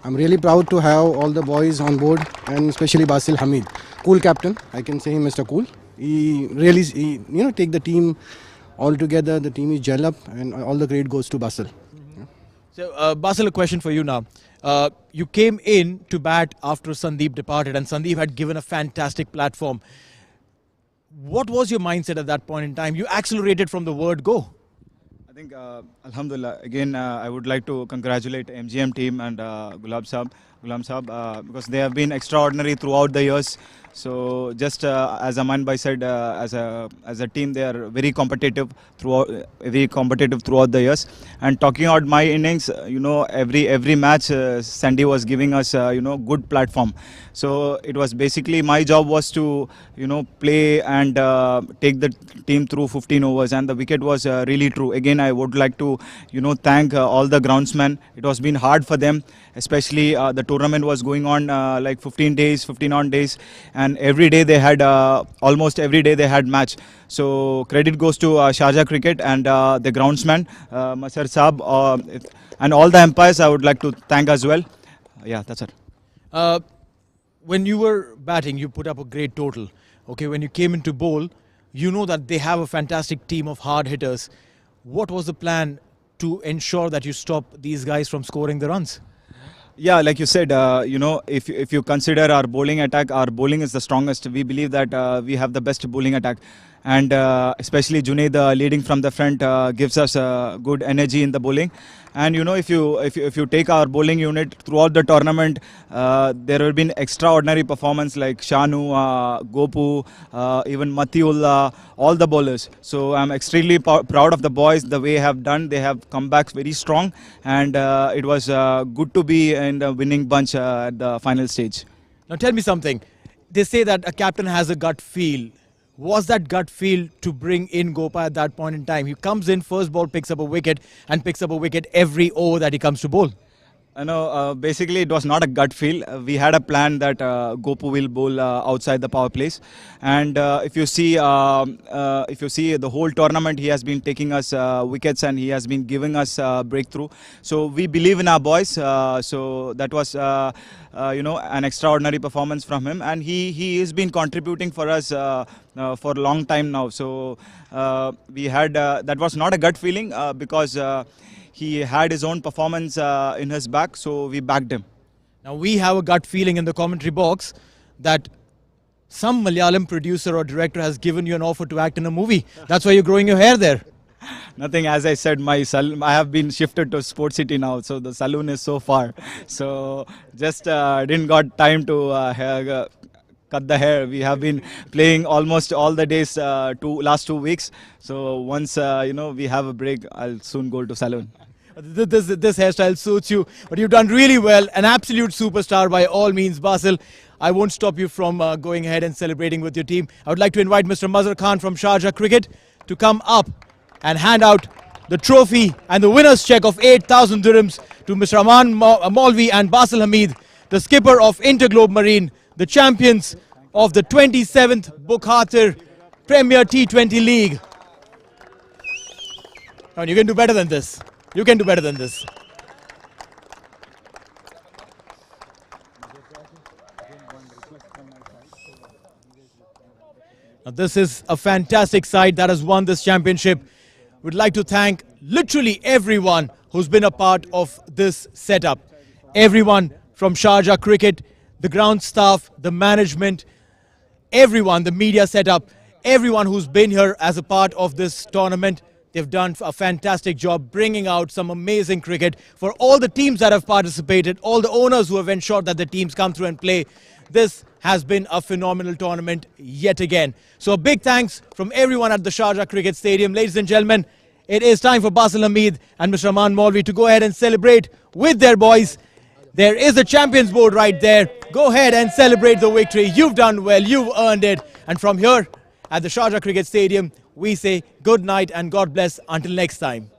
I'm really proud to have all the boys on board, and especially Basil Hamid, cool captain. I can say him Mr. Cool. He really, take the team all together. The team is gel up, and all the credit goes to Basil. So, Basil, a question for you now. You came in to bat after Sandeep departed, and Sandeep had given a fantastic platform. What was your mindset at that point in time? You accelerated from the word go. I think, Alhamdulillah, again, I would like to congratulate MGM team and Gulam Saab, because they have been extraordinary throughout the years. So, just as Aman Bhai said, as a team, they are very competitive throughout the years. And talking about my innings, every match, Sandy was giving us, good platform. So it was basically my job was to, play and take the team through 15 overs, and the wicket was really true. Again, I would like to, thank all the groundsmen. It was been hard for them, especially the tournament was going on like 15 odd days, and every day they had almost every day they had match. So credit goes to Sharjah Cricket and the groundsman, Masar Saab, and all the umpires. I would like to thank as well. Yeah, that's it. When you were batting, you put up a great total. Okay, when you came into bowl, you know that they have a fantastic team of hard hitters. What was the plan to ensure that you stop these guys from scoring the runs? Yeah, like you said, if you consider our bowling attack, our bowling is the strongest. We believe that we have the best bowling attack, and especially Junaid leading from the front gives us good energy in the bowling. And if you take our bowling unit throughout the tournament, there have been extraordinary performance like Shanu, Gopu, even Matiullah, all the bowlers. So I'm extremely proud of the boys, the way they have done. They have come back very strong, and it was good to be in the winning bunch at the final stage. Now tell me something. They say that a captain has a gut feel. Was that gut feel to bring in Gopa at that point in time? He comes in, first ball, picks up a wicket, and picks up a wicket every over that he comes to bowl. Basically it was not a gut feel. We had a plan that Gopu will bowl outside the power plays, and if you see the whole tournament, he has been taking us wickets and he has been giving us breakthrough. So we believe in our boys. So that was an extraordinary performance from him, and he has been contributing for us for a long time now. So we had that was not a gut feeling because he had his own performance in his back, so we backed him. Now we have a gut feeling in the commentary box that Some Malayalam producer or director has given you an offer to act in a movie. That's why you're growing your hair there. Nothing, as I said, I have been shifted to Sports City now, so the saloon is so far. So just didn't got time to cut the hair. We have been playing almost all the days last 2 weeks. So once we have a break, I'll soon go to saloon. This hairstyle suits you, but you've done really well. An absolute superstar by all means, Basil. I won't stop you from going ahead and celebrating with your team. I would like to invite Mr. Mazhar Khan from Sharjah Cricket to come up and hand out the trophy and the winner's check of 8,000 dirhams to Mr. Aman Maulvi and Basil Hamid, the skipper of InterGlobe Marine, the champions of the 27th Bukhatir Premier T20 League. And you can do better than this. You can do better than this. Now this is a fantastic side that has won this championship. We'd like to thank literally everyone who's been a part of this setup. Everyone from Sharjah Cricket, the ground staff, the management, everyone, the media setup, everyone who's been here as a part of this tournament. They've done a fantastic job bringing out some amazing cricket for all the teams that have participated, all the owners who have ensured that the teams come through and play. This has been a phenomenal tournament yet again. So a big thanks from everyone at the Sharjah Cricket Stadium. Ladies and gentlemen, it is time for Basil Hamid and Mr. Aman Maulvi to go ahead and celebrate with their boys. There is a champions board right there. Go ahead and celebrate the victory. You've done well. You've earned it. And from here at the Sharjah Cricket Stadium, we say good night and God bless until next time.